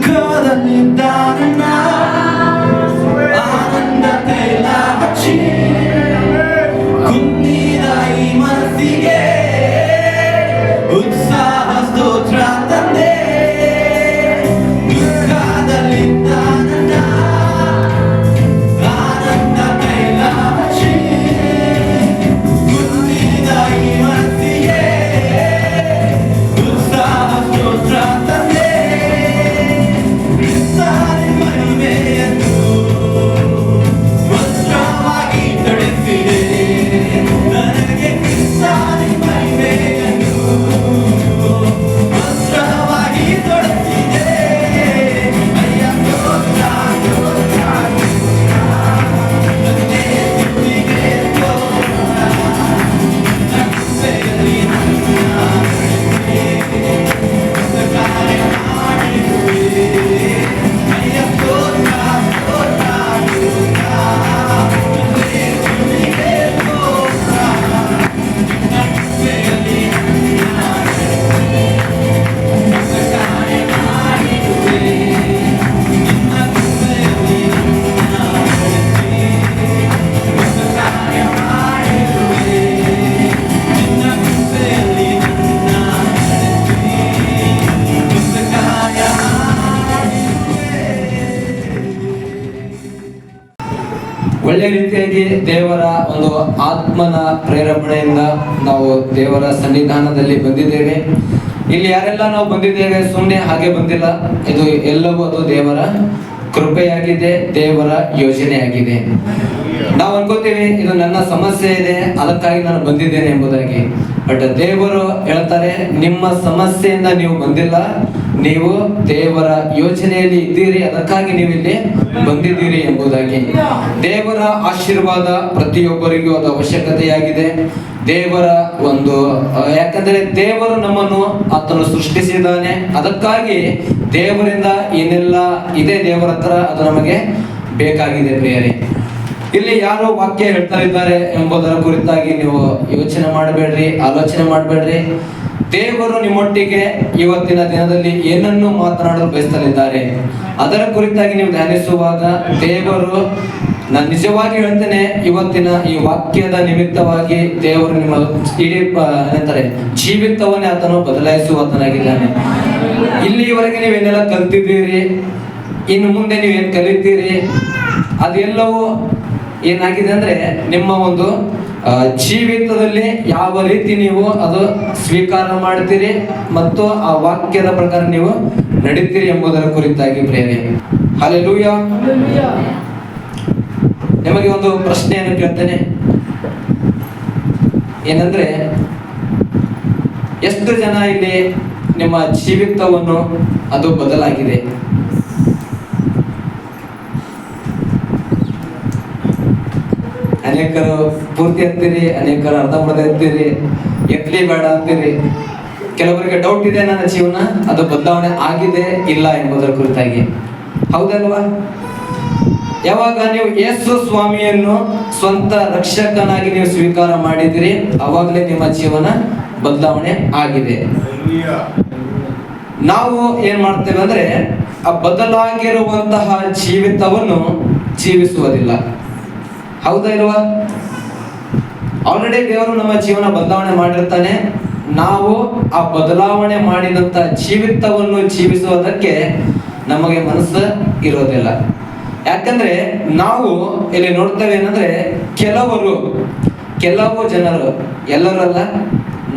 ದುಃಖದಲ್ಲಿದ್ದಾನನ್ನ ಆನಂದ ತೈಲ ಹಚ್ಚಿ ಕುಂದಿದ ಈ ಮನಸ್ಸಿಗೆ ಉತ್ಸಾಹ ಸ್ತೋತ್ರ ತಂದೆ. ದುಃಖದಲ್ಲಿದ್ದಾನನ್ನ ಆನಂದ ತೈಲ ಹಚ್ಚಿ ಕುಂದಿದ ಈ ಮನಸ್ಸಿಗೆ ಉತ್ಸಾಹ ಸ್ತೋತ್ರ ತಂದೆ. ಕ್ರಿಸ್ತನ ಮಹಿಮೆಯನ್ನು ವಸ್ತ್ರವಾಗಿ ತೊಡಿಸಿದೆ ನನಗೆ. ಕ್ರಿಸ್ತನ ಮಹಿಮೆಯನ್ನು ವಸ್ತ್ರವಾಗಿ ತೊಡಿಸಿದೆ. ಅಯ್ಯ ಸ್ತೋತ್ರ ಸ್ತೋತ್ರ ತಂದೆ ಸ್ತುತಿಗೆ ಸ್ತೋತ್ರ. ನಗುವೆಯಲ್ಲಿ ನನ್ನ ಕಾರ್ಯ ಮಾಡಿರುವೆ. ಅಯ್ಯ ಸ್ತೋತ್ರ ಸ್ತೋತ್ರ ತಂದೆ ಸ್ತುತಿಗೆ ಸ್ತೋತ್ರ. ನಗುವೆಯಲ್ಲಿ ನನ್ನ ಕಾರ್ಯ ಮಾಡಿರುವೆ. ನಿನ್ನ ಕೃಪೆಯಲ್ಲಿ ನನ್ನ ಕಾರ್ಯ ಮಾಡಿರುವೆ. ನಿನ್ನ ಕೃಪೆಯಲ್ಲಿ ನನ್ನ ಕಾರ್ಯ ಒಳ್ಳೆ ರೀತಿಯಾಗಿ ದೇವರ ಒಂದು ಆತ್ಮನ ಪ್ರೇರೇಪಣೆಯಿಂದ ನಾವು ದೇವರ ಸನ್ನಿಧಾನದಲ್ಲಿ ಬಂದಿದ್ದೇವೆ. ಇಲ್ಲಿ ಯಾರೆಲ್ಲ ನಾವು ಬಂದಿದ್ದೇವೆ ಸುಮ್ಮನೆ ಹಾಗೆ ಬಂದಿಲ್ಲ. ಇದು ಎಲ್ಲವೂ ಅದು ದೇವರ ಕೃಪೆಯಾಗಿದೆ, ದೇವರ ಯೋಜನೆಯಾಗಿದೆ. ನಾವು ಅನ್ಕೋತೀವಿ ಇದು ನನ್ನ ಸಮಸ್ಯೆ ಇದೆ ಅದಕ್ಕಾಗಿ ನಾನು ಬಂದಿದ್ದೇನೆ ಎಂಬುದಾಗಿ. ಬಟ್ ದೇವರು ಹೇಳ್ತಾರೆ ನಿಮ್ಮ ಸಮಸ್ಯೆಯಿಂದ ನೀವು ಬಂದಿಲ್ಲ, ನೀವು ದೇವರ ಯೋಜನೆಯಲ್ಲಿ ಇದ್ದೀರಿ, ಅದಕ್ಕಾಗಿ ನೀವು ಇಲ್ಲಿ ಬಂದಿದ್ದೀರಿ ಎಂಬುದಾಗಿ. ದೇವರ ಆಶೀರ್ವಾದ ಪ್ರತಿಯೊಬ್ಬರಿಗೂ ಅದು ಅವಶ್ಯಕತೆಯಾಗಿದೆ. ದೇವರ ಒಂದು ಯಾಕಂದ್ರೆ ದೇವರು ನಮ್ಮನ್ನು ಆತನು ಸೃಷ್ಟಿಸಿದ್ದಾನೆ, ಅದಕ್ಕಾಗಿ ದೇವರಿಂದ ಏನೆಲ್ಲ ಇದೆ ದೇವರ ಹತ್ರ ಅದು ನಮಗೆ ಬೇಕಾಗಿದೆ ಪ್ರಿಯರೇ. ಇಲ್ಲಿ ಯಾರು ವಾಕ್ಯ ಹೇಳ್ತಾ ಇದ್ದಾರೆ ಎಂಬುದರ ಕುರಿತಾಗಿ ನೀವು ಯೋಚನೆ ಮಾಡಬೇಡ್ರಿ, ಆಲೋಚನೆ ಮಾಡಬೇಡ್ರಿ. ದೇವರು ನಿಮ್ಮೊಟ್ಟಿಗೆ ಇವತ್ತಿನ ದಿನದಲ್ಲಿ ಏನನ್ನು ಮಾತನಾಡಲು ಬಯಸ್ತಲಿದ್ದಾರೆ ಅದರ ಕುರಿತಾಗಿ ನೀವು ಧ್ಯಾನಿಸುವಾಗ ದೇವರು, ನಾನು ನಿಜವಾಗಿ ಹೇಳ್ತೇನೆ, ಇವತ್ತಿನ ಈ ವಾಕ್ಯದ ನಿಮಿತ್ತವಾಗಿ ದೇವರು ನಿಮ್ಮ ಇಡೀ ಏನಂತಾರೆ ಜೀವಿತವನ್ನೇ ಆತನು ಬದಲಾಯಿಸುವಾತನಾಗಿದ್ದಾನೆ. ಇಲ್ಲಿವರೆಗೆ ನೀವೇನೆಲ್ಲ ಕಲ್ತಿದ್ದೀರಿ, ಇನ್ನು ಮುಂದೆ ನೀವೇನು ಕಲಿತೀರಿ, ಅದೆಲ್ಲವೂ ಏನಾಗಿದೆ ಅಂದ್ರೆ ನಿಮ್ಮ ಒಂದು ಜೀವಿತದಲ್ಲಿ ಯಾವ ರೀತಿ ನೀವು ಅದು ಸ್ವೀಕಾರ ಮಾಡ್ತೀರಿ ಮತ್ತು ಆ ವಾಕ್ಯದ ಪ್ರಕಾರ ನೀವು ನಡೀತೀರಿ ಎಂಬುದರ ಕುರಿತಾಗಿ ಪ್ರೇರಣೆ. ಹಲ್ಲೆಲೂಯಾ. ನಿಮಗೆ ಒಂದು ಪ್ರಶ್ನೆಯನ್ನು ಕೇಳ್ತೇನೆ. ಏನಂದ್ರೆ, ಎಷ್ಟು ಜನ ಇಲ್ಲಿ ನಿಮ್ಮ ಜೀವಿತವನ್ನು ಅದು ಬದಲಾಗಿದೆ? ಅನೇಕರು ಪೂರ್ತಿ ಅಂತೀರಿ, ಅನೇಕರು ಅರ್ಧಂಬರ್ಧ ಅಂತೀರಿ, ಎತ್ಲಿ ಬೇಡ ಅಂತೀರಿ. ಕೆಲವರಿಗೆ ಡೌಟ್ ಇದೆ, ನನ್ನ ಜೀವನ ಅದು ಬದಲಾವಣೆ ಆಗಿದೆ ಇಲ್ಲ ಎಂಬುದರ ಕುರಿತಾಗಿ. ಹೌದಲ್ವಾ? ಯಾವಾಗ ನೀವು ಯೇಸು ಸ್ವಾಮಿಯನ್ನು ಸ್ವಂತ ರಕ್ಷಕನಾಗಿ ನೀವು ಸ್ವೀಕಾರ ಮಾಡಿದಿರಿ, ಅವಾಗಲೇ ನಿಮ್ಮ ಜೀವನ ಬದಲಾವಣೆ ಆಗಿದೆ. ನಾವು ಏನ್ ಮಾಡ್ತೇವೆ ಅಂದ್ರೆ ಆ ಬದಲಾಗಿರುವಂತಹ ಜೀವಿತವನ್ನು ಜೀವಿಸುವುದಿಲ್ಲ. ಹೌದಾ ಇಲ್ವಾ? ಆಲ್ರೆಡಿ ದೇವರು ನಮ್ಮ ಜೀವನ ಬದಲಾವಣೆ ಮಾಡಿರ್ತಾನೆ. ನಾವು ಆ ಬದಲಾವಣೆ ಮಾಡಿದಂತ ಜೀವಿತವನ್ನು ಜೀವಿಸುವುದಕ್ಕೆ ನಮಗೆ ಮನಸ್ಸು ಇರೋದಿಲ್ಲ. ಯಾಕಂದ್ರೆ ನಾವು ಇಲ್ಲಿ ನೋಡ್ತೇವೆ ಏನಂದ್ರೆ, ಕೆಲವು ಜನರು, ಎಲ್ಲರಲ್ಲ,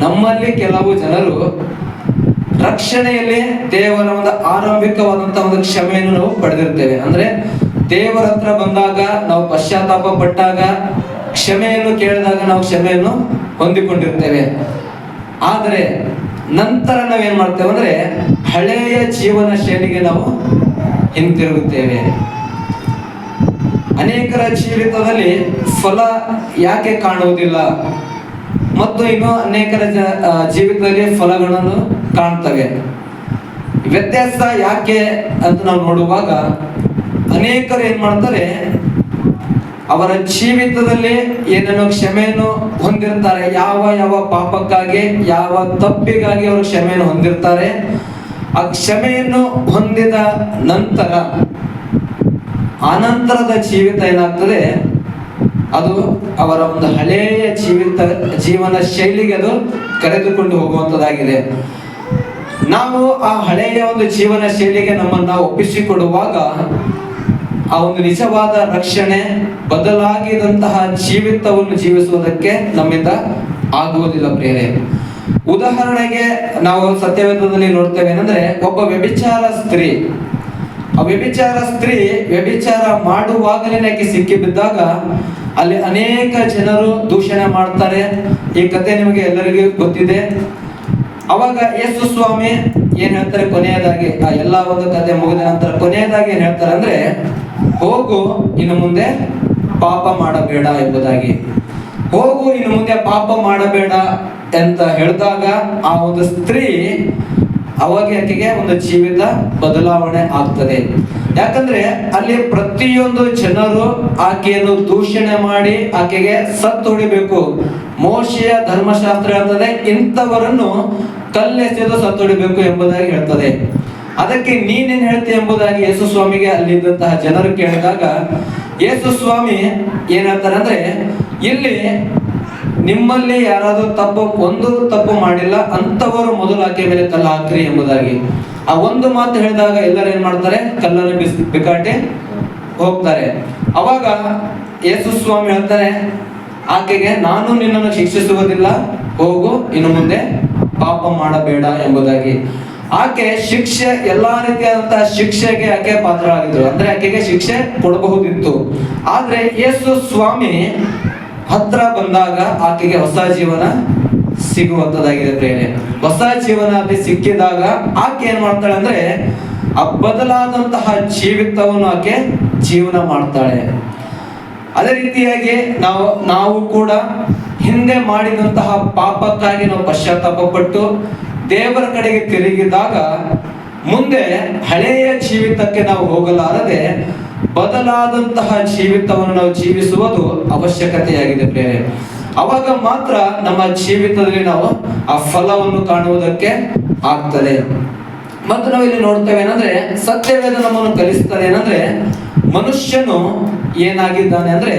ನಮ್ಮಲ್ಲಿ ಕೆಲವು ಜನರು ರಕ್ಷಣೆಯಲ್ಲಿ ದೇವರ ಒಂದು ಆರಂಭಿಕವಾದಂತಹ ಒಂದು ಕ್ಷಮೆಯನ್ನು ನಾವು ಪಡೆದಿರ್ತೇವೆ. ಅಂದ್ರೆ ದೇವರ ಹತ್ರ ಬಂದಾಗ, ನಾವು ಪಶ್ಚಾತ್ತಾಪ ಪಟ್ಟಾಗ, ಕ್ಷಮೆಯನ್ನು ಕೇಳಿದಾಗ ನಾವು ಕ್ಷಮೆಯನ್ನು ಹೊಂದಿಕೊಂಡಿರ್ತೇವೆ. ಆದರೆ ನಂತರ ನಾವೇನ್ ಮಾಡ್ತೇವೆ ಅಂದ್ರೆ ಹಳೆಯ ಜೀವನ ಶೈಲಿಗೆ ನಾವು ಹಿಂತಿರುಗುತ್ತೇವೆ. ಅನೇಕರ ಜೀವಿತದಲ್ಲಿ ಫಲ ಯಾಕೆ ಕಾಣುವುದಿಲ್ಲ ಮತ್ತು ಇನ್ನು ಅನೇಕರ ಜೀವಿತದಲ್ಲಿ ಫಲಗಳನ್ನು ಕಾಣ್ತವೆ. ವ್ಯತ್ಯಾಸ ಯಾಕೆ ಅಂತ ನಾವು ನೋಡುವಾಗ, ಅನೇಕರು ಏನ್ ಮಾಡ್ತಾರೆ, ಅವರ ಜೀವಿತದಲ್ಲಿ ಏನನ್ನು ಕ್ಷಮೆಯನ್ನು ಹೊಂದಿರ್ತಾರೆ. ಯಾವ ಪಾಪಕ್ಕಾಗಿ, ಯಾವ ತಪ್ಪಿಗಾಗಿ ಅವರು ಕ್ಷಮೆಯನ್ನು ಹೊಂದಿರ್ತಾರೆ. ಆ ಕ್ಷಮೆಯನ್ನು ಹೊಂದಿದ ನಂತರ ಅನಂತರದ ಜೀವಿತ ಏನಾಗ್ತದೆ, ಅದು ಅವರ ಒಂದು ಹಳೆಯ ಜೀವನ ಶೈಲಿಗೆ ಅದು ಕರೆದುಕೊಂಡು ಹೋಗುವಂಥದ್ದಾಗಿದೆ. ನಾವು ಆ ಹಳೆಯ ಒಂದು ಜೀವನ ಶೈಲಿಗೆ ನಮ್ಮನ್ನ ಒಪ್ಪಿಸಿಕೊಡುವಾಗ ಆ ಒಂದು ನಿಜವಾದ ರಕ್ಷಣೆ, ಬದಲಾಗಿದಂತಹ ಜೀವಿತವನ್ನು ಜೀವಿಸುವುದಕ್ಕೆ ನಮ್ಮಿಂದ ಆಗುವುದಿಲ್ಲ ಪ್ರಿಯರೇ. ಉದಾಹರಣೆಗೆ ನಾವು ಸತ್ಯವೇದದಲ್ಲಿ ನೋಡ್ತೇವೆ ಏನಂದ್ರೆ, ಒಬ್ಬ ವ್ಯಭಿಚಾರ ಸ್ತ್ರೀ, ಆ ವ್ಯಭಿಚಾರ ಸ್ತ್ರೀ ವ್ಯಭಿಚಾರ ಮಾಡುವಾಗಲೇ ಆಕೆ ಸಿಕ್ಕಿ ಬಿದ್ದಾಗ ಅಲ್ಲಿ ಅನೇಕ ಜನರು ದೂಷಣೆ ಮಾಡ್ತಾರೆ. ಈ ಕಥೆ ನಿಮಗೆ ಎಲ್ಲರಿಗೂ ಗೊತ್ತಿದೆ. ಅವಾಗ ಯೇಸು ಸ್ವಾಮಿ ಏನ್ ಹೇಳ್ತಾರೆ, ಕೊನೆಯದಾಗಿ ಆ ಎಲ್ಲಾ ಒಂದು ಕಥೆ ಮುಗಿದ ನಂತರ ಕೊನೆಯದಾಗಿ ಏನ್ ಹೇಳ್ತಾರೆ ಅಂದ್ರೆ, ಹೋಗು ಇನ್ನು ಮುಂದೆ ಪಾಪ ಮಾಡಬೇಡ ಎಂಬುದಾಗಿ. ಹೋಗು ಇನ್ನು ಮುಂದೆ ಪಾಪ ಮಾಡಬೇಡ ಅಂತ ಹೇಳಿದಾಗ ಆ ಒಂದು ಸ್ತ್ರೀ ಅವಾಗ ಆಕೆಗೆ ಒಂದು ಜೀವಿತ ಬದಲಾವಣೆ ಆಗ್ತದೆ. ಯಾಕಂದ್ರೆ ಅಲ್ಲಿ ಪ್ರತಿಯೊಂದು ಜನರು ಆಕೆಯನ್ನು ದೂಷಣೆ ಮಾಡಿ ಆಕೆಗೆ ಸತ್ತು ಹೊಡಿಬೇಕು. ಮೋಶೆಯ ಧರ್ಮಶಾಸ್ತ್ರ ಹೇಳ್ತದೆ, ಇಂಥವರನ್ನು ಕಲ್ಲೆಸೆದು ಸತ್ತು ಹೊಡಿಬೇಕು ಎಂಬುದಾಗಿ ಹೇಳ್ತದೆ. ಅದಕ್ಕೆ ನೀನೇನ್ ಹೇಳ್ತಿ ಎಂಬುದಾಗಿ ಯೇಸು ಸ್ವಾಮಿಗೆ ಅಲ್ಲಿದ್ದಂತಹ ಜನರು ಕೇಳಿದಾಗ ಯೇಸು ಸ್ವಾಮಿ ಏನ್ ಹೇಳ್ತಾರೆ ಅಂದ್ರೆ, ಇಲ್ಲಿ ನಿಮ್ಮಲ್ಲಿ ಯಾರಾದ್ರೂ ಒಂದು ತಪ್ಪು ಮಾಡಿಲ್ಲ ಅಂತವರು ಮೊದಲು ಆಕೆ ಮೇಲೆ ಕಲ್ಲು ಹಾಕ್ರಿ ಎಂಬುದಾಗಿ. ಆ ಒಂದು ಮಾತು ಹೇಳಿದಾಗ ಎಲ್ಲರೂ ಏನ್ ಮಾಡ್ತಾರೆ, ಕಲ್ಲನ್ನು ಬಿಕಾಟಿ ಹೋಗ್ತಾರೆ. ಅವಾಗ ಯೇಸು ಸ್ವಾಮಿ ಹೇಳ್ತಾರೆ ಆಕೆಗೆ, ನಾನು ನಿನ್ನನ್ನು ಶಿಕ್ಷಿಸುವುದಿಲ್ಲ, ಹೋಗು ಇನ್ನು ಮುಂದೆ ಪಾಪ ಮಾಡಬೇಡ ಎಂಬುದಾಗಿ. ಆಕೆ ಶಿಕ್ಷೆ, ಎಲ್ಲಾ ರೀತಿಯಾದಂತಹ ಶಿಕ್ಷೆಗೆ ಆಕೆ ಪಾತ್ರರಾಗಿದ್ರು. ಅಂದ್ರೆ ಆಕೆಗೆ ಶಿಕ್ಷೆ ಕೊಡಬಹುದಿತ್ತು. ಆದ್ರೆ ಯೇಸು ಸ್ವಾಮಿ ಹತ್ರ ಬಂದಾಗ ಆಕೆಗೆ ಹೊಸ ಜೀವನ ಸಿಗುವಂತದಾಗಿದೆ ಪ್ರೇರಣೆ. ಹೊಸ ಜೀವನ ಅಲ್ಲಿ ಸಿಕ್ಕಿದಾಗ ಆಕೆ ಏನ್ ಮಾಡ್ತಾಳೆ ಅಂದ್ರೆ, ಆ ಬದಲಾದಂತಹ ಜೀವಿತವನ್ನು ಆಕೆ ಜೀವನ ಮಾಡ್ತಾಳೆ. ಅದೇ ರೀತಿಯಾಗಿ ನಾವು ಕೂಡ ಹಿಂದೆ ಮಾಡಿದಂತಹ ಪಾಪಕ್ಕಾಗಿ ನಾವು ಪಶ್ಚಾತ್ತಾಪ ಪಟ್ಟು ದೇವರ ಕಡೆಗೆ ತಿರುಗಿದಾಗ ಮುಂದೆ ಹಳೆಯ ಜೀವಿತಕ್ಕೆ ನಾವು ಹೋಗಲಾರದೆ ಬದಲಾದಂತಹ ಜೀವಿತವನ್ನು ನಾವು ಜೀವಿಸುವುದು ಅವಶ್ಯಕತೆಯಾಗಿದೆ ಪ್ರೇರೆ. ಅವಾಗ ಮಾತ್ರ ನಮ್ಮ ಜೀವಿತದಲ್ಲಿ ನಾವು ಆ ಫಲವನ್ನು ಕಾಣುವುದಕ್ಕೆ ಆಗ್ತದೆ. ಮತ್ತು ನಾವು ಇಲ್ಲಿ ನೋಡ್ತೇವೆ ಏನಂದ್ರೆ, ಸತ್ಯವೇದ ನಮ್ಮನ್ನು ಕಲಿಸ್ತದೆ ಏನಂದ್ರೆ, ಮನುಷ್ಯನು ಏನಾಗಿದ್ದಾನೆ ಅಂದ್ರೆ,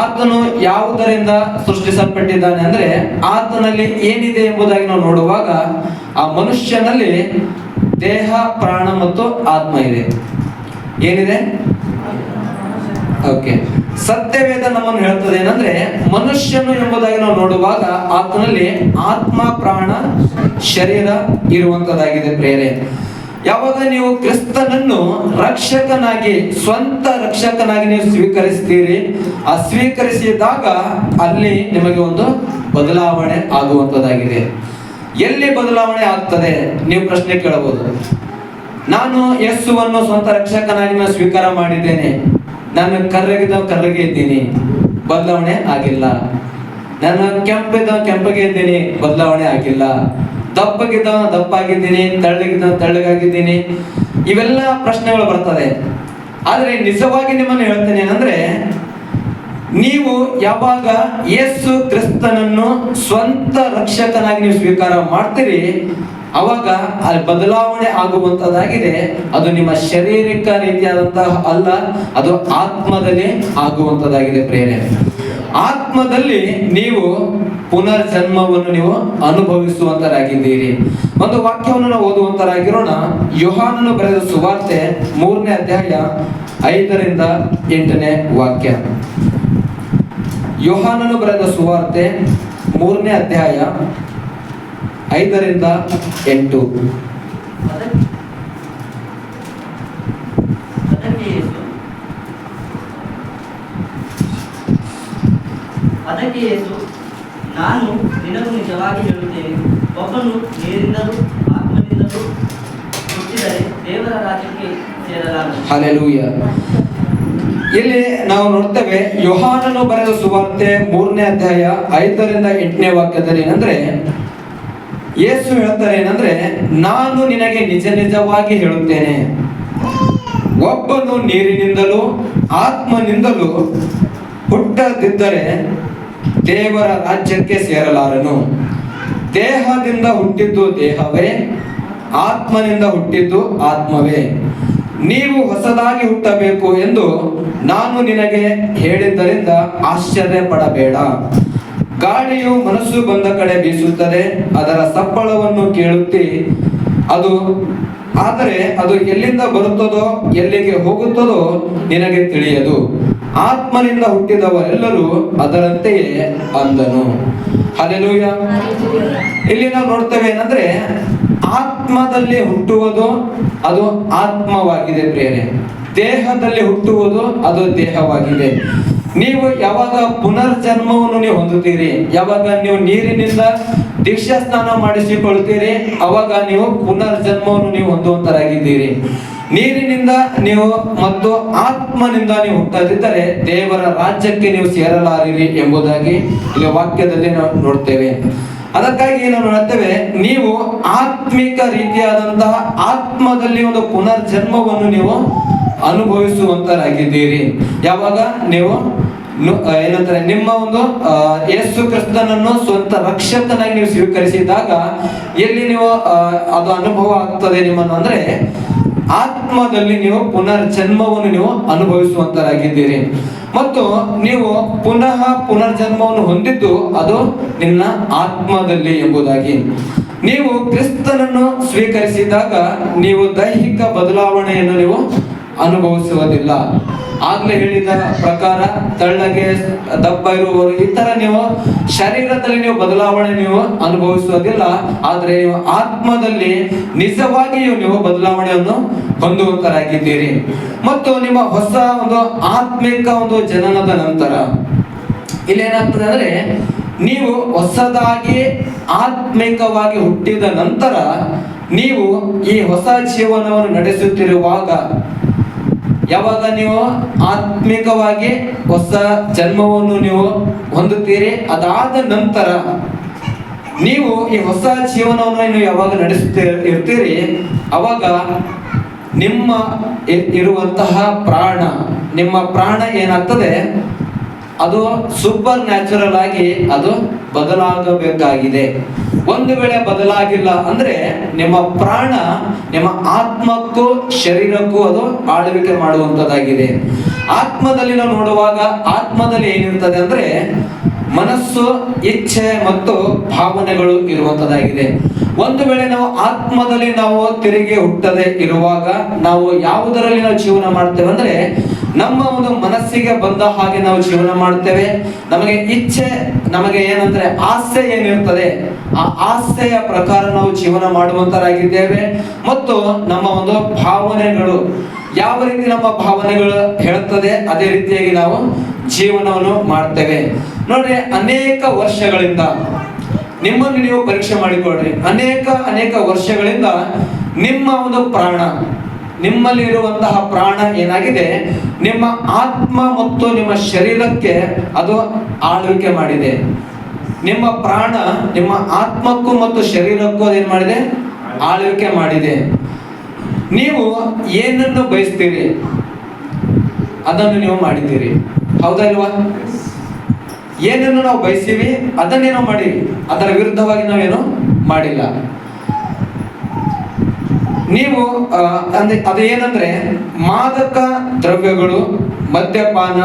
ಆತನು ಯಾವುದರಿಂದ ಸೃಷ್ಟಿಸಲ್ಪಟ್ಟಿದ್ದಾನೆ ಅಂದ್ರೆ ಆತನಲ್ಲಿ ಏನಿದೆ ಎಂಬುದಾಗಿ ನಾವು ನೋಡುವಾಗ ಆ ಮನುಷ್ಯನಲ್ಲಿ ದೇಹ, ಪ್ರಾಣ ಮತ್ತು ಆತ್ಮ ಇದೆ. ಏನಿದೆ? ಓಕೆ. ಸತ್ಯವೇದ ನಮ್ಮನ್ನು ಹೇಳ್ತದೆ ಏನಂದ್ರೆ, ಮನುಷ್ಯನು ಎಂಬುದಾಗಿ ನಾವು ನೋಡುವಾಗ ಆತನಲ್ಲಿ ಆತ್ಮ, ಪ್ರಾಣ, ಶರೀರ ಇರುವಂತದ್ದಾಗಿದೆ ಪ್ರೇರೆ. ಯಾವಾಗ ನೀವು ಕ್ರಿಸ್ತನನ್ನು ರಕ್ಷಕನಾಗಿ, ಸ್ವಂತ ರಕ್ಷಕನಾಗಿ ನೀವು ಸ್ವೀಕರಿಸ್ತೀರಿ, ಆ ಸ್ವೀಕರಿಸಿದಾಗ ಅಲ್ಲಿ ನಿಮಗೆ ಒಂದು ಬದಲಾವಣೆ ಆಗುವಂತದ್ದಾಗಿದೆ. ಎಲ್ಲಿ ಬದಲಾವಣೆ ಆಗ್ತದೆ ನೀವು ಪ್ರಶ್ನೆ ಕೇಳಬಹುದು. ನಾನು ಯೇಸುವನ್ನು ಸ್ವಂತ ರಕ್ಷಕನಾಗಿ ನಾನು ಸ್ವೀಕಾರ ಮಾಡಿದ್ದೇನೆ, ನಾನು ಕರ್ರಗೆ ಇದ್ದೀನಿ, ಬದಲಾವಣೆ ಆಗಿಲ್ಲ. ನಾನು ಕೆಂಪಗೆ ಇದ್ದೀನಿ, ಬದಲಾವಣೆ ಆಗಿಲ್ಲ. ದಪ್ಪಾಗಿದ್ದೀನಿ, ತೆಳ್ಳಗಾಗಿದ್ದೀನಿ. ಇವೆಲ್ಲ ಪ್ರಶ್ನೆಗಳು ಬರ್ತದೆ. ಆದ್ರೆ ನಿಜವಾಗಿ ನಿಮ್ಮನ್ನು ಹೇಳ್ತೇನೆ ಏನಂದ್ರೆ, ನೀವು ಯಾವಾಗ ಯೇಸು ಕ್ರಿಸ್ತನನ್ನು ಸ್ವಂತ ರಕ್ಷಕನಾಗಿ ನೀವು ಸ್ವೀಕಾರ ಮಾಡ್ತೀರಿ, ಅವಾಗ ಅಲ್ಲಿ ಬದಲಾವಣೆ ಆಗುವಂತದ್ದಾಗಿದೆ. ಅದು ನಿಮ್ಮ ಶಾರೀರಿಕ ರೀತಿಯಾದಂತಹ ಅಲ್ಲ, ಅದು ಆತ್ಮದಲ್ಲಿ ಆಗುವಂತದ್ದಾಗಿದೆ ಪ್ರೇರಣೆ. ಆತ್ಮದಲ್ಲಿ ನೀವು ಪುನರ್ಜನ್ಮವನ್ನು ನೀವು ಅನುಭವಿಸುವಂತರಾಗಿದ್ದೀರಿ. ಒಂದು ವಾಕ್ಯವನ್ನು ನಾವು ಓದುವಂತರಾಗಿರೋಣ. ಯೋಹಾನನು ಬರೆದ ಸುವಾರ್ತೆ 3ನೇ ಅಧ್ಯಾಯ 5ರಿಂದ 8ನೇ ವಾಕ್ಯ. ಯೋಹಾನನು ಬರೆದ ಸುವಾರ್ತೆ 3ನೇ ಅಧ್ಯಾಯ 5ರಿಂದ 8. ಅದಕ್ಕೆ ಯೇಸು, ನಾನು ನಿನಗೂ ನಿಜವಾಗಿ ಹೇಳುತ್ತೇನೆ, ಒಬ್ಬನು ನೀರಿಂದಲೂ ಆತ್ಮದಿಂದಲೂ ಹುಟ್ಟಿದರೆ ದೇವರ ರಾಜ್ಯಕ್ಕೆ ಸೇರಲಾರನು. ಹಲ್ಲೆಲೂಯಾ. ಇಲ್ಲಿ ನಾವು ನೋಡ್ತೇವೆ, ಯೋಹಾನನು ಬರೆದ ಸುವಾರ್ತೆ 3ನೇ ಅಧ್ಯಾಯ 5ರಿಂದ 8ನೇ ವಾಕ್ಯದಲ್ಲಿ ಏನಂದ್ರೆ, ಯೇಸು ಹೇಳ್ತಾರೆ ಏನಂದ್ರೆ, ನಾನು ನಿನಗೆ ನಿಜವಾಗಿ ಹೇಳುತ್ತೇನೆ, ಒಬ್ಬನು ನೀರಿನಿಂದಲೂ ಆತ್ಮನಿಂದಲೂ ಹುಟ್ಟದಿದ್ದರೆ ದೇವರ ರಾಜ್ಯಕ್ಕೆ ಸೇರಲಾರನು. ದೇಹದಿಂದ ಹುಟ್ಟಿದ್ದು ದೇಹವೇ, ಆತ್ಮನಿಂದ ಹುಟ್ಟಿದ್ದು ಆತ್ಮವೇ. ನೀವು ಹೊಸದಾಗಿ ಹುಟ್ಟಬೇಕು ಎಂದು ನಾನು ನಿನಗೆ ಹೇಳಿದ್ದರಿಂದ ಆಶ್ಚರ್ಯ ಪಡಬೇಡ. ಗಾಳಿಯು ಮನಸ್ಸು ಬಂದ ಕಡೆ ಬೀಸುತ್ತದೆ, ಅದರ ಸಪ್ಪಳವನ್ನು ಕೇಳುತ್ತಿ, ಆದರೆ ಅದು ಎಲ್ಲಿಂದ ಬರುತ್ತದೋ ಎಲ್ಲಿಗೆ ಹೋಗುತ್ತದೋ ನಿನಗೆ ತಿಳಿಯದು. ಆತ್ಮನಿಂದ ಹುಟ್ಟಿದವರೆಲ್ಲರೂ ಅದರಂತೆಯೇ ಅಂದನು. ಹಲ್ಲೆಲೂಯ. ಇಲ್ಲಿ ನಾವು ನೋಡ್ತೇವೆ ಏನಂದ್ರೆ, ಆತ್ಮದಲ್ಲಿ ಹುಟ್ಟುವುದು ಅದು ಆತ್ಮವಾಗಿದೆ ಪ್ರಿಯರೇ. ದೇಹದಲ್ಲಿ ಹುಟ್ಟುವುದು ಅದು ದೇಹವಾಗಿದೆ. ನೀವು ಯಾವಾಗ ಪುನರ್ಜನ್ಮವನ್ನು ನೀವು ಹೊಂದುತ್ತೀರಿ, ಯಾವಾಗ ನೀವು ನೀರಿನಿಂದ ದೀಕ್ಷಾ ಸ್ನಾನ ಮಾಡಿಸಿಕೊಳ್ತೀರಿ, ಅವಾಗ ನೀವು ಪುನರ್ಜನ್ಮವನ್ನು ನೀವು ಹೊಂದುವಂತರಾಗಿದ್ದೀರಿ. ನೀರಿನಿಂದ ನೀವು ಮತ್ತು ಆತ್ಮನಿಂದ ನೀವು ಹುಟ್ಟದಿದ್ದರೆ ದೇವರ ರಾಜ್ಯಕ್ಕೆ ನೀವು ಸೇರಲಾರಿರಿ ಎಂಬುದಾಗಿ ಇಲ್ಲಿ ವಾಕ್ಯದಲ್ಲಿ ನಾವು ನೋಡ್ತೇವೆ. ಅದಕ್ಕಾಗಿ ನಾವು ನೋಡ್ತೇವೆ, ನೀವು ಆತ್ಮಿಕ ರೀತಿಯಾದಂತಹ ಆತ್ಮದಲ್ಲಿ ಒಂದು ಪುನರ್ಜನ್ಮವನ್ನು ನೀವು ಅನುಭವಿಸುವಂತರಾಗಿದ್ದೀರಿ. ಯಾವಾಗ ನೀವು ಏನಂತಾರೆ, ನಿಮ್ಮ ಒಂದು ಯೇಸು ಕ್ರಿಸ್ತನನ್ನು ಸ್ವಂತ ರಕ್ಷಕನಾಗಿ ನೀವು ಸ್ವೀಕರಿಸಿದಾಗ ಎಲ್ಲಿ ನೀವು ಅದು ಅನುಭವ ಆಗ್ತದೆ ನಿಮ್ಮನ್ನು ಅಂದ್ರೆ, ಆತ್ಮದಲ್ಲಿ ನೀವು ಪುನರ್ಜನ್ಮವನ್ನು ನೀವು ಅನುಭವಿಸುವಂತರಾಗಿದ್ದೀರಿ. ಮತ್ತು ನೀವು ಪುನರ್ಜನ್ಮವನ್ನು ಹೊಂದಿದ್ದು ಅದು ನಿನ್ನ ಆತ್ಮದಲ್ಲಿ ಎಂಬುದಾಗಿ. ನೀವು ಕ್ರಿಸ್ತನನ್ನು ಸ್ವೀಕರಿಸಿದಾಗ ನೀವು ದೈಹಿಕ ಬದಲಾವಣೆಯನ್ನು ನೀವು ಅನುಭವಿಸುವುದಿಲ್ಲ. ಆಗ್ಲೇ ಹೇಳಿದ ಪ್ರಕಾರ ತೆಳ್ಳಗೆ ದಪ್ಪ ಇರುವವರು ಈ ತರ ನೀವು ಶರೀರದಲ್ಲಿ ನೀವು ಬದಲಾವಣೆ ನೀವು ಅನುಭವಿಸುವುದಿಲ್ಲ. ಆದ್ರೆ ನೀವು ಆತ್ಮದಲ್ಲಿ ನಿಜವಾಗಿಯೂ ನೀವು ಬದಲಾವಣೆಯನ್ನು ಹೊಂದುವಂತರಾಗಿದ್ದೀರಿ. ಮತ್ತು ನಿಮ್ಮ ಹೊಸ ಒಂದು ಆತ್ಮಿಕ ಒಂದು ಜನನದ ನಂತರ ಇಲ್ಲಿ ಏನಾಗ್ತದೆ ಅಂದ್ರೆ, ನೀವು ಹೊಸದಾಗಿ ಆತ್ಮಿಕವಾಗಿ ಹುಟ್ಟಿದ ನಂತರ ನೀವು ಈ ಹೊಸ ಜೀವನವನ್ನು ನಡೆಸುತ್ತಿರುವಾಗ, ಯಾವಾಗ ನೀವು ಆತ್ಮಿಕವಾಗಿ ಹೊಸ ಜನ್ಮವನ್ನು ನೀವು ಹೊಂದುತ್ತೀರಿ, ಅದಾದ ನಂತರ ನೀವು ಈ ಹೊಸ ಜೀವನವನ್ನು ನೀವು ಯಾವಾಗ ಇರ್ತೀರಿ, ಅವಾಗ ನಿಮ್ಮ ಇರುವಂತಹ ನಿಮ್ಮ ಪ್ರಾಣ ಏನಾಗ್ತದೆ, ಅದು ಸೂಪರ್ ನ್ಯಾಚುರಲ್ ಆಗಿ ಅದು ಬದಲಾಗಬೇಕಾಗಿದೆ. ಒಂದು ವೇಳೆ ಬದಲಾಗಿಲ್ಲ ಅಂದ್ರೆ ನಿಮ್ಮ ಪ್ರಾಣ ನಿಮ್ಮ ಆತ್ಮಕ್ಕೂ ಶರೀರಕ್ಕೂ ಅದು ಆಳ್ವಿಕೆ ಮಾಡುವಂತದ್ದಾಗಿದೆ. ಆತ್ಮದಲ್ಲಿ ನಾವು ನೋಡುವಾಗ ಆತ್ಮದಲ್ಲಿ ಏನಿರ್ತದೆ ಅಂದ್ರೆ, ಮನಸ್ಸು, ಇಚ್ಛೆ ಮತ್ತು ಭಾವನೆಗಳು ಇರುವಂತದ್ದಾಗಿದೆ. ಒಂದು ವೇಳೆ ನಾವು ಆತ್ಮದಲ್ಲಿ ನಾವು ತಿರುಗಿ ಹುಟ್ಟದೆ ಇರುವಾಗ ನಾವು ಯಾವುದರಲ್ಲಿ ನಾವು ಜೀವನ ಮಾಡ್ತೇವೆ ಅಂದ್ರೆ, ನಮ್ಮ ಒಂದು ಮನಸ್ಸಿಗೆ ಬಂದ ಹಾಗೆ ನಾವು ಜೀವನ ಮಾಡ್ತೇವೆ. ನಮಗೆ ಇಚ್ಛೆ, ನಮಗೆ ಏನಂದ್ರೆ ಆಸೆ ಏನಿರ್ತದೆ ಆ ಆಸೆಯ ಪ್ರಕಾರ ನಾವು ಜೀವನ ಮಾಡುವಂತರಾಗಿದ್ದೇವೆ. ಮತ್ತು ನಮ್ಮ ಒಂದು ಭಾವನೆಗಳು ಯಾವ ರೀತಿ ನಮ್ಮ ಭಾವನೆಗಳು ಹೇಳುತ್ತದೆ ಅದೇ ರೀತಿಯಾಗಿ ನಾವು ಜೀವನವನ್ನು ಮಾಡ್ತೇವೆ. ನೋಡ್ರಿ, ಅನೇಕ ವರ್ಷಗಳಿಂದ ನಿಮ್ಮನ್ನು ನೀವು ಪರೀಕ್ಷೆ ಮಾಡಿಕೊಳ್ಳ್ರಿ. ಅನೇಕ ವರ್ಷಗಳಿಂದ ನಿಮ್ಮ ಒಂದು ಪ್ರಾಣ, ನಿಮ್ಮಲ್ಲಿ ಇರುವಂತಹ ಪ್ರಾಣ ಏನಾಗಿದೆ, ನಿಮ್ಮ ಆತ್ಮ ಮತ್ತು ನಿಮ್ಮ ಶರೀರಕ್ಕೆ ಅದು ಆಳ್ವಿಕೆ ಮಾಡಿದೆ. ನಿಮ್ಮ ಪ್ರಾಣ ನಿಮ್ಮ ಆತ್ಮಕ್ಕೂ ಮತ್ತು ಶರೀರಕ್ಕೂ ಅದೇನ್ ಮಾಡಿದೆ, ಆಳ್ವಿಕೆ ಮಾಡಿದೆ. ನೀವು ಏನನ್ನು ಬಯಸ್ತೀರಿ ಅದನ್ನು ನೀವು ಮಾಡಿದ್ದೀರಿ, ಹೌದಾ ಇಲ್ವಾ? ಏನನ್ನು ನಾವು ಬಯಸಿವಿ ಅದನ್ನೇ ನಾವು ಮಾಡಿವಿ, ಅದರ ವಿರುದ್ಧವಾಗಿ ನಾವೇನು ಮಾಡಿಲ್ಲ. ನೀವು ಅದು ಏನಂದ್ರೆ, ಮಾದಕ ದ್ರವ್ಯಗಳು, ಮದ್ಯಪಾನ,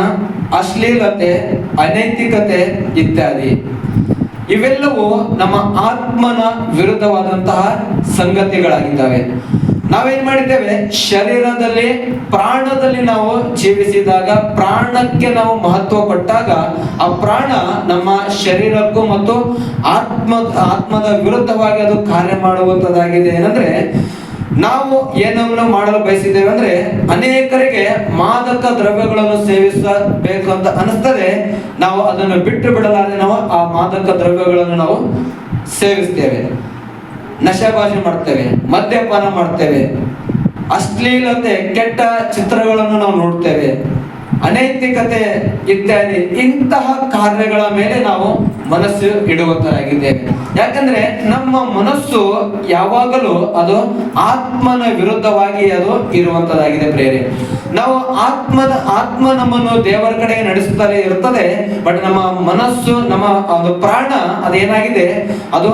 ಅಶ್ಲೀಲತೆ, ಅನೈತಿಕತೆ ಇತ್ಯಾದಿ, ಇವೆಲ್ಲವೂ ನಮ್ಮ ಆತ್ಮನ ವಿರುದ್ಧವಾದಂತಹ ಸಂಗತಿಗಳಾಗಿದ್ದಾವೆ. ನಾವೇನ್ ಮಾಡಿದ್ದೇವೆ, ಶರೀರದಲ್ಲಿ ಪ್ರಾಣದಲ್ಲಿ ನಾವು ಜೀವಿಸಿದಾಗ, ಪ್ರಾಣಕ್ಕೆ ನಾವು ಮಹತ್ವ ಕೊಟ್ಟಾಗ ಆ ಪ್ರಾಣ ನಮ್ಮ ಶರೀರಕ್ಕೂ ಮತ್ತು ಆತ್ಮದ ವಿರುದ್ಧವಾಗಿ ಅದು ಕಾರ್ಯ ಮಾಡುವಂತದ್ದಾಗಿದೆ. ಏನಂದ್ರೆ, ನಾವು ಏನನ್ನು ಮಾಡಲು ಬಯಸಿದ್ದೇವೆ ಅಂದ್ರೆ, ಅನೇಕರಿಗೆ ಮಾದಕ ದ್ರವ್ಯಗಳನ್ನು ಸೇವಿಸಬೇಕು ಅಂತ ಅನಿಸ್ತದೆ, ನಾವು ಅದನ್ನು ಬಿಟ್ಟು ಬಿಡಲಾರೆ ನಾವು ಆ ಮಾದಕ ದ್ರವ್ಯಗಳನ್ನು ನಾವು ಸೇವಿಸ್ತೇವೆ. ನಶೆಬಾಜಿ ಮಾಡ್ತೇವೆ, ಮದ್ಯಪಾನ ಮಾಡ್ತೇವೆ, ಅಶ್ಲೀಲತೆ, ಕೆಟ್ಟ ಚಿತ್ರಗಳನ್ನು ನಾವು ನೋಡ್ತೇವೆ, ಅನೈತಿಕತೆ ಇತ್ಯಾದಿ ಇಂತಹ ಕಾರ್ಯಗಳ ಮೇಲೆ ನಾವು ಮನಸ್ಸು ಇಡುವಂತರಾಗಿದ್ದೇವೆ. ಯಾಕಂದ್ರೆ ನಮ್ಮ ಮನಸ್ಸು ಯಾವಾಗಲೂ ಅದು ಆತ್ಮನ ವಿರುದ್ಧವಾಗಿ ಅದು ಇರುವಂತದಾಗಿದೆ ಪ್ರೇರೆ. ನಾವು ಆತ್ಮ ನಮ್ಮನ್ನು ದೇವರ ಕಡೆಗೆ ನಡೆಸುತ್ತಲೇ ಇರುತ್ತದೆ. ಬಟ್ ನಮ್ಮ ಮನಸ್ಸು, ನಮ್ಮ ಒಂದು ಪ್ರಾಣ ಅದೇನಾಗಿದೆ, ಅದು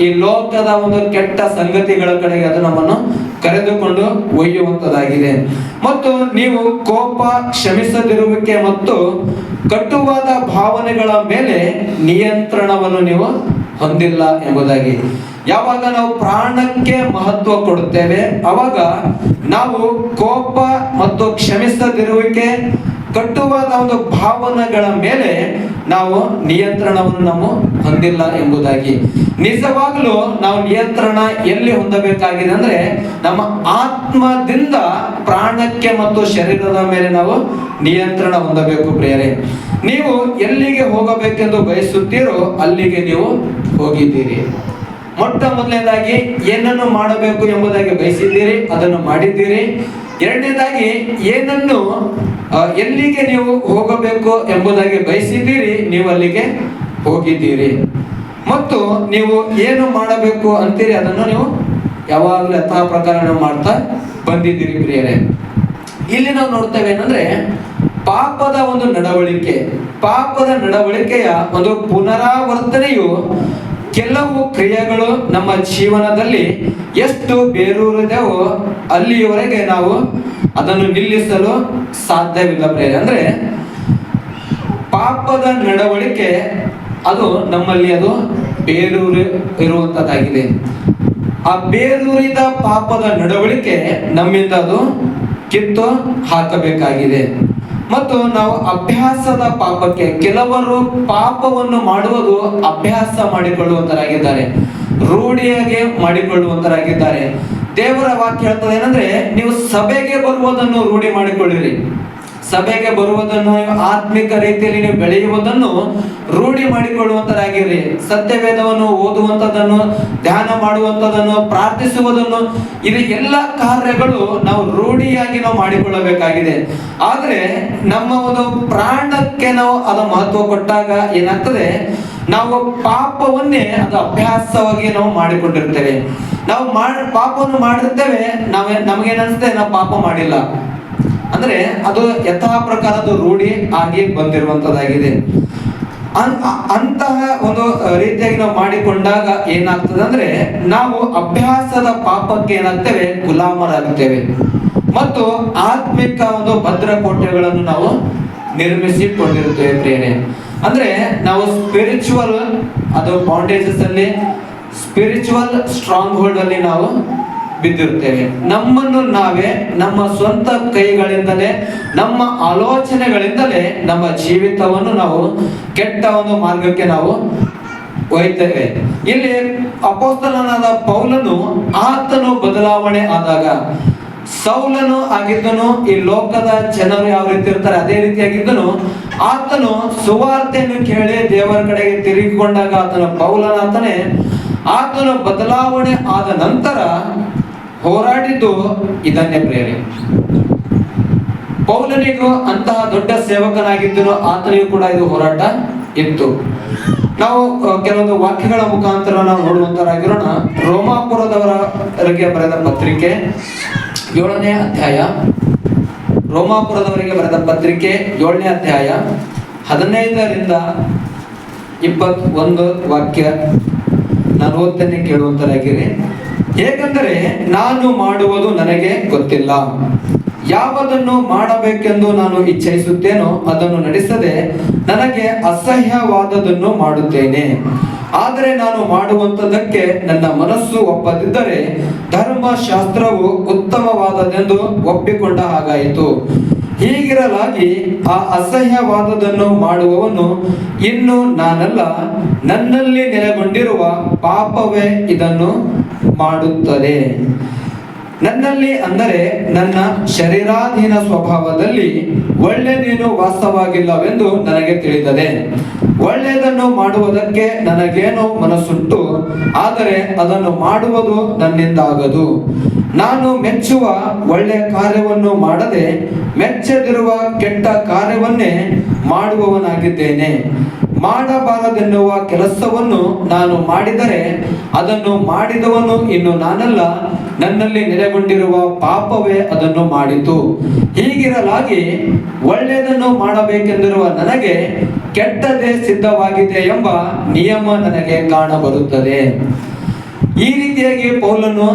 ಈ ಲೋಕದ ಒಂದು ಕೆಟ್ಟ ಸಂಗತಿಗಳ ಕಡೆಗೆ ಅದು ನಮ್ಮನ್ನು ಕರೆದುಕೊಂಡು ಒಯ್ಯುವಂತದಾಗಿದೆ. ಮತ್ತು ನೀವು ಕೋಪ, ಕ್ಷಮಿಸದಿರುವಿಕೆ ಮತ್ತು ಕಟುವಾದ ಭಾವನೆಗಳ ಮೇಲೆ ನಿಯಂತ್ರಣವನ್ನು ನೀವು ಹೊಂದಿಲ್ಲ ಎಂಬುದಾಗಿ. ಯಾವಾಗ ನಾವು ಪ್ರಾಣಕ್ಕೆ ಮಹತ್ವ ಕೊಡುತ್ತೇವೆ, ಅವಾಗ ನಾವು ಕೋಪ ಮತ್ತು ಕ್ಷಮಿಸದಿರುವಿಕೆ, ಕಟುವಾದ ಒಂದು ಭಾವನೆಗಳ ಮೇಲೆ ನಾವು ನಿಯಂತ್ರಣವನ್ನು ನಾವು ಹೊಂದಿಲ್ಲ ಎಂಬುದಾಗಿ. ನಿಜವಾಗ್ಲೂ ನಾವು ನಿಯಂತ್ರಣ ಎಲ್ಲಿ ಹೊಂದಬೇಕಾಗಿದೆ ಅಂದ್ರೆ ನಮ್ಮ ಆತ್ಮದಿಂದ ಪ್ರಾಣಕ್ಕೆ ಮತ್ತು ಶರೀರದ ಮೇಲೆ ನಾವು ನಿಯಂತ್ರಣ ಹೊಂದಬೇಕು ಪ್ರಿಯರೇ. ನೀವು ಎಲ್ಲಿಗೆ ಹೋಗಬೇಕೆಂದು ಬಯಸುತ್ತೀರೋ ಅಲ್ಲಿಗೆ ನೀವು ಹೋಗಿದ್ದೀರಿ. ಮೊಟ್ಟ ಮೊದಲನೇದಾಗಿ ಏನನ್ನು ಮಾಡಬೇಕು ಎಂಬುದಾಗಿ ಬಯಸಿದ್ದೀರಿ, ಅದನ್ನು ಮಾಡಿದ್ದೀರಿ. ಎರಡನೇದಾಗಿ ಏನನ್ನು ಎಲ್ಲಿಗೆ ನೀವು ಹೋಗಬೇಕು ಎಂಬುದಾಗಿ ಬಯಸಿದ್ದೀರಿ, ನೀವು ಅಲ್ಲಿಗೆ ಹೋಗಿದ್ದೀರಿ. ಮತ್ತು ನೀವು ಏನು ಮಾಡಬೇಕು ಅಂತೀರಿ ಅದನ್ನು ನೀವು ಯಾವಾಗಲೂ ಯಥಾ ಪ್ರಕಾರ ನೀವು ಮಾಡ್ತಾ ಬಂದಿದ್ದೀರಿ ಪ್ರಿಯರೇ. ಇಲ್ಲಿ ನಾವು ನೋಡ್ತೇವೆ ಏನಂದ್ರೆ ಪಾಪದ ಒಂದು ನಡವಳಿಕೆಯ ಒಂದು ಪುನರಾವರ್ತನೆಯು ಕೆಲವು ಕ್ರಿಯೆಗಳು ನಮ್ಮ ಜೀವನದಲ್ಲಿ ಎಷ್ಟು ಬೇರೂರಿದೆವೋ ಅಲ್ಲಿಯವರೆಗೆ ನಾವು ಅದನ್ನು ನಿಲ್ಲಿಸಲು ಸಾಧ್ಯವಿಲ್ಲ ಪ್ರಿಯರೇ. ಅಂದ್ರೆ ಪಾಪದ ನಡವಳಿಕೆ ಅದು ನಮ್ಮಲ್ಲಿ ಅದು ಬೇರೂರಿ ಇರುವಂತದ್ದಾಗಿದೆ. ಆ ಬೇರೂರಿದ ಪಾಪದ ನಡವಳಿಕೆ ನಮ್ಮಿಂದ ಅದು ಕಿತ್ತು ಹಾಕಬೇಕಾಗಿದೆ. ಮತ್ತು ನಾವು ಅಭ್ಯಾಸದ ಪಾಪಕ್ಕೆ, ಕೆಲವರು ಪಾಪವನ್ನು ಮಾಡುವುದು ಅಭ್ಯಾಸ ಮಾಡಿಕೊಳ್ಳುವಂತರಾಗಿದ್ದಾರೆ, ರೂಢಿಯಾಗಿ ಮಾಡಿಕೊಳ್ಳುವಂತರಾಗಿದ್ದಾರೆ. ದೇವರ ವಾಕ್ಯ ಹೇಳ್ತದೆ ಏನಂದ್ರೆ, ನೀವು ಸಭೆಗೆ ಬರುವುದನ್ನು ರೂಢಿ ಮಾಡಿಕೊಳ್ಳಿರಿ. ಸಭೆಗೆ ಬರುವುದನ್ನು, ಆತ್ಮಿಕ ರೀತಿಯಲ್ಲಿ ನೀವು ಬೆಳೆಯುವುದನ್ನು ರೂಢಿ ಮಾಡಿಕೊಳ್ಳುವಂತರಾಗಿರಿ. ಸತ್ಯವೇದವನ್ನು ಓದುವಂಥದ್ದನ್ನು, ಧ್ಯಾನ ಮಾಡುವಂಥದ್ದನ್ನು, ಪ್ರಾರ್ಥಿಸುವುದನ್ನು, ಇದು ಎಲ್ಲ ಕಾರ್ಯಗಳು ನಾವು ರೂಢಿಯಾಗಿ ನಾವು ಮಾಡಿಕೊಳ್ಳಬೇಕಾಗಿದೆ. ಆದರೆ ನಮ್ಮ ಒಂದು ಪ್ರಾಣಕ್ಕೆ ನಾವು ಅದು ಮಹತ್ವ ಕೊಟ್ಟಾಗ ಏನಾಗ್ತದೆ, ನಾವು ಪಾಪವನ್ನೇ ಅದು ಅಭ್ಯಾಸವಾಗಿ ನಾವು ಮಾಡಿಕೊಂಡಿರ್ತೇವೆ. ನಾವು ಪಾಪವನ್ನು ಮಾಡಿರ್ತೇವೆ, ನಮಗೇನನ್ಸುತ್ತೆ, ನಾವು ಪಾಪ ಮಾಡಿಲ್ಲ ಅಂದ್ರೆ ಅದು ಯಥಾ ಪ್ರಕಾರದ ರೂಢಿ ಆಗಿ ಬಂದಿರುವಂತದ್ದಾಗಿದೆ. ಅಂತಹ ಒಂದು ರೀತಿಯಾಗಿ ನಾವು ಮಾಡಿಕೊಂಡಾಗ ಏನಾಗ್ತದೆ ಅಂದ್ರೆ ನಾವು ಅಭ್ಯಾಸದ ಪಾಪಕ್ಕೆ ಏನಾಗ್ತೇವೆ, ಗುಲಾಮರಾಗ್ತೇವೆ. ಮತ್ತು ಆತ್ಮಿಕ ಒಂದು ಭದ್ರಕೋಟೆಗಳನ್ನು ನಾವು ನಿರ್ಮಿಸಿಕೊಂಡಿರುತ್ತೇವೆ ಪ್ರಿಯರೇ. ಅಂದ್ರೆ ನಾವು ಸ್ಪಿರಿಚುವಲ್ ಅದು ಬಾಂಡೇಜಸ್ ಅಲ್ಲಿ, ಸ್ಪಿರಿಚುವಲ್ ಸ್ಟ್ರಾಂಗ್ ಹೋಲ್ಡ್ ಅಲ್ಲಿ ನಾವು ಬಿದ್ದಿರುತ್ತೇವೆ. ನಮ್ಮನ್ನು ನಾವೇ ನಮ್ಮ ಸ್ವಂತ ಕೈಗಳಿಂದಲೇ, ನಮ್ಮ ಆಲೋಚನೆಗಳಿಂದಲೇ ನಮ್ಮ ಜೀವಿತವನ್ನು ನಾವು ಕೆಟ್ಟ ಒಂದು ಮಾರ್ಗಕ್ಕೆ ನಾವು ಒಯ್ತೇವೆ. ಇಲ್ಲಿ ಅಪೊಸ್ತಲನಾದ ಪೌಲನು, ಆತನು ಬದಲಾವಣೆ ಆದಾಗ, ಸೌಲನು ಆಗಿದ್ದನು, ಈ ಲೋಕದ ಜನರು ಯಾವ ರೀತಿ ಇರ್ತಾರೆ ಅದೇ ರೀತಿಯಾಗಿದ್ದನು. ಆತನು ಸುವಾರ್ತೆಯನ್ನು ಕೇಳಿ ದೇವರ ಕಡೆಗೆ ತಿರುಗಿಕೊಂಡಾಗ ಆತನು ಪೌಲನಾತನೇ. ಆತನು ಬದಲಾವಣೆ ಆದ ನಂತರ ಹೋರಾಡಿದ್ದು ಇದನ್ನೇ ಪ್ರೇರಣೆ. ಪೌಲನಿಗೂ ಅಂತಹ ದೊಡ್ಡ ಸೇವಕನಾಗಿದ್ದನು, ಆತನಿಗೂ ಕೂಡ ಇದು ಹೋರಾಟ ಇತ್ತು. ನಾವು ಕೆಲವೊಂದು ವಾಕ್ಯಗಳ ಮುಖಾಂತರ ನಾವು ನೋಡುವಂತರಾಗಿರೋಣ. ರೋಮಾಪುರದವರಿಗೆ ಬರೆದ ಪತ್ರಿಕೆ 7ನೇ ಅಧ್ಯಾಯ, ರೋಮಾಪುರದವರಿಗೆ ಬರೆದ ಪತ್ರಿಕೆ 7ನೇ ಅಧ್ಯಾಯ 15ರಿಂದ 21 ವಾಕ್ಯ ನಾನು ಓದ್ತೇನೆ, ಕೇಳುವಂತರಾಗಿರಿ. ಹೇಗೆಂದರೆ ನಾನು ಮಾಡುವುದು ನನಗೆ ಗೊತ್ತಿಲ್ಲ, ಯಾವುದನ್ನು ಮಾಡಬೇಕೆಂದು ನಾನು ಇಚ್ಛಿಸುತ್ತೇನೋ ಅದನ್ನು ನಡೆಸದೆ ನನಗೆ ಅಸಹ್ಯವಾದದನ್ನು ಮಾಡುತ್ತೇನೆ. ಆದರೆ ನಾನು ಮಾಡುವಂಥದ್ದಕ್ಕೆ ನನ್ನ ಮನಸ್ಸು ಒಪ್ಪದಿದ್ದರೆ ಧರ್ಮಶಾಸ್ತ್ರವು ಉತ್ತಮವಾದದೆಂದು ಒಪ್ಪಿಕೊಂಡ ಹಾಗಾಯಿತು. ಹೀಗಿರಲಾಗಿ ಆ ಅಸಹ್ಯವಾದದನ್ನು ಮಾಡುವವನು ಇನ್ನು ನಾನಲ್ಲ, ನನ್ನಲ್ಲಿ ನೆಲೆಗೊಂಡಿರುವ ಪಾಪವೇ ಇದನ್ನು ಮಾಡುತ್ತದೆ. ನನ್ನಲ್ಲಿ ಅಂದರೆ ನನ್ನ ಶರೀರಾಧೀನ ಸ್ವಭಾವದಲ್ಲಿ ಒಳ್ಳೆಯದೇನು ವಾಸ್ತವಾಗಿಲ್ಲವೆಂದು ನನಗೆ ತಿಳಿದದೆ. ಒಳ್ಳೆಯದನ್ನು ಮಾಡುವುದಕ್ಕೆ ನನಗೇನೋ ಮನಸ್ಸುಂಟು, ಆದರೆ ಅದನ್ನು ಮಾಡುವುದು ನನ್ನಿಂದಾಗದು. ನಾನು ಮೆಚ್ಚುವ ಒಳ್ಳೆಯ ಕಾರ್ಯವನ್ನು ಮಾಡದೆ ಮೆಚ್ಚದಿರುವ ಕೆಟ್ಟ ಕಾರ್ಯವನ್ನೇ ಮಾಡುವವನಾಗಿದ್ದೇನೆ. ಮಾಡಬಾರದೆನ್ನುವ ಕೆಲಸವನ್ನು ನಾನು ಮಾಡಿದರೆ ಅದನ್ನು ಮಾಡಿದವನು ಇನ್ನು ನಾನಲ್ಲ, ನನ್ನಲ್ಲಿ ನೆಲೆಗೊಂಡಿರುವ ಪಾಪವೇ ಅದನ್ನು ಮಾಡಿತು. ಹೀಗಿರಲಾಗಿ ಒಳ್ಳೆಯದನ್ನು ಮಾಡಬೇಕೆಂದಿರುವ ನನಗೆ ಕೆಟ್ಟದೇ ಸಿದ್ಧವಾಗಿದೆ ಎಂಬ ನಿಯಮ ನನಗೆ ಕಾಣಬರುತ್ತದೆ. ಈ ರೀತಿಯಾಗಿ ಪೌಲನು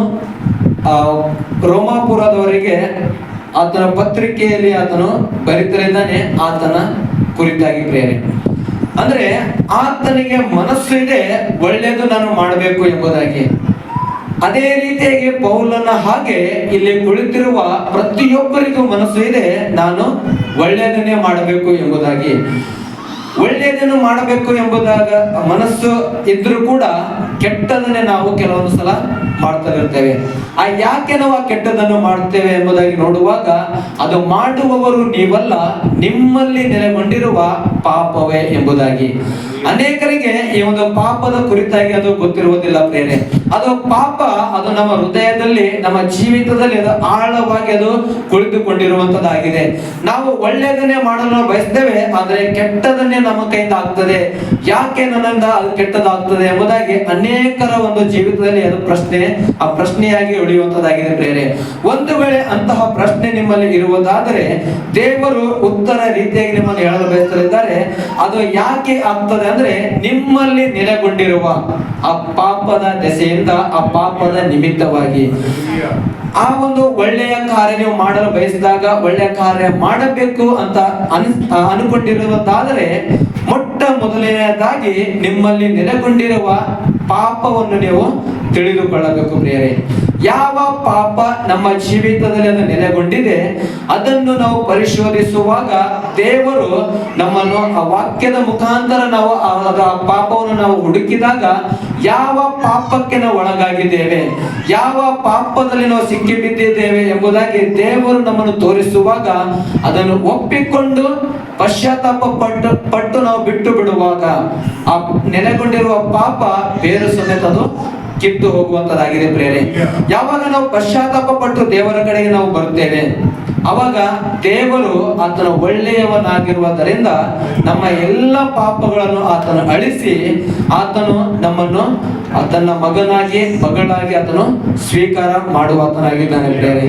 ರೋಮಾಪುರದವರಿಗೆ ಆತನ ಪತ್ರಿಕೆಯಲ್ಲಿ ಆತನು ಬರೀತಲಿದ್ದಾನೆ ಆತನ ಕುರಿತಾಗಿ ಪ್ರೇರಣೆ. ಅಂದ್ರೆ ಆತನಿಗೆ ಮನಸ್ಸು ಇದೆ ಒಳ್ಳೆಯದು ನಾನು ಮಾಡಬೇಕು ಎಂಬುದಾಗಿ. ಅದೇ ರೀತಿಯಾಗಿ ಪೌಲನ ಹಾಗೆ ಇಲ್ಲಿ ಕುಳಿತಿರುವ ಪ್ರತಿಯೊಬ್ಬರಿಗೂ ಮನಸ್ಸು ಇದೆ ನಾನು ಒಳ್ಳೆಯದನ್ನೇ ಮಾಡಬೇಕು ಎಂಬುದಾಗಿ. ಒಳ್ಳೆಯದನ್ನು ಮಾಡಬೇಕು ಎಂಬುದಾಗ ಮನಸ್ಸು ಇದ್ರೂ ಕೂಡ ಕೆಟ್ಟದನ್ನೇ ನಾವು ಕೆಲವೊಂದು ಸಲ ಮಾಡ್ತಾ ಇರ್ತೇವೆ. ಯಾಕೆ ನಾವು ಆ ಕೆಟ್ಟದನ್ನು ಮಾಡ್ತೇವೆ ಎಂಬುದಾಗಿ ನೋಡುವಾಗ ಅದು ಮಾಡುವವರು ನೀವಲ್ಲ, ನಿಮ್ಮಲ್ಲಿ ನೆಲೆಗೊಂಡಿರುವ ಪಾಪವೇ ಎಂಬುದಾಗಿ. ಅನೇಕರಿಗೆ ಈ ಒಂದು ಪಾಪದ ಕುರಿತಾಗಿ ಅದು ಗೊತ್ತಿರುವುದಿಲ್ಲ ಪ್ರೇರೆ. ಅದು ಪಾಪ, ಅದು ನಮ್ಮ ಹೃದಯದಲ್ಲಿ, ನಮ್ಮ ಜೀವಿತದಲ್ಲಿ ಅದು ಆಳವಾಗಿ ಅದು ಕುಳಿತುಕೊಂಡಿರುವಂತದ್ದಾಗಿದೆ. ನಾವು ಒಳ್ಳೆಯದನ್ನೇ ಮಾಡಲು ಬಯಸ್ತೇವೆ, ಆದರೆ ಕೆಟ್ಟದನ್ನೇ ನಮ್ಮ ಕೈಯಿಂದ ಆಗ್ತದೆ. ಯಾಕೆ ನನ್ನಿಂದ ಅದು ಕೆಟ್ಟದಾಗ್ತದೆ ಎಂಬುದಾಗಿ ಅನೇಕರ ಒಂದು ಜೀವಿತದಲ್ಲಿ ಅದು ಆ ಪ್ರಶ್ನೆಯಾಗಿ ಉಳಿಯುವಂತದ್ದಾಗಿದೆ ಪ್ರೇರೆ. ಒಂದು ವೇಳೆ ಅಂತಹ ಪ್ರಶ್ನೆ ನಿಮ್ಮಲ್ಲಿ ಇರುವುದಾದರೆ ದೇವರು ಉತ್ತರ ರೀತಿಯಾಗಿ ನಿಮ್ಮನ್ನು ಹೇಳಲು ಬಯಸುತ್ತಿದ್ದಾರೆ. ಅದು ಯಾಕೆ ಆಗ್ತದೆ ಅಂದ್ರೆ ನಿಮ್ಮಲ್ಲಿ ನೆಲೆಗೊಂಡಿರುವ ಆ ಪಾಪದ ದೆಸೆಯಿಂದ, ಆ ಪಾಪದ ನಿಮಿತ್ತವಾಗಿ. ಆ ಒಂದು ಒಳ್ಳೆಯ ಕಾರ್ಯ ನೀವು ಮಾಡಲು ಬಯಸಿದಾಗ, ಒಳ್ಳೆಯ ಕಾರ್ಯ ಮಾಡಬೇಕು ಅಂತ ಅನ್ಕೊಂಡಿರುವುದಾದರೆ ಮೊಟ್ಟ ಮೊದಲನೆಯದಾಗಿ ನಿಮ್ಮಲ್ಲಿ ನೆಲೆಗೊಂಡಿರುವ ಪಾಪವನ್ನು ನೀವು ತಿಳಿದುಕೊಳ್ಳಬೇಕು ಪ್ರಿಯರೇ. ಯಾವ ಪಾಪ ನಮ್ಮ ಜೀವಿತದಲ್ಲಿ ಅದು ನೆಲೆಗೊಂಡಿದೆ ಅದನ್ನು ನಾವು ಪರಿಶೋಧಿಸುವಾಗ ದೇವರು ನಮ್ಮನ್ನು ಆ ವಾಕ್ಯದ ಮುಖಾಂತರ ನಾವು ಆ ಪಾಪವನ್ನು ನಾವು ಹುಡುಕಿದಾಗ ಯಾವ ಪಾಪಕ್ಕೆ ನಾವು ಒಳಗಾಗಿದ್ದೇವೆ, ಯಾವ ಪಾಪದಲ್ಲಿ ನಾವು ಸಿಕ್ಕಿ ಬಿದ್ದಿದ್ದೇವೆ ಎಂಬುದಾಗಿ ದೇವರು ನಮ್ಮನ್ನು ತೋರಿಸುವಾಗ ಅದನ್ನು ಒಪ್ಪಿಕೊಂಡು ಪಶ್ಚಾತ್ತಾಪ ಪಟ್ಟು ನಾವು ಬಿಟ್ಟು ಬಿಡುವಾಗ ಆ ನೆಲೆಗೊಂಡಿರುವ ಪಾಪ ಬೇರು ಸಮೇತ ಅದು ಕಿತ್ತು ಹೋಗುವಂತದ್ದಾಗಿದೆ ಪ್ರೇರೆ. ಯಾವಾಗ ನಾವು ಪಶ್ಚಾತ್ತಾಪ ಪಟ್ಟು ದೇವರ ಕಡೆಗೆ ನಾವು ಬರುತ್ತೇವೆ ಅವಾಗ ದೇವರು ಆತನ ಒಳ್ಳೆಯವನಾಗಿರುವುದರಿಂದ ನಮ್ಮ ಎಲ್ಲ ಪಾಪಗಳನ್ನು ಆತನು ಅಳಿಸಿ ಆತನು ನಮ್ಮನ್ನು ತನ್ನ ಮಗನಾಗಿ ಮಗಳಾಗಿ ಆತನು ಸ್ವೀಕಾರ ಮಾಡುವಾತನಾಗಿದ್ದಾನೆ ಪ್ರೇರೆ.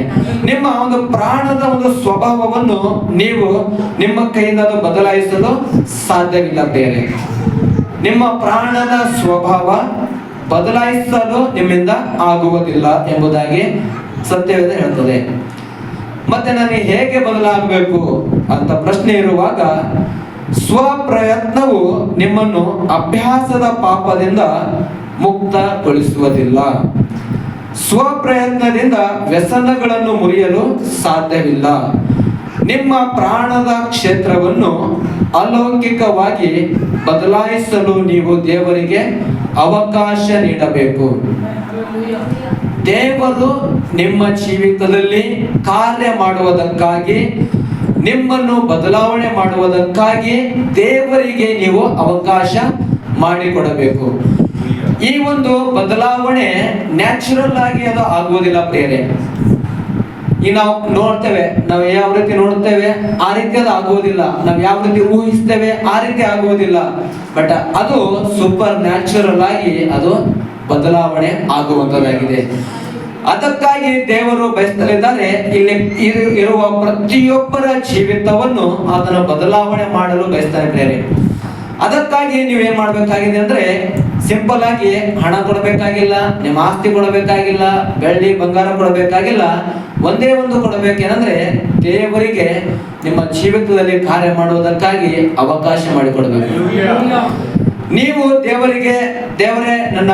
ನಿಮ್ಮ ಒಂದು ಪ್ರಾಣದ ಒಂದು ಸ್ವಭಾವವನ್ನು ನೀವು ನಿಮ್ಮ ಕೈಯಿಂದ ಅದು ಬದಲಾಯಿಸಲು ಸಾಧ್ಯವಿಲ್ಲ ಪ್ರೇರೆ. ನಿಮ್ಮ ಪ್ರಾಣದ ಸ್ವಭಾವ ಬದಲಾಯಿಸಲು ನಿಮ್ಮಿಂದ ಆಗುವುದಿಲ್ಲ ಎಂಬುದಾಗಿ ಸತ್ಯವೇದ ಹೇಳ್ತದೆ. ಮತ್ತೆ ನನಗೆ ಹೇಗೆ ಬದಲಾಗಬೇಕು ಅಂತ ಪ್ರಶ್ನೆ ಇರುವಾಗ ಸ್ವಪ್ರಯತ್ನವು ನಿಮ್ಮನ್ನು ಅಭ್ಯಾಸದ ಪಾಪದಿಂದ ಮುಕ್ತಗೊಳಿಸುವುದಿಲ್ಲ. ಸ್ವಪ್ರಯತ್ನದಿಂದ ವ್ಯಸನಗಳನ್ನು ಮುರಿಯಲು ಸಾಧ್ಯವಿಲ್ಲ. ನಿಮ್ಮ ಪ್ರಾಣದ ಕ್ಷೇತ್ರವನ್ನು ಅಲೌಕಿಕವಾಗಿ ಬದಲಾಯಿಸಲು ನೀವು ದೇವರಿಗೆ ಅವಕಾಶ ನೀಡಬೇಕು. ದೇವರು ನಿಮ್ಮ ಜೀವಿತದಲ್ಲಿ ಕಾರ್ಯ ಮಾಡುವುದಕ್ಕಾಗಿ, ನಿಮ್ಮನ್ನು ಬದಲಾವಣೆ ಮಾಡುವುದಕ್ಕಾಗಿ ದೇವರಿಗೆ ನೀವು ಅವಕಾಶ ಮಾಡಿಕೊಡಬೇಕು. ಈ ಒಂದು ಬದಲಾವಣೆ ನ್ಯಾಚುರಲ್ ಆಗಿ ಅದು ಆಗುವುದಿಲ್ಲ ಪ್ರಿಯರೇ. ಈಗ ನಾವು ನೋಡ್ತೇವೆ, ನಾವು ಯಾವ ರೀತಿ ನೋಡ್ತೇವೆ ಆ ರೀತಿ ಅದು ಆಗುವುದಿಲ್ಲ. ನಾವು ಯಾವ ರೀತಿ ಊಹಿಸ್ತೇವೆ ಆ ರೀತಿ ಆಗುವುದಿಲ್ಲ. ಬಟ್ ಅದು ಸೂಪರ್ ನ್ಯಾಚುರಲ್ ಆಗಿ ಅದು ಬದಲಾವಣೆ ಆಗುವಂತದ್ದಾಗಿದೆ. ಅದಕ್ಕಾಗಿ ದೇವರು ಬಯಸುತ್ತಿದ್ದಾರೆ ಇಲ್ಲಿ ಇರುವ ಪ್ರತಿಯೊಬ್ಬರ ಜೀವಿತವನ್ನು ಅದನ್ನು ಬದಲಾವಣೆ ಮಾಡಲು ಬಯಸ್ತಾರೆ ಪ್ರೇರೆ. ಅದಕ್ಕಾಗಿ ನೀವೇನ್ ಮಾಡ್ಬೇಕಾಗಿದೆ ಅಂದ್ರೆ ಸಿಂಪಲ್ ಆಗಿ ಹಣ ಕೊಡಬೇಕಾಗಿಲ್ಲ, ನಿಮ್ಮ ಆಸ್ತಿ ಕೊಡಬೇಕಾಗಿಲ್ಲ, ಬೆಳ್ಳಿ ಬಂಗಾರ ಕೊಡಬೇಕಾಗಿಲ್ಲ. ಒಂದೇ ಒಂದು ಕೊಡಬೇಕೇನಂದ್ರೆ ದೇವರಿಗೆ ನಿಮ್ಮ ಜೀವಿತದಲ್ಲಿ ಕಾರ್ಯ ಮಾಡುವುದಕ್ಕಾಗಿ ಅವಕಾಶ ಮಾಡಿಕೊಡಬೇಕು. ನೀವು ದೇವರಿಗೆ, ದೇವರೇ ನನ್ನ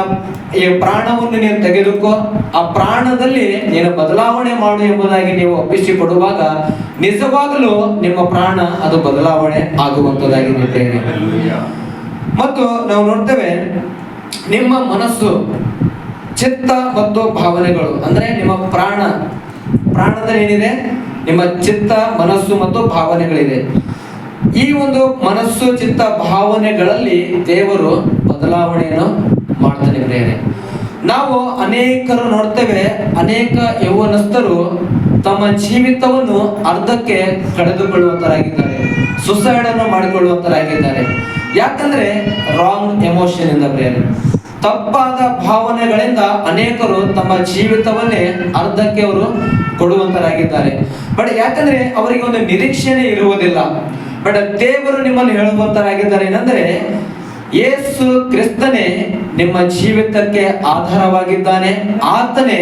ಈ ಪ್ರಾಣವನ್ನು ನೀನು ತೆಗೆದುಕೋ, ಆ ಪ್ರಾಣದಲ್ಲಿ ನೀನು ಬದಲಾವಣೆ ಮಾಡು ಎಂಬುದಾಗಿ ನೀವು ಒಪ್ಪಿಸಿಕೊಡುವಾಗ ನಿಜವಾಗಲೂ ನಿಮ್ಮ ಪ್ರಾಣ ಅದು ಬದಲಾವಣೆ ಆಗುವಂತದ್ದಾಗಿದೆ. ಮತ್ತು ನಾವು ನೋಡ್ತೇವೆ ನಿಮ್ಮ ಮನಸ್ಸು, ಚಿತ್ತ ಮತ್ತು ಭಾವನೆಗಳು ಅಂದ್ರೆ ನಿಮ್ಮ ಪ್ರಾಣದಲ್ಲಿ ಏನಿದೆ, ನಿಮ್ಮ ಚಿತ್ತ, ಮನಸ್ಸು ಮತ್ತು ಭಾವನೆಗಳಿದೆ. ಈ ಒಂದು ಮನಸ್ಸು, ಚಿತ್ತ, ಭಾವನೆಗಳಲ್ಲಿ ದೇವರು ಬದಲಾವಣೆಯನ್ನು ಮಾಡ್ತಾನೆ ಪ್ರೇರೆ. ನಾವು ಅನೇಕರು ನೋಡ್ತೇವೆ, ಅನೇಕ ಯೌವನಸ್ಥರು ತಮ್ಮ ಜೀವಿತವನ್ನು ಅರ್ಧಕ್ಕೆ ಕಳೆದುಕೊಳ್ಳುವಂತರಾಗಿದ್ದಾರೆ, ಸುಸೈಡ್ ಅನ್ನು ಮಾಡಿಕೊಳ್ಳುವಂತರಾಗಿದ್ದಾರೆ. ಯಾಕಂದ್ರೆ ರಾಂಗ್ ಎಮೋಷನ್ ಇಂದ ಪ್ರೇರೆ. ತಪ್ಪಾದ ಭಾವನೆಗಳಿಂದ ಅನೇಕರು ತಮ್ಮ ಜೀವಿತವನ್ನೇ ಅರ್ಧಕ್ಕೆ ಅವರು ಕೊಡುವಂತರಾಗಿದ್ದಾರೆ. ಬಟ್ ಯಾಕಂದ್ರೆ ಅವರಿಗೆ ಒಂದು ನಿರೀಕ್ಷೆನೇ ಇರುವುದಿಲ್ಲ. ಬಟ್ ದೇವರು ನಿಮ್ಮನ್ನು ಹೇಳುವಂತರಾಗಿದ್ದಾರೆ ಏನಂದ್ರೆ, ಯೇಸು ಕ್ರಿಸ್ತನೇ ನಿಮ್ಮ ಜೀವಿತಕ್ಕೆ ಆಧಾರವಾಗಿದ್ದಾನೆ. ಆತನೇ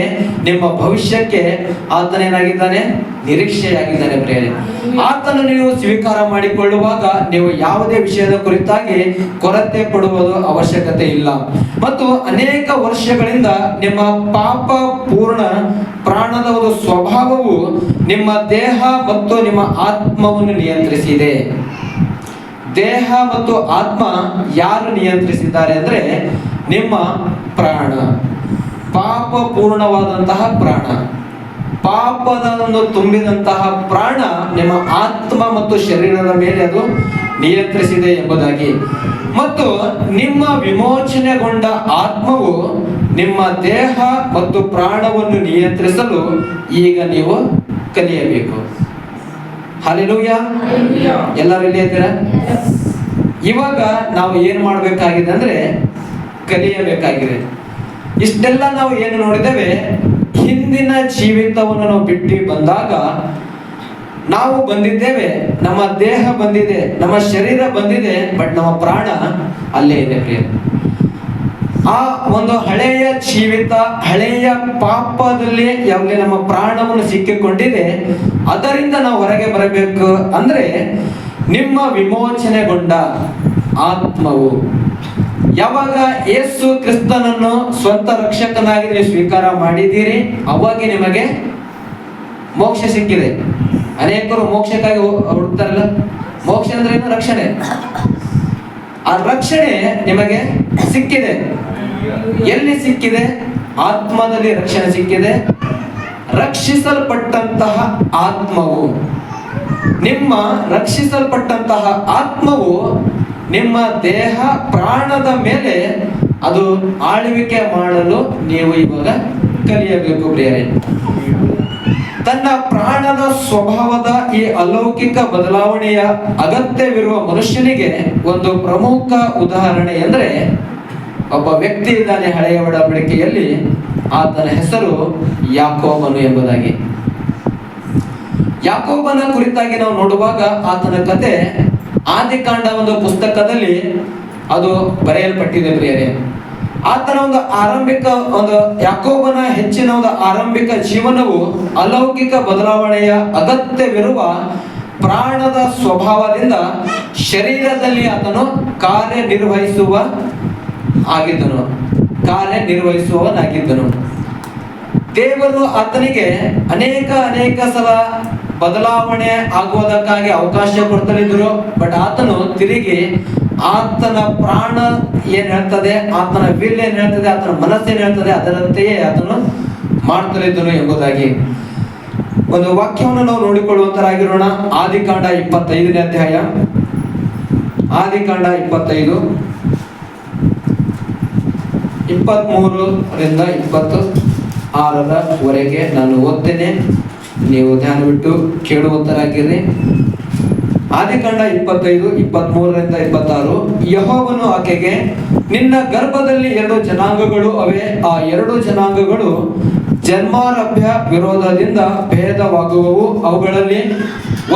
ನಿಮ್ಮ ಭವಿಷ್ಯಕ್ಕೆ ಆತನೇನಾಗಿದ್ದಾನೆ, ನಿರೀಕ್ಷೆಯಾಗಿದ್ದಾನೆ. ಪ್ರಿಯರೇ, ಆತನು ನೀವು ಸ್ವೀಕಾರ ಮಾಡಿಕೊಳ್ಳುವಾಗ ನೀವು ಯಾವುದೇ ವಿಷಯದ ಕುರಿತಾಗಿ ಕೊರತೆ ಪಡುವುದು ಅವಶ್ಯಕತೆ ಇಲ್ಲ. ಮತ್ತು ಅನೇಕ ವರ್ಷಗಳಿಂದ ನಿಮ್ಮ ಪಾಪ ಪೂರ್ಣ ಪ್ರಾಣದ ಒಂದು ಸ್ವಭಾವವು ನಿಮ್ಮ ದೇಹ ಮತ್ತು ನಿಮ್ಮ ಆತ್ಮವನ್ನು ನಿಯಂತ್ರಿಸಿದೆ. ದೇಹ ಮತ್ತು ಆತ್ಮ ಯಾರು ನಿಯಂತ್ರಿಸಿದ್ದಾರೆ ಅಂದ್ರೆ ನಿಮ್ಮ ಪ್ರಾಣ, ಪಾಪ ಪೂರ್ಣವಾದಂತಹ ಪ್ರಾಣ, ಪಾಪದ ಒಂದು ತುಂಬಿದಂತಹ ಪ್ರಾಣ ನಿಮ್ಮ ಆತ್ಮ ಮತ್ತು ಶರೀರದ ಮೇಲೆ ಅದು ನಿಯಂತ್ರಿಸಿದೆ ಎಂಬುದಾಗಿ. ಮತ್ತು ನಿಮ್ಮ ವಿಮೋಚನೆಗೊಂಡ ಆತ್ಮವು ನಿಮ್ಮ ದೇಹ ಮತ್ತು ಪ್ರಾಣವನ್ನು ನಿಯಂತ್ರಿಸಲು ಈಗ ನೀವು ಕಲಿಯಬೇಕು. ಹಲ್ಲೆಲೂಯಾ. ಎಲ್ಲರೂ ಇಲ್ಲಿ ಇದ್ದೀರಾ? ಇವಾಗ ನಾವು ಏನ್ ಮಾಡ್ಬೇಕಾಗಿದೆ ಅಂದ್ರೆ ಕಲಿಯಬೇಕಾಗಿದೆ. ಇಷ್ಟೆಲ್ಲ ನಾವು ಏನು ನೋಡಿದ್ದೇವೆ, ಹಿಂದಿನ ಜೀವಿತವನ್ನು ನಾವು ಬಿಟ್ಟು ಬಂದಾಗ ನಾವು ಬಂದಿದ್ದೇವೆ, ನಮ್ಮ ದೇಹ ಬಂದಿದೆ, ನಮ್ಮ ಶರೀರ ಬಂದಿದೆ, ಬಟ್ ನಮ್ಮ ಪ್ರಾಣ ಅಲ್ಲೇ ಇದೆ. ಪ್ರಿಯ, ಆ ಒಂದು ಹಳೆಯ ಜೀವಿತ, ಹಳೆಯ ಪಾಪದಲ್ಲಿ ಯಾವಾಗ ನಮ್ಮ ಪ್ರಾಣವನ್ನು ಸಿಕ್ಕಿಕೊಂಡಿದೆ, ಅದರಿಂದ ನಾವು ಹೊರಗೆ ಬರಬೇಕು. ಅಂದ್ರೆ ನಿಮ್ಮ ವಿಮೋಚನೆಗೊಂಡ ಆತ್ಮವು ಯಾವಾಗ ಯೇಸು ಕ್ರಿಸ್ತನನ್ನು ಸ್ವಂತ ರಕ್ಷಕನಾಗಿ ನೀವು ಸ್ವೀಕಾರ ಮಾಡಿದ್ದೀರಿ, ಅವಾಗ ನಿಮಗೆ ಮೋಕ್ಷ ಸಿಕ್ಕಿದೆ. ಅನೇಕರು ಮೋಕ್ಷಕ್ಕಾಗಿ ಹುಡುಕ್ತಾರಲ್ಲ, ಮೋಕ್ಷ ಅಂದ್ರೆ ಏನು? ರಕ್ಷಣೆ. ಆ ರಕ್ಷಣೆ ನಿಮಗೆ ಸಿಕ್ಕಿದೆ. ಎಲ್ಲಿ ಸಿಕ್ಕಿದೆ? ಆತ್ಮದಲ್ಲಿ ರಕ್ಷಣೆ ಸಿಕ್ಕಿದೆ. ರಕ್ಷಿಸಲ್ಪಟ್ಟಂತಹ ಆತ್ಮವು, ನಿಮ್ಮ ರಕ್ಷಿಸಲ್ಪಟ್ಟಂತಹ ಆತ್ಮವು ನಿಮ್ಮ ದೇಹ ಪ್ರಾಣದ ಮೇಲೆ ಅದು ಆಳ್ವಿಕೆ ಮಾಡಲು ನೀವು ಇವಾಗ ಕಲಿಯಬೇಕು. ಪ್ರಿಯರೇ, ತನ್ನ ಪ್ರಾಣದ ಸ್ವಭಾವದ ಈ ಅಲೌಕಿಕ ಬದಲಾವಣೆಯ ಅಗತ್ಯವಿರುವ ಮನುಷ್ಯನಿಗೆ ಒಂದು ಪ್ರಮುಖ ಉದಾಹರಣೆ ಎಂದರೆ ಒಬ್ಬ ವ್ಯಕ್ತಿ ಇದ್ದಾನೆ ಹಳೆಯ ಒಡಂಬಡಿಕೆಯಲ್ಲಿ. ಆತನ ಹೆಸರು ಯಾಕೋಬನು ಎಂಬುದಾಗಿ. ಯಾಕೋಬನ ಕುರಿತಾಗಿ ನಾವು ನೋಡುವಾಗ ಆತನ ಕತೆ ಆದಿಕಾಂಡ ಒಂದು ಪುಸ್ತಕದಲ್ಲಿ ಅದು ಬರೆಯಲ್ಪಟ್ಟಿದೆ. ಪ್ರಿಯರೇ, ಆತನ ಒಂದು ಆರಂಭಿಕ ಯಾಕೋಬನ ಹೆಚ್ಚಿನ ಒಂದು ಆರಂಭಿಕ ಜೀವನವು ಅಲೌಕಿಕ ಬದಲಾವಣೆಯ ಅಗತ್ಯವಿರುವ ಪ್ರಾಣದ ಸ್ವಭಾವದಿಂದ ಶರೀರದಲ್ಲಿ ಆತನು ಕಾರ್ಯನಿರ್ವಹಿಸುವವನಾಗಿದ್ದನು. ದೇವರು ಆತನಿಗೆ ಅನೇಕ ಸಲ ಬದಲಾವಣೆ ಆಗುವುದಕ್ಕಾಗಿ ಅವಕಾಶ ಕೊಡ್ತಲಿದ್ರು. ಬಟ್ ಆತನು ತಿರುಗಿ ಆತನ ಪ್ರಾಣ ಏನ್ ಹೇಳ್ತದೆ, ಆತನ ವಿಲ್ ಏನ್ ಹೇಳ್ತದೆ, ಆತನ ಮನಸ್ಸೇನ್ ಹೇಳ್ತದೆ, ಅದರಂತೆಯೇ ಆತನು ಮಾಡ್ತಲಿದ್ದನು ಎಂಬುದಾಗಿ ಒಂದು ವಾಕ್ಯವನ್ನು ನಾವು ನೋಡಿಕೊಳ್ಳುವಂತರಾಗಿರೋಣ. ಆದಿಕಾಂಡ 25ನೇ ಅಧ್ಯಾಯ, ಆದಿಕಾಂಡ 25 23ರಿಂದ 26ರವರೆಗೆ ನಾನು ಓದ್ತೇನೆ. ನೀವು ಧ್ಯಾನ ಬಿಟ್ಟು ಕೇಳುವಂತರಾಗಿರ್ರಿ. ಆದಿಕಾಂಡ 25 23ರಿಂದ 26. ಯೆಹೋವನು ಆಕೆಗೆ, ನಿನ್ನ ಗರ್ಭದಲ್ಲಿ 2 ಜನಾಂಗಗಳು ಅವೆ. ಆ 2 ಜನಾಂಗಗಳು ಜನ್ಮಾರಭ್ಯ ವಿರೋಧದಿಂದ ಭೇದವಾಗುವವು. ಅವುಗಳಲ್ಲಿ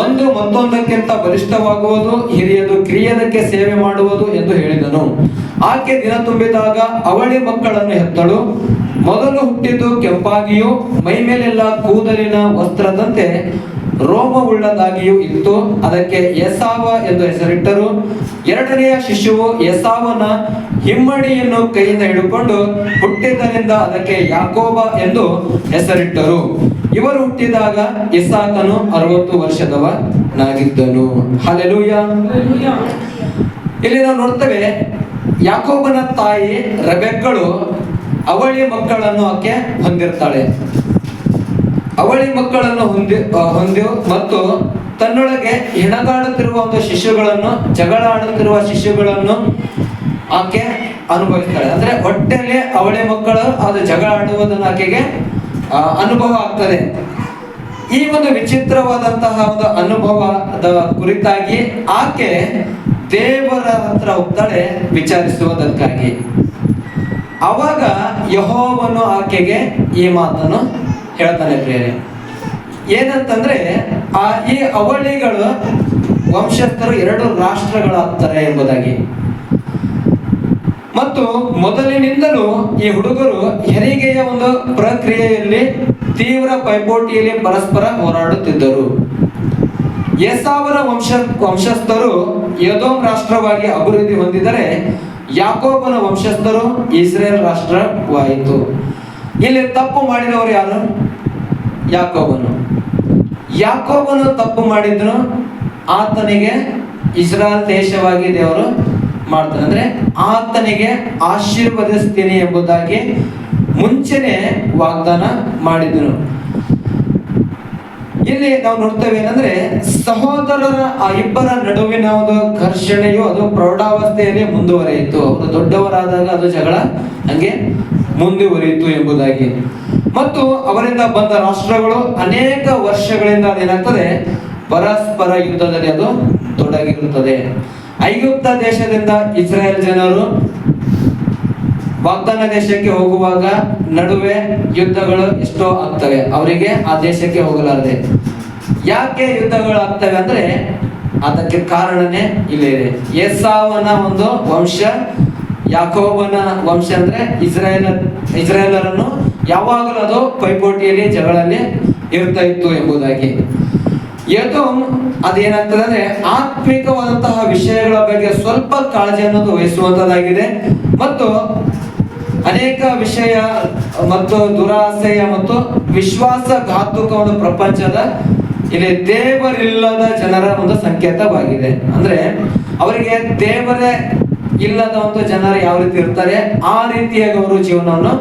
ಒಂದು ಮತ್ತೊಂದಕ್ಕಿಂತ ಬಲಿಷ್ಠವಾಗುವುದು, ಹಿರಿಯದು ಕಿರಿಯದಕ್ಕೆ ಸೇವೆ ಮಾಡುವುದು ಎಂದು ಹೇಳಿದನು. ಆಕೆ ದಿನ ತುಂಬಿದಾಗ ಅವಳಿ ಮಕ್ಕಳನ್ನು ಹೆತ್ತಳು. ಮೊದಲು ಹುಟ್ಟಿದ್ದು ಕೆಂಪಾಗಿಯೂ ಮೈಮೇಲೆಲ್ಲ ಕೂದಲಿನ ವಸ್ತ್ರದಂತೆ ರೋಮವುಳ್ಳದಾಗಿಯೂ ಇತ್ತು. ಅದಕ್ಕೆ ಏಸಾವ ಎಂದು ಹೆಸರಿಟ್ಟರು. ಎರಡನೆಯ ಶಿಶುವು ಏಸಾವನ ಹಿಮ್ಮಡಿಯನ್ನು ಕೈಯಿಂದ ಹಿಡಿದುಕೊಂಡು ಹುಟ್ಟಿದ್ದರಿಂದ ಅದಕ್ಕೆ ಯಾಕೋಬ ಎಂದು ಹೆಸರಿಟ್ಟರು. ಇವರು ಹುಟ್ಟಿದಾಗ ಇಸಾಕನು 60 ವರ್ಷದವನಾಗಿದ್ದನು. ಹಲ್ಲೆಲೂಯಾ. ಇಲ್ಲಿ ನಾವು ನೋಡ್ತೇವೆ, ಯಾಕೋಬನ ತಾಯಿ ರೆಬೆಕ್ಕಳು ಅವಳಿ ಮಕ್ಕಳನ್ನು ಆಕೆ ಹೊಂದಿರ್ತಾಳೆ. ಅವಳಿ ಮಕ್ಕಳನ್ನು ಹೊಂದಿ ಮತ್ತು ತನ್ನೊಳಗೆ ಹೆಣಗಾಡುತ್ತಿರುವ ಒಂದು ಶಿಶುಗಳನ್ನು, ಜಗಳ ಆಡುತ್ತಿರುವ ಶಿಶುಗಳನ್ನು ಆಕೆ ಅನುಭವಿಸ್ತಾಳೆ. ಅಂದ್ರೆ ಹೊಟ್ಟೆಯಲ್ಲಿ ಅವಳಿ ಮಕ್ಕಳು ಅದು ಜಗಳ ಆಡುವುದನ್ನು ಆಕೆಗೆ ಅನುಭವ ಆಗ್ತದೆ. ಈ ಒಂದು ವಿಚಿತ್ರವಾದಂತಹ ಒಂದು ಅನುಭವದ ಕುರಿತಾಗಿ ಆಕೆ ದೇವರ ಹತ್ರ ಹೋಗ್ತಾಳೆ ವಿಚಾರಿಸುವುದಕ್ಕಾಗಿ. ಅವಾಗ ಯೆಹೋವನು ಆಕೆಗೆ ಈ ಮಾತನ್ನು ಹೇಳ್ತಾನೆ ಪ್ರಿಯರೇ. ಏನಂತಂದ್ರೆ ಈ ಅವಳಿಗಳು ವಂಶಸ್ಥರು 2 ರಾಷ್ಟ್ರಗಳಾಗ್ತಾರೆ ಎಂಬುದಾಗಿ. ಮತ್ತು ಮೊದಲಿನಿಂದಲೂ ಈ ಹುಡುಗರು ಹೆರಿಗೆಯ ಒಂದು ಪ್ರಕ್ರಿಯೆಯಲ್ಲಿ ತೀವ್ರ ಪೈಪೋಟಿಯಲ್ಲಿ ಪರಸ್ಪರ ಹೋರಾಡುತ್ತಿದ್ದರು. ಏಸಾವನ ವಂಶಸ್ಥರು ಎದೋಮ್ ರಾಷ್ಟ್ರವಾಗಿ ಅಭಿವೃದ್ಧಿ ಹೊಂದಿದರೆ ಯಾಕೋಬನ ವಂಶಸ್ಥರು ಇಸ್ರೇಲ್ ರಾಷ್ಟ್ರವಾಯಿತು. ಇಲ್ಲಿ ತಪ್ಪು ಮಾಡಿದವರು ಯಾರು? ಯಾಕೋಬನು ತಪ್ಪು ಮಾಡಿದ್ರು, ಆತನಿಗೆ ಇಸ್ರಾಯೇಲ್ ದೇಶವಾಗಿ ದೇವರು ಮಾಡ್ತಾನೆ, ಅಂದ್ರೆ ಆತನಿಗೆ ಆಶೀರ್ವದಿಸ್ತೀನಿ ಎಂಬುದಾಗಿ ಮುಂಚೆನೆ ವಾಗ್ದಾನ ಮಾಡಿದನು. ಇಲ್ಲಿ ನಾವು ನೋಡ್ತೇವೆ ಏನಂದ್ರೆ ಸಹೋದರರ ಆ ಇಬ್ಬರ ನಡುವಿನ ಒಂದು ಘರ್ಷಣೆಯು ಅದು ಪ್ರೌಢಾವಸ್ಥೆಯಲ್ಲಿ ಮುಂದುವರಿಯಿತು. ಅವರು ದೊಡ್ಡವರಾದಾಗ ಅದು ಜಗಳ ಹಂಗೆ ಮುಂದುವರಿಯಿತು ಎಂಬುದಾಗಿ. ಮತ್ತು ಅವರಿಂದ ಬಂದ ರಾಷ್ಟ್ರಗಳು ಅನೇಕ ವರ್ಷಗಳಿಂದ ಅದೇನಾಗ್ತದೆ, ಪರಸ್ಪರ ಯುದ್ಧದಲ್ಲಿ ಅದು ತೊಡಗಿರುತ್ತದೆ. ಐಗುಪ್ತ ದೇಶದಿಂದ ಇಸ್ರಾಯೇಲ್ ಜನರು ವಾಗ್ದಾನ ದೇಶಕ್ಕೆ ಹೋಗುವಾಗ ನಡುವೆ ಯುದ್ಧಗಳು ಎಷ್ಟೋ ಆಗ್ತವೆ, ಅವರಿಗೆ ಆ ದೇಶಕ್ಕೆ ಹೋಗಲಾರದೆ. ಯಾಕೆ ಯುದ್ಧಗಳು ಆಗ್ತವೆ ಅಂದ್ರೆ ಅದಕ್ಕೆ ಕಾರಣನೇ ಇಲ್ಲೇ ಇದೆ. ಏಸಾವನ ಒಂದು ವಂಶ, ಯಾಕೋಬನ ವಂಶ ಅಂದ್ರೆ ಇಸ್ರಾಯೇಲರನ್ನು ಯಾವಾಗಲೂ ಅದು ಪೈಪೋಟಿಯಲ್ಲಿ ಜಗಳಲ್ಲಿ ಇರ್ತಾ ಇತ್ತು ಎಂಬುದಾಗಿ. ಎದೋಮ್ ಅದೇನಾಗ್ತದೆ ಅಂದ್ರೆ ಆತ್ಮಿಕವಾದಂತಹ ವಿಷಯಗಳ ಬಗ್ಗೆ ಸ್ವಲ್ಪ ಕಾಳಜಿ ಅನ್ನೋದು ವಹಿಸುವಂತದ್ದಾಗಿದೆ. ಮತ್ತು ಅನೇಕ ವಿಷಯ ಮತ್ತು ದುರಾಸೆಯ ಮತ್ತು ವಿಶ್ವಾಸಘಾತುಕ ಒಂದು ಪ್ರಪಂಚದ ಇಲ್ಲಿ ದೇವರಿಲ್ಲದ ಜನರ ಒಂದು ಸಂಕೇತವಾಗಿದೆ. ಅಂದ್ರೆ ಅವರಿಗೆ ದೇವರೇ ಇಲ್ಲದ ಒಂದು ಜನರು ಯಾವ ರೀತಿ ಇರ್ತಾರೆ ಆ ರೀತಿಯಾಗಿ ಅವರು ಜೀವನವನ್ನು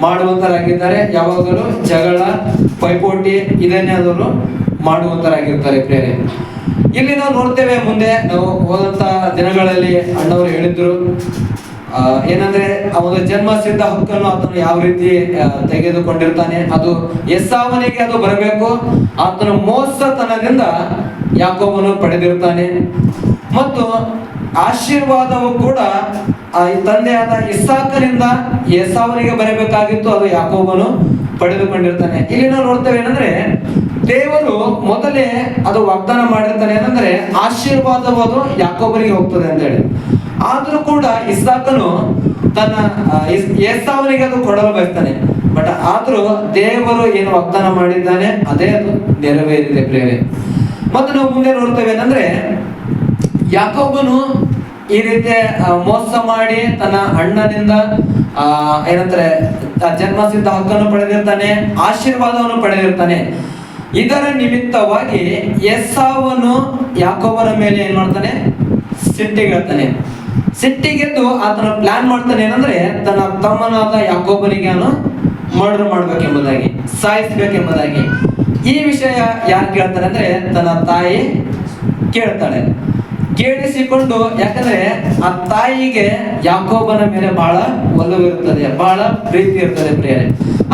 ಮಾಡುವಂತರಾಗಿದ್ದಾರೆ. ಯಾವಾಗಲೂ ಜಗಳ ಪೈಪೋಟಿ ಇದನ್ನೇ ಅವರು ಮಾಡುವಂತರಾಗಿರ್ತಾರೆ ಪ್ರೇರೆ. ಇಲ್ಲಿ ನಾವು ನೋಡ್ತೇವೆ, ಮುಂದೆ ನಾವು ಹೋದಂತ ದಿನಗಳಲ್ಲಿ ಅಣ್ಣವರು ಹೇಳಿದ್ರು ಏನಂದ್ರೆ ಆ ಒಂದು ಜನ್ಮ ಸಿದ್ಧ ಹಕ್ಕನ್ನು ಆತನು ಯಾವ ರೀತಿ ತೆಗೆದುಕೊಂಡಿರ್ತಾನೆ, ಅದು ಏಸಾವನಿಗೆ ಅದು ಬರಬೇಕು. ಆತನು ಮೋಸತನದಿಂದ ಯಾಕೋಬನು ಪಡೆದಿರ್ತಾನೆ. ಮತ್ತು ಆಶೀರ್ವಾದವು ಕೂಡ ತಂದೆಯಾದ ಇಸಾಕನಿಂದ ಏಸಾವನಿಗೆ ಬರಬೇಕಾಗಿತ್ತು, ಅದು ಯಾಕೋಬನು ಪಡೆದುಕೊಂಡಿರ್ತಾನೆ. ಇಲ್ಲಿ ನಾವು ನೋಡ್ತೇವೆ ಏನಂದ್ರೆ ದೇವರು ಮೊದಲೇ ಅದು ವಾಗ್ದಾನ ಮಾಡಿರ್ತಾನೆ ಏನಂದ್ರೆ ಆಶೀರ್ವಾದವು ಅದು ಯಾಕೋಬನಿಗೆ ಹೋಗ್ತದೆ ಅಂತ ಹೇಳಿ. ಆದ್ರೂ ಕೂಡ ಇಸಾಕನು ತನ್ನ ಏಸಾವನಿಗೆ ಅದು ಕೊಡಲು ಬಯಸ್ತಾನೆ. ಬಟ್ ಆದ್ರೂ ದೇವರು ಏನು ವಾಗ್ದಾನ ಮಾಡಿದ್ದಾನೆ ಅದೇ ಅದು ನೆರವೇರಿದೆ ಪ್ರೇರೆ. ಮತ್ತು ನಾವು ಮುಂದೆ ನೋಡ್ತೇವೆ ಏನಂದ್ರೆ ಯಾಕೋಬನು ಈ ರೀತಿ ಮೋಸ ಮಾಡಿ ತನ್ನ ಅಣ್ಣನಿಂದ ಏನಂತಾರೆ ಜನ್ಮಸಿದ್ಧ ಹಕ್ಕನ್ನು ಪಡೆದಿರ್ತಾನೆ, ಆಶೀರ್ವಾದವನ್ನು ಪಡೆದಿರ್ತಾನೆ. ಇದರ ನಿಮಿತ್ತವಾಗಿ ಏಸಾವನು ಯಾಕೋಬನ ಮೇಲೆ ಏನ್ ಮಾಡ್ತಾನೆ, ಸಿಟ್ಟಿಗೆಳ್ತಾನೆ. ಸಿಟ್ಟಿಗೆದ್ದು ಆತನ ಪ್ಲಾನ್ ಮಾಡ್ತಾನೆ ಏನಂದ್ರೆ ತನ್ನ ತಮ್ಮನಾದ ಯಾಕೋಬನಿಗೆ ಅವನು ಮರ್ಡರ್ ಮಾಡ್ಬೇಕೆಂಬುದಾಗಿ, ಸಾಯಿಸ್ಬೇಕೆಂಬುದಾಗಿ. ಈ ವಿಷಯ ಯಾರು ಕೇಳ್ತಾನೆ ಅಂದ್ರೆ ತನ್ನ ತಾಯಿ ಕೇಳ್ತಾಳೆ. ಕೇಳಿಸಿಕೊಂಡು, ಯಾಕಂದ್ರೆ ಆ ತಾಯಿಗೆ ಯಾಕೋಬನ ಮೇಲೆ ಬಹಳ ಒಲವಿರುತ್ತದೆ, ಬಹಳ ಪ್ರೀತಿ ಇರ್ತದೆ ಪ್ರಿಯರೇ.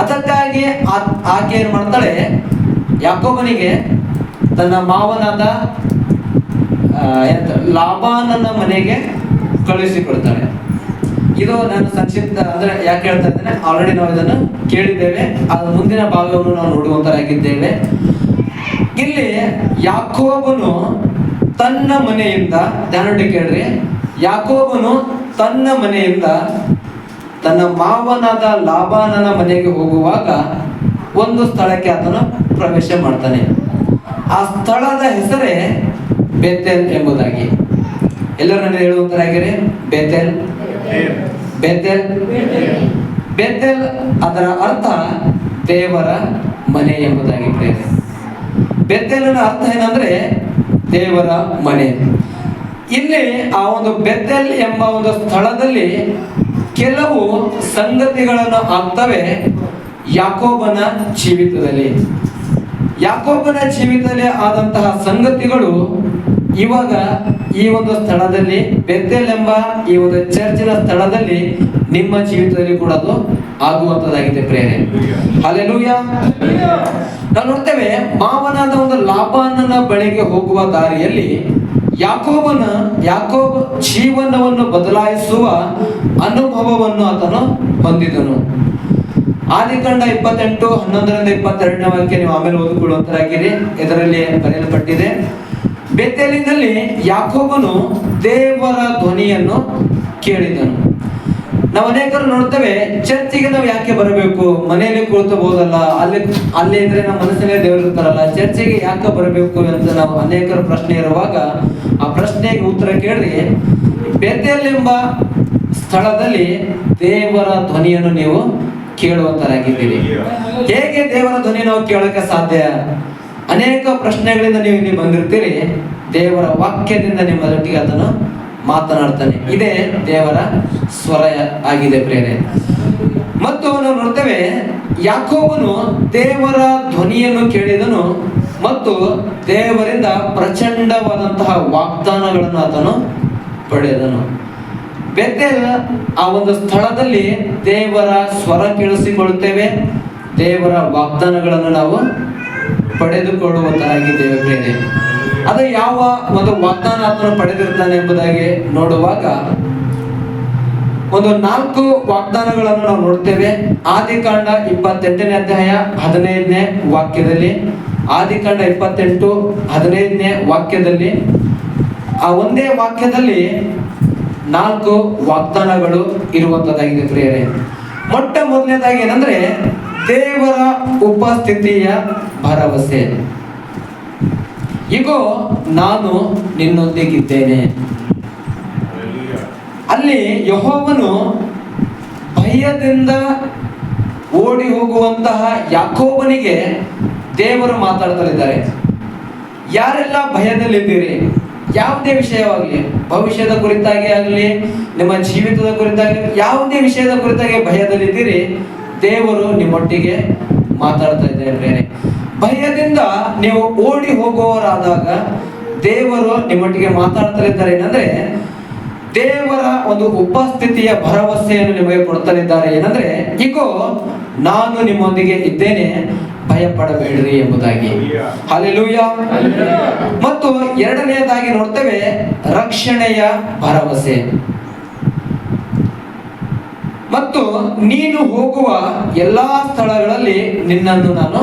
ಅದಕ್ಕಾಗಿ ಆಕೆ ಏನ್ ಮಾಡ್ತಾಳೆ, ಯಾಕೋಬನಿಗೆ ತನ್ನ ಮಾವನಾದ ಲಾಬಾನನ ಮನೆಗೆ ಕಳುಹಿಸಿಕೊಡ್ತಾಳೆ. ಇದು ನಾನು ಸಂಕ್ಷಿಪ್ತ ಅಂದ್ರೆ ಯಾಕೆ ಹೇಳ್ತಾ ಇದ್ದೇನೆ, ಆಲ್ರೆಡಿ ನಾವು ಇದನ್ನು ಕೇಳಿದ್ದೇವೆ, ಅದು ಮುಂದಿನ ಭಾಗವನ್ನು ನಾವು ನೋಡುವಂತರಾಗಿದ್ದೇವೆ. ಇಲ್ಲಿ ಯಾಕೋಬನು ತನ್ನ ಮನೆಯಿಂದ, ಧ್ಯಾನೊಂಡಿ ಕೇಳ್ರಿ, ಯಾಕೋಬನು ತನ್ನ ಮನೆಯಿಂದ ತನ್ನ ಮಾವನಾದ ಲಾಬಾನನ ಮನೆಗೆ ಹೋಗುವಾಗ ಒಂದು ಸ್ಥಳಕ್ಕೆ ಆತನು ಪ್ರವೇಶ ಮಾಡ್ತಾನೆ. ಆ ಸ್ಥಳದ ಹೆಸರೇ ಬೇತೇಲ್ ಎಂಬುದಾಗಿ. ಎಲ್ಲರೂ ನನಗೆ ಹೇಳುವಂತರಾಗಿರಿ, ಬೇತೇಲ್ ಬೇತೇಲ್ ಬೇತೇಲ್ ಅದರ ಅರ್ಥ ದೇವರ ಮನೆ ಎಂಬುದಾಗಿ. ಬೇತೇಲಿನ ಅರ್ಥ ಏನಂದ್ರೆ ದೇವರ ಮನೆ. ಇಲ್ಲಿ ಆ ಒಂದು ಬೇತೇಲ್ ಎಂಬ ಒಂದು ಸ್ಥಳದಲ್ಲಿ ಕೆಲವು ಸಂಗತಿಗಳನ್ನು ಆಗ್ತವೆ ಯಾಕೋಬನ ಜೀವಿತದಲ್ಲಿ. ಯಾಕೋಬನ ಜೀವಿತದಲ್ಲಿ ಆದಂತಹ ಸಂಗತಿಗಳು ಇವಾಗ ಈ ಒಂದು ಸ್ಥಳದಲ್ಲಿ, ಬೇತೇಲ್ ಎಂಬ ಈ ಒಂದು ಚರ್ಚಿನ ಸ್ಥಳದಲ್ಲಿ ನಿಮ್ಮ ಜೀವಿತದಲ್ಲಿ ಕೂಡ ಅದು ಆಗುವಂತದ್ದಾಗಿದೆ ಪ್ರೇರೆ. ಹಲ್ಲೆಲೂಯಾ. ನಾವು ನೋಡ್ತೇವೆ, ಮಾವನಾದ ಒಂದು ಲಾಬಾನನ ಬಳಿಗೆ ಹೋಗುವ ದಾರಿಯಲ್ಲಿ ಯಾಕೋಬ ಜೀವನವನ್ನು ಬದಲಾಯಿಸುವ ಅನುಭವವನ್ನು ಆತನು ಹೊಂದಿದನು. ಆದಿಕಾಂಡ 28:11-22 ವಾಕ್ಯ ನೀವು ಆಮೇಲೆ ಓದಿಕೊಳ್ಳುವಂತರಾಗಿರಿ. ಇದರಲ್ಲಿ ಬರೆಯಲ್ಪಟ್ಟಿದೆ, ಬೇತೇಲಿನಲ್ಲಿ ಯಾಕೋಬನು ದೇವರ ಧ್ವನಿಯನ್ನು ಕೇಳಿದನು. ನಾವು ಅನೇಕರು ನೋಡ್ತೇವೆ, ಚರ್ಚಿಗೆ ನಾವು ಯಾಕೆ ಬರಬೇಕು, ಮನೆಯಲ್ಲಿ ಕುಳಿತಬಹುದಲ್ಲ, ಅಲ್ಲಿ ಇದ್ರೆ ನಮ್ಮ ಮನಸ್ಸಿನಲ್ಲಿ ದೇವರು ಇರ್ತಾರಲ್ಲ, ಚರ್ಚಿಗೆ ಯಾಕೆ ಬರಬೇಕು ಅಂತ ನಾವು ಅನೇಕರ ಪ್ರಶ್ನೆ ಇರುವಾಗ ಆ ಪ್ರಶ್ನೆಗೆ ಉತ್ತರ ಕೇಳಿ, ಬೇತೇಲ್ ಎಂಬ ಸ್ಥಳದಲ್ಲಿ ದೇವರ ಧ್ವನಿಯನ್ನು ನೀವು ಕೇಳುವಂತರಾಗಿದ್ದೀರಿ. ಹೇಗೆ ದೇವರ ಧ್ವನಿ ನಾವು ಕೇಳೋಕೆ ಸಾಧ್ಯ? ಅನೇಕ ಪ್ರಶ್ನೆಗಳಿಂದ ನೀವು ಇಲ್ಲಿ ಬಂದಿರ್ತೀರಿ. ದೇವರ ವಾಕ್ಯದಿಂದ ನಿಮ್ಮೊಟ್ಟಿಗೆ ಅದನ್ನು ಮಾತನಾಡ್ತಾನೆ. ಇದೇ ದೇವರ ಸ್ವರ ಆಗಿದೆ ಪ್ರೇರೆ. ಮತ್ತು ನಾವು ನೋಡ್ತೇವೆ, ಯಾಕೋಬನು ದೇವರ ಧ್ವನಿಯನ್ನು ಕೇಳಿದನು ಮತ್ತು ದೇವರಿಂದ ಪ್ರಚಂಡವಾದಂತಹ ವಾಗ್ದಾನಗಳನ್ನು ಆತನು ಪಡೆದನು. ಬೇತೇಲ್ ಆ ಒಂದು ಸ್ಥಳದಲ್ಲಿ ದೇವರ ಸ್ವರ ಕೇಳಿಸಿಕೊಳ್ಳುತ್ತೇವೆ, ದೇವರ ವಾಗ್ದಾನಗಳನ್ನು ನಾವು ಪಡೆದುಕೊಳ್ಳುವಂತರಾಗಿದ್ದೇವೆ ಪ್ರೇರೆ. ಅದು ಯಾವ ಒಂದು ವಾಗ್ದಾನ ಆತನು ಪಡೆದಿರ್ತಾನೆ ಎಂಬುದಾಗಿ ನೋಡುವಾಗ ಒಂದು 4 ವಾಗ್ದಾನಗಳನ್ನು ನಾವು ನೋಡ್ತೇವೆ. ಆದಿಕಾಂಡ 28ನೇ ಅಧ್ಯಾಯ 15ನೇ ವಾಕ್ಯದಲ್ಲಿ, ಆದಿಕಾಂಡ 28:15ನೇ ವಾಕ್ಯದಲ್ಲಿ, ಆ ಒಂದೇ ವಾಕ್ಯದಲ್ಲಿ 4 ವಾಗ್ದಾನಗಳು ಇರುವಂತದ್ದಾಗಿದೆ ಪ್ರಿಯರೇ. ಮೊಟ್ಟ ಮೊದಲನೇದಾಗಿ ಏನಂದ್ರೆ ದೇವರ ಉಪಸ್ಥಿತಿಯ ಭರವಸೆ. ಇಗೋ ನಾನು ನಿನ್ನೊಂದಿಗಿದ್ದೇನೆ. ಅಲ್ಲಿ ಯೆಹೋವನು ಭಯದಿಂದ ಓಡಿ ಹೋಗುವಂತಹ ಯಾಕೋಬನಿಗೆ ದೇವರು ಮಾತಾಡ್ತಲಿದ್ದಾರೆ. ಯಾರೆಲ್ಲ ಭಯದಲ್ಲಿದ್ದೀರಿ, ಯಾವುದೇ ವಿಷಯವಾಗಲಿ, ಭವಿಷ್ಯದ ಕುರಿತಾಗಿ ಆಗಲಿ, ನಿಮ್ಮ ಜೀವಿತದ ಕುರಿತಾಗಿ, ಯಾವುದೇ ವಿಷಯದ ಕುರಿತಾಗಿ ಭಯದಲ್ಲಿದ್ದೀರಿ, ದೇವರು ನಿಮ್ಮೊಟ್ಟಿಗೆ ಮಾತಾಡ್ತಾ ಇದ್ದಾರೆ. ಭಯದಿಂದ ನೀವು ಓಡಿ ಹೋಗುವವರಾದಾಗ ದೇವರು ನಿಮ್ಮೊಟ್ಟಿಗೆ ಮಾತಾಡ್ತಾ ಏನಂದ್ರೆ ದೇವರ ಒಂದು ಉಪಸ್ಥಿತಿಯ ಭರವಸೆಯನ್ನು ನಿಮಗೆ ಕೊಡ್ತಲಿದ್ದಾರೆ. ಏನಂದ್ರೆ, ಇಗೋ ನಾನು ನಿಮ್ಮೊಂದಿಗೆ ಇದ್ದೇನೆ, ಭಯ ಪಡಬೇಡ್ರಿ ಎಂಬುದಾಗಿ. ಹಲ್ಲೆಲೂಯಾ. ಮತ್ತು ಎರಡನೆಯದಾಗಿ ನೋಡ್ತೇವೆ ರಕ್ಷಣೆಯ ಭರವಸೆ. ಮತ್ತು ನೀನು ಹೋಗುವ ಎಲ್ಲಾ ಸ್ಥಳಗಳಲ್ಲಿ ನಿನ್ನನ್ನು ನಾನು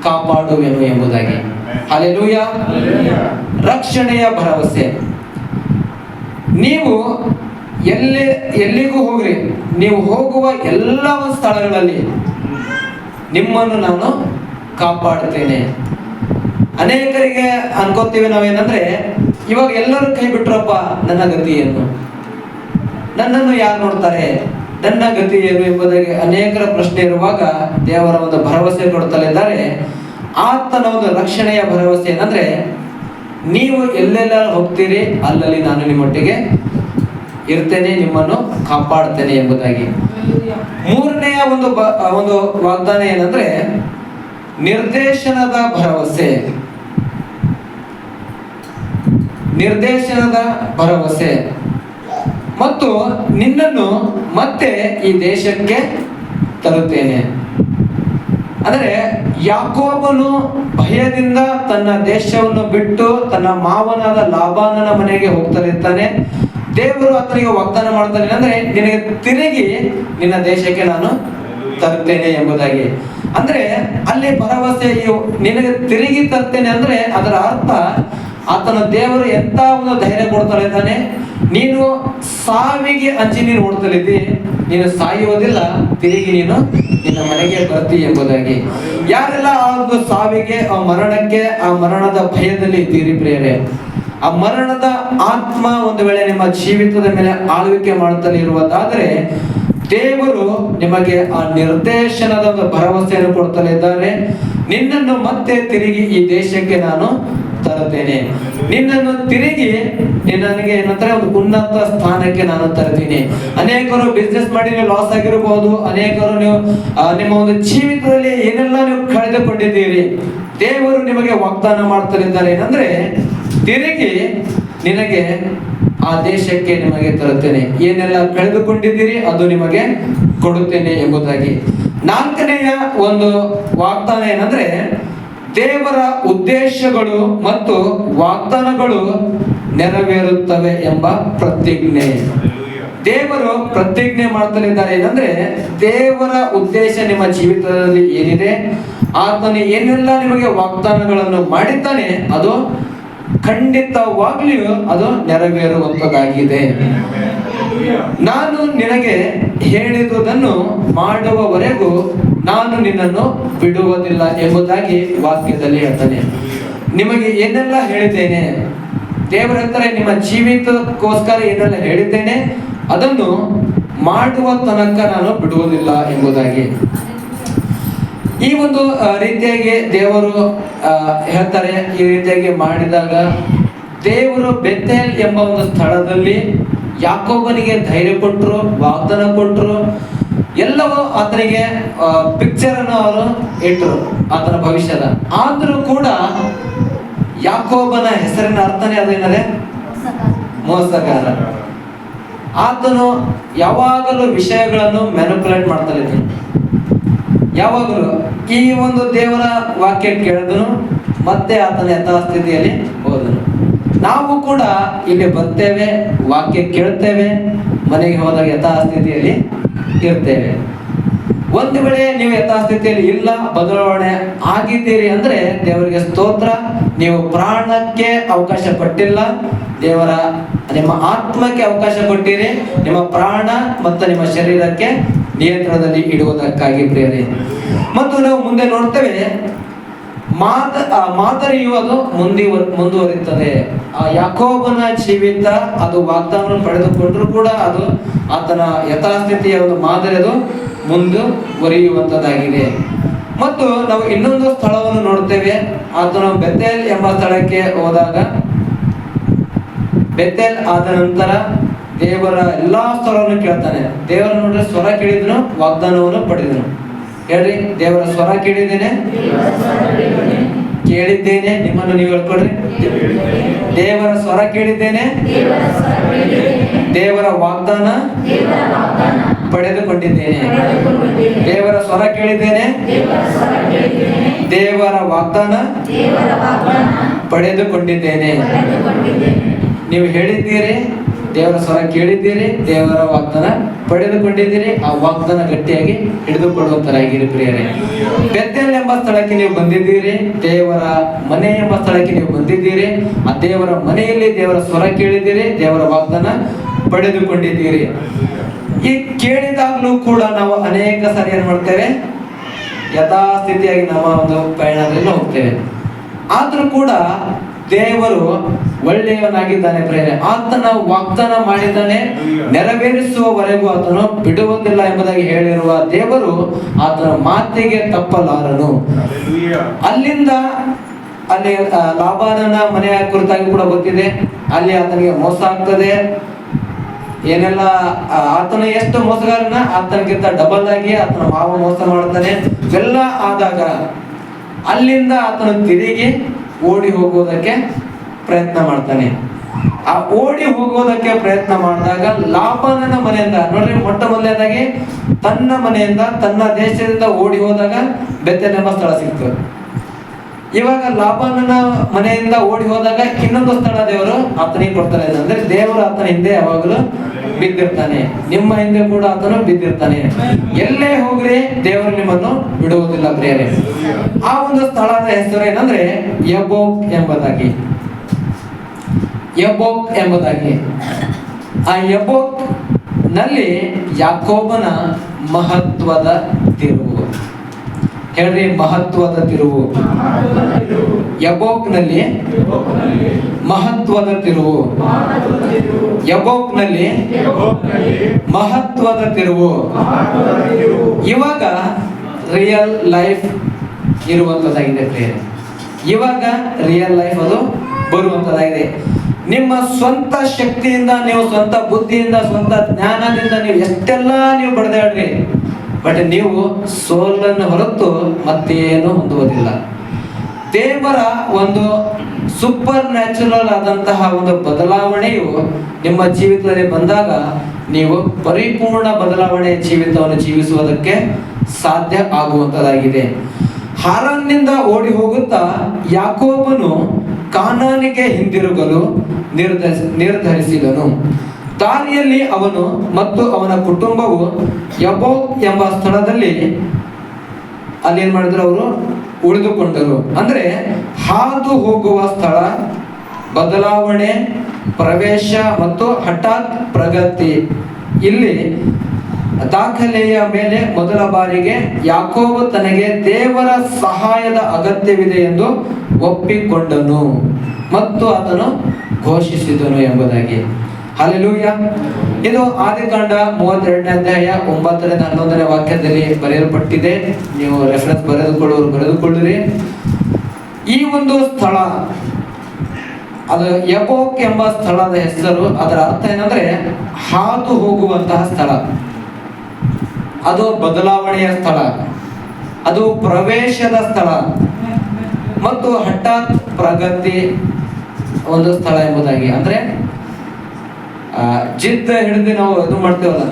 ಕಾಪಾಡುವೆನು ಎಂಬುದಾಗಿ. ಹಲ್ಲೆಲೂಯಾ. ರಕ್ಷಣೆಯ ಭರವಸೆ. ನೀವು ಎಲ್ಲಿಗೂ ಹೋಗ್ರಿ, ನೀವು ಹೋಗುವ ಎಲ್ಲ ಸ್ಥಳಗಳಲ್ಲಿ ನಿಮ್ಮನ್ನು ನಾನು ಕಾಪಾಡುತ್ತೇನೆ. ಅನೇಕರಿಗೆ ಅನ್ಕೋತೀವಿ ನಾವೇನಂದ್ರೆ, ಇವಾಗ ಎಲ್ಲರೂ ಕೈ ಬಿಟ್ರಪ್ಪ, ನನ್ನ ಗತಿ ಏನು, ನನ್ನನ್ನು ಯಾರು ನೋಡ್ತಾರೆ, ನನ್ನ ಗತಿ ಏನು ಎಂಬುದಾಗಿ ಅನೇಕರ ಪ್ರಶ್ನೆ ಇರುವಾಗ ದೇವರ ಒಂದು ಭರವಸೆ ಕೊಡ್ತಲಿದ್ದಾರೆ. ಆತನ ಒಂದು ರಕ್ಷಣೆಯ ಭರವಸೆ ಏನಂದ್ರೆ, ನೀವು ಎಲ್ಲೆಲ್ಲ ಹೋಗ್ತೀರಿ ಅಲ್ಲಲ್ಲಿ ನಾನು ನಿಮ್ಮೊಟ್ಟಿಗೆ ಇರ್ತೇನೆ, ನಿಮ್ಮನ್ನು ಕಾಪಾಡ್ತೇನೆ ಎಂಬುದಾಗಿ. ಮೂರನೆಯ ಒಂದು ವಾಗ್ದಾನ ಏನಂದ್ರೆ ನಿರ್ದೇಶನದ ಭರವಸೆ. ನಿರ್ದೇಶನದ ಭರವಸೆ. ಮತ್ತು ನಿನ್ನನ್ನು ಮತ್ತೆ ಈ ದೇಶಕ್ಕೆ ತರುತ್ತೇನೆ. ಅಂದರೆ ಯಾಕೋಬನು ಭಯದಿಂದ ತನ್ನ ದೇಶವನ್ನು ಬಿಟ್ಟು ತನ್ನ ಮಾವನಾದ ಲಾಬಾನನ ಮನೆಗೆ ಹೋಗ್ತಲಿರ್ತಾನೆ. ದೇವರು ಆತನಿಗೆ ವಾಗ್ದಾನ ಮಾಡ್ತಾನೆ, ಅಂದ್ರೆ ನಿನಗೆ ತಿರುಗಿ ನಿನ್ನ ದೇಶಕ್ಕೆ ನಾನು ತರುತ್ತೇನೆ ಎಂಬುದಾಗಿ. ಅಂದ್ರೆ ಅಲ್ಲಿ ಭರವಸೆ, ನಿನಗೆ ತಿರುಗಿ ತರ್ತೇನೆ ಅಂದ್ರೆ ಅದರ ಅರ್ಥ ಆತನ ದೇವರು ಎಂತ ಒಂದು ಧೈರ್ಯ ಕೊಡ್ತಾ ಇದ್ದಾನೆ. ನೀನು ಸಾವಿಗೆ ಅಂಚಿ ನೀನು ಓಡ್ತಲಿದ್ದಿ, ನೀನು ಸಾಯುವುದಿಲ್ಲ, ತಿರುಗಿ ನೀನು ನಿನ್ನ ಮನೆಗೆ ಬರ್ತಿ ಎಂಬುದಾಗಿ. ಯಾರೆಲ್ಲ ಆ ಒಂದು ಸಾವಿಗೆ, ಆ ಮರಣಕ್ಕೆ, ಆ ಮರಣದ ಭಯದಲ್ಲಿ ಇದ್ದೀರಿ ಪ್ರಿಯರೇ, ಆ ಮರಣದ ಆತ್ಮ ಒಂದು ವೇಳೆ ನಿಮ್ಮ ಜೀವಿತದ ಮೇಲೆ ಆಳ್ವಿಕೆ ಮಾಡುತ್ತಲೇ ಇರುವುದಾದರೆ ದೇವರು ನಿಮಗೆ ಆ ನಿರ್ದೇಶನದ ಒಂದು ಭರವಸೆಯನ್ನು ಕೊಡ್ತಲೇ ಇದ್ದಾರೆ. ನಿನ್ನನ್ನು ಮತ್ತೆ ತಿರುಗಿ ಈ ದೇಶಕ್ಕೆ ನಾನು ತರುತ್ತೇನೆ, ನಿನ್ನನ್ನು ತಿರುಗಿ ನನಗೆ ಏನಂತಾರೆ ಒಂದು ಉನ್ನತ ಸ್ಥಾನಕ್ಕೆ ನಾನು ತರ್ತೀನಿ. ಅನೇಕರು ಬಿಸ್ನೆಸ್ ಮಾಡಿ ನೀವು ಲಾಸ್ ಆಗಿರಬಹುದು, ಅನೇಕರು ನೀವು ನಿಮ್ಮ ಒಂದು ಜೀವಿತದಲ್ಲಿ ಏನೆಲ್ಲ ನೀವು ಕಳೆದುಕೊಂಡಿದ್ದೀರಿ, ದೇವರು ನಿಮಗೆ ವಾಗ್ದಾನ ಮಾಡ್ತಲಿದ್ದಾರೆ. ಏನಂದ್ರೆ ತಿರುಗಿ ನಿನಗೆ ಆ ದೇಶಕ್ಕೆ ನಿಮಗೆ ತರುತ್ತೇನೆ, ಏನೆಲ್ಲ ಕಳೆದುಕೊಂಡಿದ್ದೀರಿ ಅದು ನಿಮಗೆ ಕೊಡುತ್ತೇನೆ ಎಂಬುದಾಗಿ. ನಾಲ್ಕನೆಯ ಒಂದು ವಾಗ್ದಾನ ಏನಂದ್ರೆ ದೇವರ ಉದ್ದೇಶಗಳು ಮತ್ತು ವಾಗ್ದಾನಗಳು ನೆರವೇರುತ್ತವೆ ಎಂಬ ಪ್ರತಿಜ್ಞೆ. ದೇವರು ಪ್ರತಿಜ್ಞೆ ಮಾಡ್ತಲಿದ್ದಾರೆ ಏನಂದ್ರೆ, ದೇವರ ಉದ್ದೇಶ ನಿಮ್ಮ ಜೀವಿತದಲ್ಲಿ ಏನಿದೆ, ಆತನು ಏನೆಲ್ಲ ನಿಮಗೆ ವಾಗ್ದಾನಗಳನ್ನು ಮಾಡಿದ್ದಾನೆ, ಅದು ಖಂಡಿತವಾಗ್ಲಿಯೂ ಅದು ನೆರವೇರುವಂತದ್ದಾಗಿದೆ. ನಾನು ನಿನಗೆ ಹೇಳಿದುದನ್ನು ಮಾಡುವವರೆಗೂ ನಾನು ನಿನ್ನನ್ನು ಬಿಡುವುದಿಲ್ಲ ಎಂಬುದಾಗಿ ವಾಕ್ಯದಲ್ಲಿ ಹೇಳ್ತಾನೆ. ನಿಮಗೆ ಏನೆಲ್ಲ ಹೇಳಿದ್ದೇನೆ, ದೇವರ ಹತ್ರ ನಿಮ್ಮ ಜೀವಿತಕ್ಕೋಸ್ಕರ ಏನೆಲ್ಲ ಹೇಳಿದ್ದೇನೆ ಅದನ್ನು ಮಾಡುವ ತನಕ ನಾನು ಬಿಡುವುದಿಲ್ಲ ಎಂಬುದಾಗಿ. ಈ ಒಂದು ರೀತಿಯಾಗಿ ದೇವರು ಹೇಳ್ತಾರೆ. ಈ ರೀತಿಯಾಗಿ ಮಾಡಿದಾಗ ದೇವರು ಬೆಥೆಲ್ ಎಂಬ ಒಂದು ಸ್ಥಳದಲ್ಲಿ ಯಾಕೋಬನಿಗೆ ಧೈರ್ಯ ಕೊಟ್ಟರು, ವಾಗ್ದಾನ ಕೊಟ್ಟರು, ಎಲ್ಲವೂ ಆತನಿಗೆ ಪಿಕ್ಚರ್ ಅನ್ನು ಅವರು ಇಟ್ಟರು ಆತನ ಭವಿಷ್ಯದ. ಆದರೂ ಕೂಡ ಯಾಕೋಬನ ಹೆಸರಿನ ಅರ್ಥನೇ ಅದೇನದೆ, ಮೋಸಗಾರ. ಆತನು ಯಾವಾಗಲೂ ವಿಷಯಗಳನ್ನು ಮ್ಯಾನಿಪುಲೇಟ್ ಮಾಡ್ತಾ ಇದ್ದಾನೆ. ಯಾವಾಗಲೂ ಈ ಒಂದು ದೇವರ ವಾಕ್ಯ ಕೇಳಿದನು, ಮತ್ತೆ ಆತನ ಯಥಾಸ್ಥಿತಿಯಲ್ಲಿ ಹೋದನು. ನಾವು ಕೂಡ ಇಲ್ಲಿ ಬರ್ತೇವೆ, ವಾಕ್ಯ ಕೇಳ್ತೇವೆ, ಮನೆಗೆ ಹೋದಾಗ ಯಥಾಸ್ಥಿತಿಯಲ್ಲಿ ಇರ್ತೇವೆ. ಒಂದು ವೇಳೆ ನೀವು ಯಥಾಸ್ಥಿತಿಯಲ್ಲಿ ಇಲ್ಲ, ಬದಲಾವಣೆ ಆಗಿದ್ದೀರಿ ಅಂದ್ರೆ ದೇವರಿಗೆ ಸ್ತೋತ್ರ. ನೀವು ಪ್ರಾಣಕ್ಕೆ ಅವಕಾಶ ಕೊಟ್ಟಿಲ್ಲ, ದೇವರ ನಿಮ್ಮ ಆತ್ಮಕ್ಕೆ ಅವಕಾಶ ಕೊಟ್ಟಿರಿ, ನಿಮ್ಮ ಪ್ರಾಣ ಮತ್ತು ನಿಮ್ಮ ಶರೀರಕ್ಕೆ ನಿಯಂತ್ರಣದಲ್ಲಿ ಇಡುವುದಕ್ಕಾಗಿ ಪ್ರಿಯರೇ. ಮತ್ತು ನಾವು ಮುಂದೆ ನೋಡ್ತೇವೆ, ಮಾದರಿಯು ಅದು ಮುಂದುವರಿಯುತ್ತದೆ. ಆ ಯಾಕೋಬನ ಜೀವಿತ ಅದು ವಾಗ್ದಾನ ಪಡೆದುಕೊಂಡ್ರು ಕೂಡ ಅದು ಆತನ ಯಥಾಸ್ಥಿತಿಯ ಒಂದು ಮಾದರಿ ಅದು ಮುಂದುವರಿಯುವಂತದ್ದಾಗಿದೆ. ಮತ್ತು ನಾವು ಇನ್ನೊಂದು ಸ್ಥಳವನ್ನು ನೋಡ್ತೇವೆ. ಆತನು ಬೆಥೆಲ್ ಎಂಬ ಸ್ಥಳಕ್ಕೆ ಹೋದಾಗ, ಬೆಥೆಲ್ ಆದ ನಂತರ ದೇವರ ಎಲ್ಲಾ ಸ್ವರವನ್ನು ಕೇಳ್ತಾನೆ. ದೇವರ ನೋಡ್ರೆ ಸ್ವರ ಕೇಳಿದನು, ವಾಗ್ದಾನವನ್ನು ಪಡೆದನು. ಹೇಳ್ರಿ, ದೇವರ ಸ್ವರ ಕೇಳಿದ್ದೇನೆ, ಕೇಳಿದ್ದೇನೆ. ನಿಮ್ಮನ್ನು ನೀವು ಹೇಳ್ಕೊಡ್ರಿ, ದೇವರ ಸ್ವರ ಕೇಳಿದ್ದೇನೆ, ದೇವರ ವಾಗ್ದಾನ ಪಡೆದುಕೊಂಡಿದ್ದೇನೆ. ದೇವರ ಸ್ವರ ಕೇಳಿದ್ದೇನೆ, ದೇವರ ವಾಗ್ದಾನ ಪಡೆದುಕೊಂಡಿದ್ದೇನೆ. ನೀವು ಹೇಳಿದ್ದೀರಿ, ದೇವರ ಸ್ವರ ಕೇಳಿದ್ದೀರಿ, ದೇವರ ವಾಗ್ದಾನ ಪಡೆದುಕೊಂಡಿದ್ದೀರಿ. ಆ ವಾಗ್ದಾನ ಗಟ್ಟಿಯಾಗಿ ಹಿಡಿದುಕೊಳ್ಳುವಂತರಾಗಿರಿ ಪ್ರಿಯರೇ. ಬೆಥೆಲ್ ಎಂಬ ಸ್ಥಳಕ್ಕೆ ನೀವು ಬಂದಿದ್ದೀರಿ, ದೇವರ ಮನೆ ಎಂಬ ಸ್ಥಳಕ್ಕೆ ನೀವು ಬಂದಿದ್ದೀರಿ. ಆ ದೇವರ ಮನೆಯಲ್ಲಿ ದೇವರ ಸ್ವರ ಕೇಳಿದ್ದೀರಿ, ದೇವರ ವಾಗ್ದಾನ ಪಡೆದುಕೊಂಡಿದ್ದೀರಿ. ಈ ಕೇಳಿದಾಗ್ಲೂ ಕೂಡ ನಾವು ಅನೇಕ ಸಾರಿ ಏನ್ ಮಾಡ್ತೇವೆ, ಯಥಾಸ್ಥಿತಿಯಾಗಿ ನಮ್ಮ ಒಂದು ಪಯಣದಲ್ಲಿ ಹೋಗ್ತೇವೆ. ಆದ್ರೂ ಕೂಡ ದೇವರು ಒಳ್ಳೆಯವನಾಗಿದ್ದಾನೆ ಪ್ರೇರೆ. ಆತನ ವಾಗ್ದಾನ ಮಾಡಿದ್ದಾನೆ, ನೆರವೇರಿಸುವವರೆಗೂ ಆತನು ಬಿಡುವುದಿಲ್ಲ ಎಂಬುದಾಗಿ ಹೇಳಿರುವ ದೇವರು ಆತನ ಮಾತಿಗೆ ತಪ್ಪಲಾರನು. ಅಲ್ಲಿಂದ ಅಲ್ಲಿ ಲಾಬಾನನ ಮನೆಯ ಕುರಿತಾಗಿ ಕೂಡ ಗೊತ್ತಿದೆ. ಅಲ್ಲಿ ಆತನಿಗೆ ಮೋಸ ಆಗ್ತದೆ. ಏನೆಲ್ಲ ಆತನ ಎಷ್ಟು ಮೋಸಗಾರನ, ಆತನಿಗಿಂತ ಡಬಲ್ ಆಗಿ ಆತನ ಮಾವ ಮೋಸ ಮಾಡ್ತಾನೆ. ಇವೆಲ್ಲ ಆದಾಗ ಅಲ್ಲಿಂದ ಆತನು ತಿರುಗಿ ಓಡಿ ಹೋಗುವುದಕ್ಕೆ ಪ್ರಯತ್ನ ಮಾಡ್ತಾನೆ. ಆ ಓಡಿ ಹೋಗೋದಕ್ಕೆ ಪ್ರಯತ್ನ ಮಾಡಿದಾಗ ಲಾಬಾನನ ಮನೆಯಿಂದ ನೋಡ್ರಿ, ಮೊಟ್ಟ ಮೊದಲನೇದಾಗಿ ತನ್ನ ಮನೆಯಿಂದ ತನ್ನ ದೇಶದಿಂದ ಓಡಿ ಹೋದಾಗ ಬೆಥೆಲ್ ಎಂಬ ಸ್ಥಳ ಸಿಕ್ತು. ಇವಾಗ ಲಾಬಾನನ ಮನೆಯಿಂದ ಓಡಿ ಹೋದಾಗ ಇನ್ನೊಂದು ಸ್ಥಳ ದೇವರು ಆತನಿಗೆ ಕೊಡ್ತಾರೆ. ಅಂದ್ರೆ ದೇವರು ಆತನ ಹಿಂದೆ ಯಾವಾಗಲೂ ಬಿದ್ದಿರ್ತಾನೆ. ನಿಮ್ಮ ಹಿಂದೆ ಕೂಡ ಆತನು ಬಿದ್ದಿರ್ತಾನೆ. ಎಲ್ಲೇ ಹೋಗ್ರಿ ದೇವರು ನಿಮ್ಮನ್ನು ಬಿಡುವುದಿಲ್ಲ ಪ್ರಿಯರೇ. ಆ ಒಂದು ಸ್ಥಳದ ಹೆಸರು ಏನಂದ್ರೆ ಯಬ್ಬೋಕ್ ಎಂಬುದಾಗಿ. ಯಬ್ಬೋಕ್ ಎಂಬುದಾಗಿ. ಆ ಯಬ್ಬೋಕ್ ನಲ್ಲಿ ಯಾಕೋಬನ ಮಹತ್ವದ ತಿರುವು. ಹೇಳ್ರಿ, ಮಹತ್ವದ ತಿರುವು. ಯಬ್ಬೋಕ್ ನಲ್ಲಿ ಮಹತ್ವದ ತಿರುವು. ಯಬ್ಬೋಕ್ ನಲ್ಲಿ ಮಹತ್ವದ ತಿರುವು. ಇವಾಗ ರಿಯಲ್ ಲೈಫ್ ಇರುವಂತದ್ದಾಗಿದೆ ಪ್ರಿಯರೇ. ಇವಾಗ ರಿಯಲ್ ಲೈಫ್ ಅದು ಬರುವಂತದ್ದಾಗಿದೆ. ನಿಮ್ಮ ಸ್ವಂತ ಶಕ್ತಿಯಿಂದ, ನೀವು ಸ್ವಂತ ಬುದ್ಧಿಯಿಂದ, ಸ್ವಂತ ಜ್ಞಾನದಿಂದ ನೀವು ಎಷ್ಟೆಲ್ಲ ನೀವು ಬಡದಾಡ್ರಿ, ಬಟ್ ನೀವು ಸೋಲನ್ನು ಹೊರತು ಮತ್ತೇನು ಹೊಂದುವುದಿಲ್ಲ. ದೇವರ ಒಂದು ಸೂಪರ್ ನ್ಯಾಚುರಲ್ ಆದಂತಹ ಒಂದು ಬದಲಾವಣೆಯು ನಿಮ್ಮ ಜೀವಿತದಲ್ಲಿ ಬಂದಾಗ ನೀವು ಪರಿಪೂರ್ಣ ಬದಲಾವಣೆಯ ಜೀವಿತವನ್ನು ಜೀವಿಸುವುದಕ್ಕೆ ಸಾಧ್ಯ ಆಗುವಂತದ್ದಾಗಿದೆ. ಹಾರಾನ್ನಿಂದ ಓಡಿ ಹೋಗುತ್ತಾ ಯಾಕೋಬನು ಕಾನಾನಿಗೆ ಕಾನಾನಿಗೆ ಹಿಂದಿರುಗಲು ನಿರ್ಧರಿಸಿದನು. ದಾರಿಯಲ್ಲಿ ಅವನು ಮತ್ತು ಅವನ ಕುಟುಂಬವು ಯಬೋಕ್ ಎಂಬ ಸ್ಥಳದಲ್ಲಿ ಅಲ್ಲಿ ಏನ್ ಮಾಡಿದ್ರು, ಅವರು ಉಳಿದುಕೊಂಡರು. ಅಂದ್ರೆ ಹಾದು ಹೋಗುವ ಸ್ಥಳ, ಬದಲಾವಣೆ, ಪ್ರವೇಶ ಮತ್ತು ಹಠಾತ್ ಪ್ರಗತಿ. ಇಲ್ಲಿ ದಾಖಲೆಯ ಮೇಲೆ ಮೊದಲ ಬಾರಿಗೆ ಯಾಕೋಬು ತನಗೆ ದೇವರ ಸಹಾಯದ ಅಗತ್ಯವಿದೆ ಎಂದು ಒಪ್ಪಿಕೊಂಡನು ಮತ್ತು ಆತನು ಘೋಷಿಸಿದನು ಎಂಬುದಾಗಿ. ಹಲ್ಲೆಲೂಯ. ಇದು ಆದಿಕಾಂಡ 32ನೇ ಅಧ್ಯಾಯ 9ರಿಂದ 11ನೇ ವಾಕ್ಯದಲ್ಲಿ ಬರೆಯಲ್ಪಟ್ಟಿದೆ. ನೀವು ರೆಫರೆನ್ಸ್ ಬರೆದುಕೊಳ್ಳಿರಿ. ಈ ಒಂದು ಸ್ಥಳ, ಅದು ಯಬೋಕ್ ಎಂಬ ಸ್ಥಳದ ಹೆಸರು. ಅದರ ಅರ್ಥ ಏನಂದ್ರೆ ಹಾದು ಹೋಗುವಂತಹ ಸ್ಥಳ, ಅದು ಬದಲಾವಣೆಯ ಸ್ಥಳ, ಅದು ಪ್ರವೇಶದ ಸ್ಥಳ ಮತ್ತು ಹಠಾತ್ ಪ್ರಗತಿ ಒಂದು ಸ್ಥಳ ಎಂಬುದಾಗಿ. ಅಂದ್ರೆ ಜಿದ್ದ ಹಿಡಿದು ನಾವು ಇದು ಮಾಡ್ತೇವಲ್ಲ,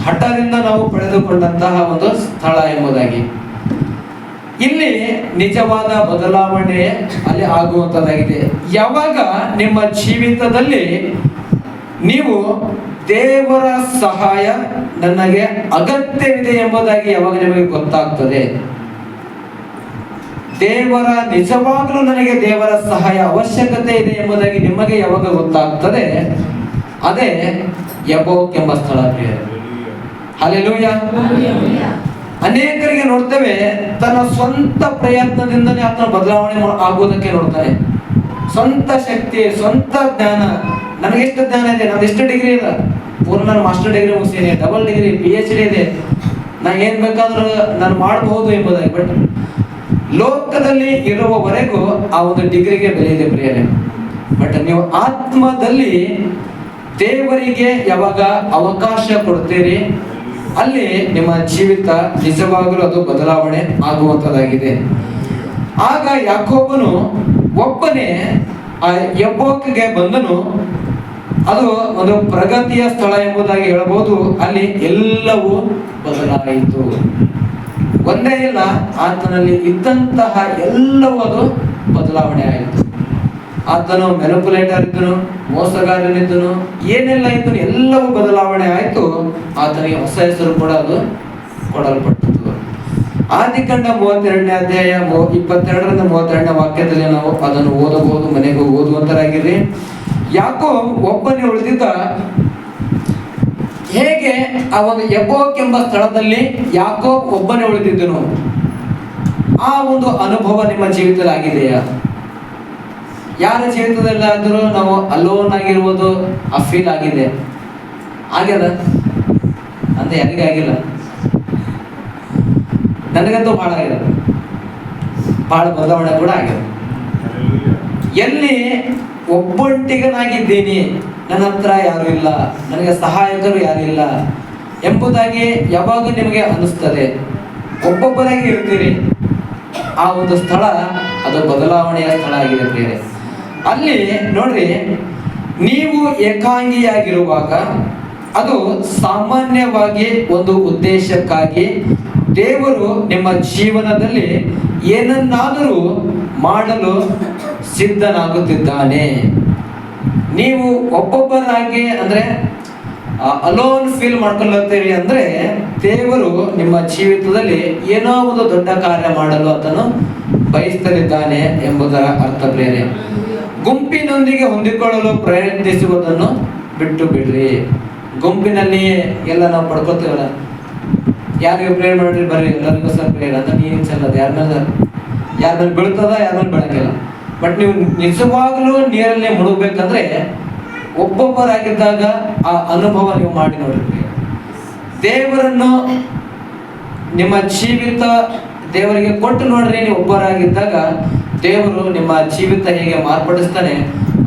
ಹಠದಿಂದ ನಾವು ಪಡೆದುಕೊಂಡಂತಹ ಒಂದು ಸ್ಥಳ ಎಂಬುದಾಗಿ. ಇಲ್ಲಿ ನಿಜವಾದ ಬದಲಾವಣೆ ಅಲ್ಲಿ ಆಗುವಂತದ್ದಾಗಿದೆ. ಯಾವಾಗ ನಿಮ್ಮ ಜೀವಿತದಲ್ಲಿ ನೀವು ದೇವರ ಸಹಾಯ ನನಗೆ ಅಗತ್ಯವಿದೆ ಎಂಬುದಾಗಿ ಯಾವಾಗ ನಿಮಗೆ ಗೊತ್ತಾಗ್ತದೆ, ದೇವರ ನಿಜವಾಗ್ಲೂ ನನಗೆ ದೇವರ ಸಹಾಯ ಅವಶ್ಯಕತೆ ಇದೆ ಎಂಬುದಾಗಿ ನಿಮಗೆ ಯಾವಾಗ ಗೊತ್ತಾಗ್ತದೆ, ಅದೇ ಯಬೋಕ್ ಎಂಬ ಸ್ಥಳ. ಹಲ್ಲೆಲೂಯ. ಅನೇಕರಿಗೆ ನೋಡ್ತೇವೆ, ತನ್ನ ಸ್ವಂತ ಪ್ರಯತ್ನದಿಂದಲೇ ಆತನ ಬದಲಾವಣೆ ಆಗುವುದಕ್ಕೆ ನೋಡ್ತಾನೆ. ಸ್ವಂತ ಶಕ್ತಿ, ಸ್ವಂತ ಜ್ಞಾನ. ನನಗೆಷ್ಟು ಜ್ಞಾನ ಇದೆ, ನಂದು ಎಷ್ಟು ಡಿಗ್ರಿ ಇದೆ, ಪೂರ್ಣ ಮಾಸ್ಟರ್ ಡಿಗ್ರಿ ಮುಗಿಸಿದೆ, ಡಬಲ್ ಡಿಗ್ರಿ, PhD ಇದೆ, ನಾ ಏನ್ ಬೇಕಾದ್ರೂ ನಾನು ಮಾಡಬಹುದು ಎಂಬುದಾಗಿ. ಬಟ್ ಲೋಕದಲ್ಲಿ ಇರುವವರೆಗೂ ಆ ಒಂದು ಡಿಗ್ರಿಗೆ ಬೆಲೆ ಇದೆ ಪ್ರಿಯರೇ. ಬಟ್ ನೀವು ಆತ್ಮದಲ್ಲಿ ದೇವರಿಗೆ ಯಾವಾಗ ಅವಕಾಶ ಕೊಡ್ತೀರಿ, ಅಲ್ಲಿ ನಿಮ್ಮ ಜೀವಿತ ನಿಜವಾಗಲೂ ಅದು ಬದಲಾವಣೆ ಆಗುವಂತದ್ದಾಗಿದೆ. ಆಗ ಯಾಕೋಬನು ಒಬ್ಬನೇ ಆ ಯಬೋಕ್ಗೆ ಬಂದನು. ಅದು ಒಂದು ಪ್ರಗತಿಯ ಸ್ಥಳ ಎಂಬುದಾಗಿ ಹೇಳಬಹುದು. ಅಲ್ಲಿ ಎಲ್ಲವೂ ಬದಲಾಯಿತು. ಒಂದೇ ಇಲ್ಲ, ಆತನಲ್ಲಿ ಇದ್ದಂತಹ ಎಲ್ಲವೂ ಅದು ಬದಲಾವಣೆ ಆಯಿತು. ಆತನು ಮ್ಯಾನಿಪುಲೇಟರ್ ಇದ್ದನು, ಮೋಸಗಾರನಿದ್ದನು, ಏನೆಲ್ಲ ಇದ್ದನು ಎಲ್ಲವೂ ಬದಲಾವಣೆ ಆಯಿತು. ಆತನಿಗೆ ಹೊಸ ಹೆಸರು ಕೂಡ ಅದು ಕೊಡಲ್ಪಟ್ಟಿತು. ಆದಿಕಾಂಡ 32ನೇ ಅಧ್ಯಾಯ 22ರಿಂದ 32ನೇ ವಾಕ್ಯದಲ್ಲಿ ನಾವು ಅದನ್ನು ಓದಬಹುದು. ಮನೆಗೆ ಓದುವಂತರಾಗಿರಿ. ಯಾಕೋಬ್ ಒಬ್ಬನೇ ಉಳಿದಿದ್ದ. ಹೇಗೆ ಆ ಒಂದು ಯಬೋಕ್ ಎಂಬ ಸ್ಥಳದಲ್ಲಿ ಯಾಕೋಬ್ ಒಬ್ಬನೇ ಉಳಿದಿದ್ದನು, ಆ ಒಂದು ಅನುಭವ ನಿಮ್ಮ ಜೀವಿತದಲ್ಲಿ ಆಗಿದೆಯಾ? ಯಾರ ಜೀವಿತದಲ್ಲಿ ಆದರೂ ನಾವು ಅಲೋನ್ ಆಗಿರುವುದು ಆ ಫೀಲ್ ಆಗಿದೆ, ಆಗ್ಯದ ಅಂತ ಯಾರಿಗೆ ಆಗಿಲ್ಲ? ನನಗಂತೂ ಬಹಳ ಆಗಿದೆ, ಬಹಳ ಬದಲಾವಣೆ ಕೂಡ ಆಗಿದೆ. ಎಲ್ಲಿ ಒಬ್ಬೊಂಟಿಗನಾಗಿದ್ದೀನಿ, ನನ್ನ ಹತ್ರ ಯಾರು ಇಲ್ಲ, ನನಗೆ ಸಹಾಯಕರು ಯಾರು ಇಲ್ಲ ಎಂಬುದಾಗಿ ಯಾವಾಗ ನಿಮಗೆ ಅನಿಸ್ತದೆ, ಒಬ್ಬೊಬ್ಬರಾಗಿ ಇರ್ತೀರಿ, ಆ ಒಂದು ಸ್ಥಳ ಅದು ಬದಲಾವಣೆಯ ಸ್ಥಳ ಆಗಿದೆ ಪ್ರಿಯರೇ. ಅಲ್ಲಿ ನೋಡ್ರಿ, ನೀವು ಏಕಾಂಗಿಯಾಗಿರುವಾಗ ಅದು ಸಾಮಾನ್ಯವಾಗಿ ಒಂದು ಉದ್ದೇಶಕ್ಕಾಗಿ ದೇವರು ನಿಮ್ಮ ಜೀವನದಲ್ಲಿ ಏನನ್ನಾದರೂ ಮಾಡಲು ಸಿದ್ಧನಾಗುತ್ತಿದ್ದಾನೆ. ನೀವು ಒಬ್ಬೊಬ್ಬರಾಗಿ ಅಂದ್ರೆ ಅಲೋನ್ ಫೀಲ್ ಮಾಡ್ಕೊಳ್ಳುತ್ತೀರಿ ಅಂದ್ರೆ ದೇವರು ನಿಮ್ಮ ಜೀವಿತದಲ್ಲಿ ಏನೋ ಒಂದು ದೊಡ್ಡ ಕಾರ್ಯ ಮಾಡಲು ಆತನು ಬಯಸುತ್ತಿದ್ದಾನೆ ಎಂಬುದರ ಅರ್ಥ ಪ್ರಿಯರೇ. ಗುಂಪಿನೊಂದಿಗೆ ಹೊಂದಿಕೊಳ್ಳಲು ಪ್ರಯತ್ನಿಸುವುದನ್ನು ಬಿಟ್ಟು ಬಿಡ್ರಿ. ಗುಂಪಿನಲ್ಲಿ ಎಲ್ಲ ನಾವು ಪಡ್ಕೋತೀವಲ್ಲ, ಯಾರಿಗೆ ಪ್ರೇಯರ್ ಮಾಡ್ರಿ, ಬರ್ರಿ ಎಲ್ಲರಿಗೂ ಸರ್ ಪ್ರೇಯರ್ ಅಂತ ನೀನು ಚೆಲ್ಲದ, ಯಾರ ಮೇಲೆ ಬೀಳ್ತದ, ಯಾರ ಮೇಲೆ ಬೆಳಕಿಲ್ಲ. ಬಟ್ ನೀವು ನಿಜವಾಗ್ಲೂ ನೀರಲ್ಲಿ ಮುಳುಗಬೇಕಂದ್ರೆ ಒಬ್ಬೊಬ್ಬರಾಗಿದ್ದಾಗ ಆ ಅನುಭವ ನೀವು ಮಾಡಿ ನೋಡ್ರಿ. ದೇವರನ್ನು ನಿಮ್ಮ ಜೀವಿತ ದೇವರಿಗೆ ಕೊಟ್ಟು ನೋಡ್ರಿ. ನೀವು ಒಬ್ಬರಾಗಿದ್ದಾಗ ದೇವರು ನಿಮ್ಮ ಜೀವಿತ ಹೇಗೆ ಮಾರ್ಪಡಿಸ್ತಾನೆ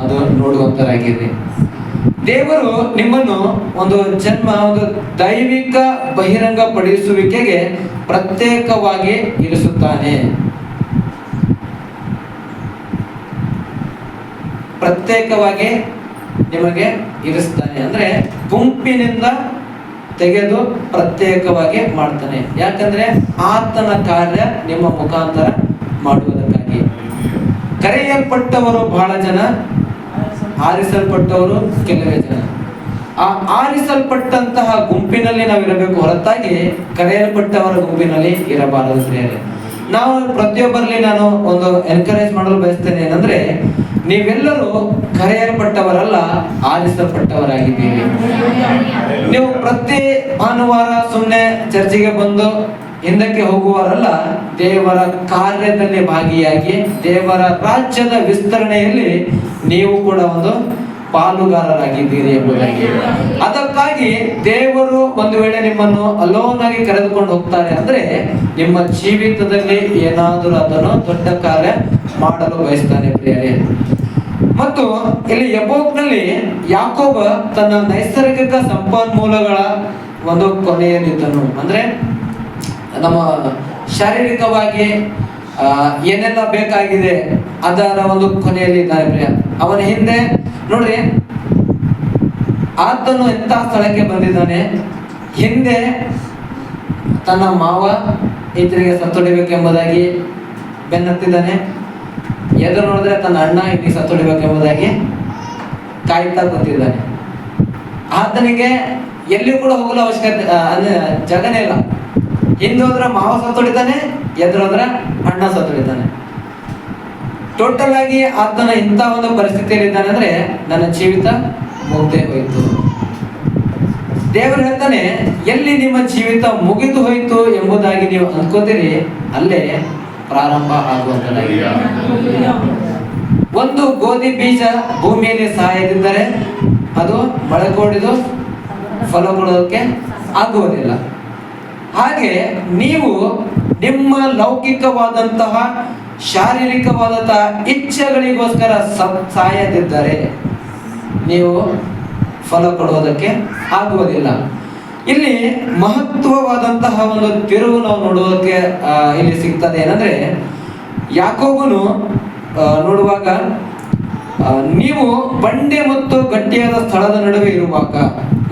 ಅದು ನೋಡುವಂತರಾಗಿರಿ. ದೇವರು ನಿಮ್ಮನ್ನು ಒಂದು ಒಂದು ದೈವಿಕ ಬಹಿರಂಗ ಪಡಿಸುವಿಕೆಗೆ ಪ್ರತ್ಯೇಕವಾಗಿ ಇರಿಸುತ್ತಾನೆ. ಪ್ರತ್ಯೇಕವಾಗಿ ನಿಮಗೆ ಇರಿಸ್ತಾನೆ ಅಂದ್ರೆ ಗುಂಪಿನಿಂದ ತೆಗೆದು ಪ್ರತ್ಯೇಕವಾಗಿ ಮಾಡ್ತಾನೆ. ಯಾಕಂದ್ರೆ ಆತನ ಕಾರ್ಯ ನಿಮ್ಮ ಮುಖಾಂತರ ಮಾಡುವುದಕ್ಕಾಗಿ. ಕರೆಯಲ್ಪಟ್ಟವರು ಬಹಳ ಜನ, ಆರಿಸಲ್ಪಟ್ಟವರು ಕೆಲವೇ ಜನ. ಆ ಆರಿಸಲ್ಪಟ್ಟಂತಹ ಗುಂಪಿನಲ್ಲಿ ನಾವು ಇರಬೇಕು ಹೊರತಾಗಿ ಕರೆಯಲ್ಪಟ್ಟವರ ಗುಂಪಿನಲ್ಲಿ ಇರಬಾರದು ಪ್ರಿಯರೇ. ನಾವು ಪ್ರತಿಯೊಬ್ಬರಲ್ಲಿ ನಾನು ಒಂದು ಎನ್ಕರೇಜ್ ಮಾಡಲು ಬಯಸ್ತೇನೆ ಏನಂದ್ರೆ, ನೀವೆಲ್ಲರೂ ಕರೆಯಲ್ಪಟ್ಟವರಲ್ಲ, ಆರಿಸಲ್ಪಟ್ಟವರಾಗಿದ್ದೀರಿ. ನೀವು ಪ್ರತಿ ಭಾನುವಾರ ಸುಮ್ಮನೆ ಚರ್ಚಿಗೆ ಬಂದು ಹಿಂದಕ್ಕೆ ಹೋಗುವವರಲ್ಲ, ದೇವರ ಕಾರ್ಯದಲ್ಲಿ ಭಾಗಿಯಾಗಿ ದೇವರ ರಾಜ್ಯದ ವಿಸ್ತರಣೆಯಲ್ಲಿ ನೀವು ಕೂಡ ಒಂದು ಪಾಲುಗಾರರಾಗಿದ್ದೀರಿ ಎಂಬುದಾಗಿ. ಅದಕ್ಕಾಗಿ ದೇವರು ಒಂದು ವೇಳೆ ನಿಮ್ಮನ್ನು ಅಲೋನ್ ಆಗಿ ಕರೆದುಕೊಂಡು ಹೋಗ್ತಾರೆ ಅಂದ್ರೆ ನಿಮ್ಮ ಜೀವಿತದಲ್ಲಿ ಏನಾದರೂ ಅದನ್ನು ದೊಡ್ಡ ಕಾರ್ಯ ಮಾಡಲು ಬಯಸ್ತಾನೆ ಪ್ರಿಯರೇ. ಮತ್ತು ಇಲ್ಲಿ ಯಬ್ಬೋಕ್ನಲ್ಲಿ ಯಾಕೋಬ ತನ್ನ ನೈಸರ್ಗಿಕ ಸಂಪನ್ಮೂಲಗಳ ಒಂದು ಕೊನೆಯಲ್ಲಿದ್ದನು. ಅಂದ್ರೆ ನಮ್ಮ ಶಾರೀರಿಕವಾಗಿ ಏನೆಲ್ಲ ಬೇಕಾಗಿದೆ ಅದರ ಒಂದು ಕೊನೆಯಲ್ಲಿ ಇದ್ದಾನೆ ಪ್ರಿಯ. ಅವನ ಹಿಂದೆ ನೋಡ್ರಿ, ಆತನು ಎಂತ ಸ್ಥಳಕ್ಕೆ ಬಂದಿದ್ದಾನೆ. ಹಿಂದೆ ತನ್ನ ಮಾವ ಈತನಿಗೆ ಸತ್ತೊಡಿಬೇಕೆಂಬುದಾಗಿ ಬೆನ್ನತ್ತಿದ್ದಾನೆ. ಎದುರು ನೋಡಿದ್ರೆ ತನ್ನ ಅಣ್ಣ ಈತನಿಗೆ ಸತ್ತೊಡಿಬೇಕೆಂಬುದಾಗಿ ಕಾಯ್ತಾ ಕೂತಿದ್ದಾನೆ. ಆತನಿಗೆ ಎಲ್ಲಿಯೂ ಕೂಡ ಹೋಗಲು ಅವಶ್ಯಕತೆ ಜಗನೇ ಇಲ್ಲ. ಹಿಂದೆ ಹೋದ್ರೆ ಮಾವ ಸತ್ತೊಡಿತಾನೆ, ಎದುರೋದ್ರೆ ಅಣ್ಣ ಸತ್ತೊಡಿತಾನೆ. ಟೋಟಲ್ ಆಗಿ ಆತನ ಇಂಥ ಒಂದು ಪರಿಸ್ಥಿತಿಯಲ್ಲಿ ಇದ್ದಾನೆ ಅಂದ್ರೆ ನನ್ನ ಜೀವಿತ ಮುಗ್ದೇ ಹೋಯ್ತು. ದೇವರು ಹೇಳ್ತಾನೆ, ಎಲ್ಲಿ ನಿಮ್ಮ ಜೀವಿತ ಮುಗಿದು ಹೋಯ್ತು ಎಂಬುದಾಗಿ ನೀವು ಅನ್ಕೋತೀರಿ, ಅಲ್ಲೇ ಪ್ರಾರಂಭ ಆಗುವಂತದ್ದಾಗಿದೆ. ಒಂದು ಗೋಧಿ ಬೀಜ ಭೂಮಿಯಲ್ಲಿ ಸಾಯದಿದ್ದರೆ ಅದು ಮೊಳಕೊಡಿದು ಫಲ ಕೊಡೋದಕ್ಕೆ ಆಗುವುದಿಲ್ಲ. ಹಾಗೆ ನೀವು ನಿಮ್ಮ ಲೌಕಿಕವಾದಂತಹ ಶಾರೀರಿಕವಾದಂತಹ ಇಚ್ಛೆಗಳಿಗೋಸ್ಕರ ಸಾಯದಿದ್ದರೆ ನೀವು ಫಲ ಕೊಡುವುದಕ್ಕೆ ಆಗುವುದಿಲ್ಲ. ಇಲ್ಲಿ ಮಹತ್ವವಾದಂತಹ ಒಂದು ತಿರುವು ನಾವು ನೋಡುವುದಕ್ಕೆ ಇಲ್ಲಿ ಸಿಗ್ತದೆ. ಏನಂದ್ರೆ, ಯಾಕೋಬನು ನೋಡುವಾಗ ನೀವು ಬಂಡೆ ಮತ್ತು ಗಟ್ಟಿಯಾದ ಸ್ಥಳದ ನಡುವೆ ಇರುವಾಗ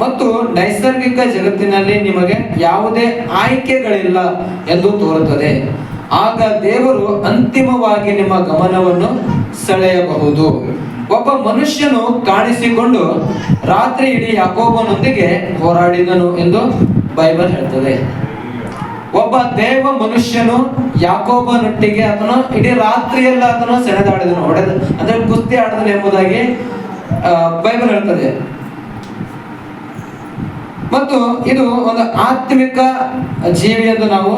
ಮತ್ತು ನೈಸರ್ಗಿಕ ಜಗತ್ತಿನಲ್ಲಿ ನಿಮಗೆ ಯಾವುದೇ ಆಯ್ಕೆಗಳಿಲ್ಲ ಎಂದು ತೋರುತ್ತದೆ. ಆಗ ದೇವರು ಅಂತಿಮವಾಗಿ ನಿಮ್ಮ ಗಮನವನ್ನು ಸೆಳೆಯಬಹುದು. ಒಬ್ಬ ಮನುಷ್ಯನು ಕಾಣಿಸಿಕೊಂಡು ರಾತ್ರಿ ಇಡೀ ಯಾಕೋಬನೊಂದಿಗೆ ಹೋರಾಡಿದನು ಎಂದು ಬೈಬಲ್ ಹೇಳ್ತದೆ. ಒಬ್ಬ ದೇವ ಮನುಷ್ಯನು ಯಾಕೋಬನೊಟ್ಟಿಗೆ ಆತನು ಇಡೀ ರಾತ್ರಿಯೆಲ್ಲ ಆತನು ಸೆಣೆದಾಡಿದನು, ಅಂದ್ರೆ ಕುಸ್ತಿ ಆಡಿದನು ಎಂಬುದಾಗಿ ಬೈಬಲ್ ಹೇಳ್ತದೆ. ಮತ್ತು ಇದು ಒಂದು ಆತ್ಮಿಕ ಜೀವಿ ಎಂದು ನಾವು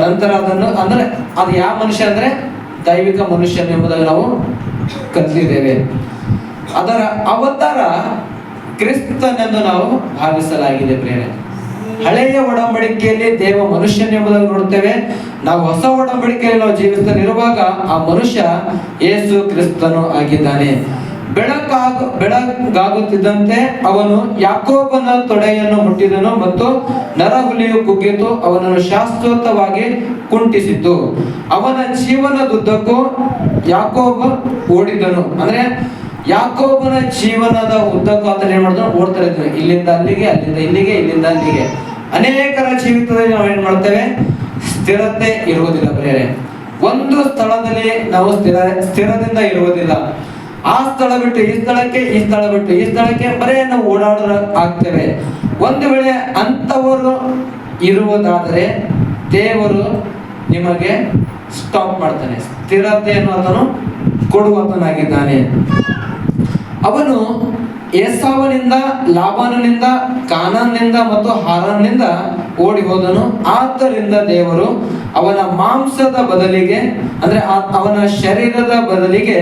ನಂತರ ಅದನ್ನು ಅಂದ್ರೆ ಅದು ಯಾವ ಮನುಷ್ಯ ಅಂದ್ರೆ ದೈವಿಕ ಮನುಷ್ಯನು ಎಂಬುದಾಗಿ ನಾವು ಕಲಿತಿದ್ದೇವೆ. ಅದರ ಅವತಾರ ಕ್ರಿಸ್ತನೆಂದು ನಾವು ಭಾವಿಸಲಾಗಿದೆ ಪ್ರೇರಣೆ. ಹಳೆಯ ಒಡಂಬಡಿಕೆಯಲ್ಲಿ ದೇವ ಮನುಷ್ಯನ ಎಂಬುದಾಗಿ ನೋಡುತ್ತೇವೆ. ನಾವು ಹೊಸ ಒಡಂಬಡಿಕೆಯಲ್ಲಿ ನಾವು ಜೀವಿಸುತ್ತಿರುವಾಗ ಆ ಮನುಷ್ಯ ಯೇಸು ಕ್ರಿಸ್ತನು ಆಗಿದ್ದಾನೆ. ಬೆಳಗಾಗುತ್ತಿದ್ದಂತೆ ಅವನು ಯಾಕೋಬನ ತೊಡೆಯನ್ನು ಮುಟ್ಟಿದನು ಮತ್ತು ನರಹುಲಿಯು ಕುಗ್ಗಿತು, ಅವನನ್ನು ಶಾಶ್ವತವಾಗಿ ಕುಂಟಿಸಿತು. ಅವನ ಜೀವನದುದ್ದಕ್ಕೂ ಯಾಕೋಬ ಓಡಿದನು. ಅಂದ್ರೆ ಯಾಕೋಬನ ಜೀವನದ ಉದ್ದಕ್ಕೂ ಆತನ ಏನ್ ಮಾಡಿದ್ರು, ಓಡ್ತಾ ಇದ್ವಿ. ಇಲ್ಲಿಂದ ಅಲ್ಲಿಗೆ, ಅಲ್ಲಿಂದ ಇಲ್ಲಿಗೆ, ಇಲ್ಲಿಂದ ಅಲ್ಲಿಗೆ. ಅನೇಕರ ಜೀವಿತದಲ್ಲಿ ನಾವು ಏನ್ ಮಾಡ್ತೇವೆ, ಸ್ಥಿರತೆ ಇರುವುದಿಲ್ಲ ಪ್ರಿಯರೇ. ಒಂದು ಸ್ಥಳದಲ್ಲಿ ನಾವು ಸ್ಥಿರದಿಂದ ಇರುವುದಿಲ್ಲ. ಆ ಸ್ಥಳ ಬಿಟ್ಟು ಈ ಸ್ಥಳಕ್ಕೆ, ಈ ಸ್ಥಳ ಬಿಟ್ಟು ಈ ಸ್ಥಳಕ್ಕೆ ಬರೇ ನಾವು ಓಡಾಡೋ ಆಗ್ತೇವೆ. ಒಂದು ವೇಳೆ ಅಂತವರು ಇರುವುದಾದರೆ ದೇವರು ನಿಮಗೆ ಸ್ಟಾಪ್ ಮಾಡ್ತಾನೆ, ಸ್ಥಿರತೆಯನ್ನು ಆತನು ಕೊಡುವಾತನಾಗಿದ್ದಾನೆ. ಅವನು ಏಸಾವನಿಂದ, ಲಾಬಾನನಿಂದ, ಕಾನಾನ್ನಿಂದ ಮತ್ತು ಹಾರಾನ್ನಿಂದ ಓಡಿ ಹೋದನು. ಆದ್ದರಿಂದ ದೇವರು ಅವನ ಮಾಂಸದ ಬದಲಿಗೆ, ಅಂದ್ರೆ ಅವನ ಶರೀರದ ಬದಲಿಗೆ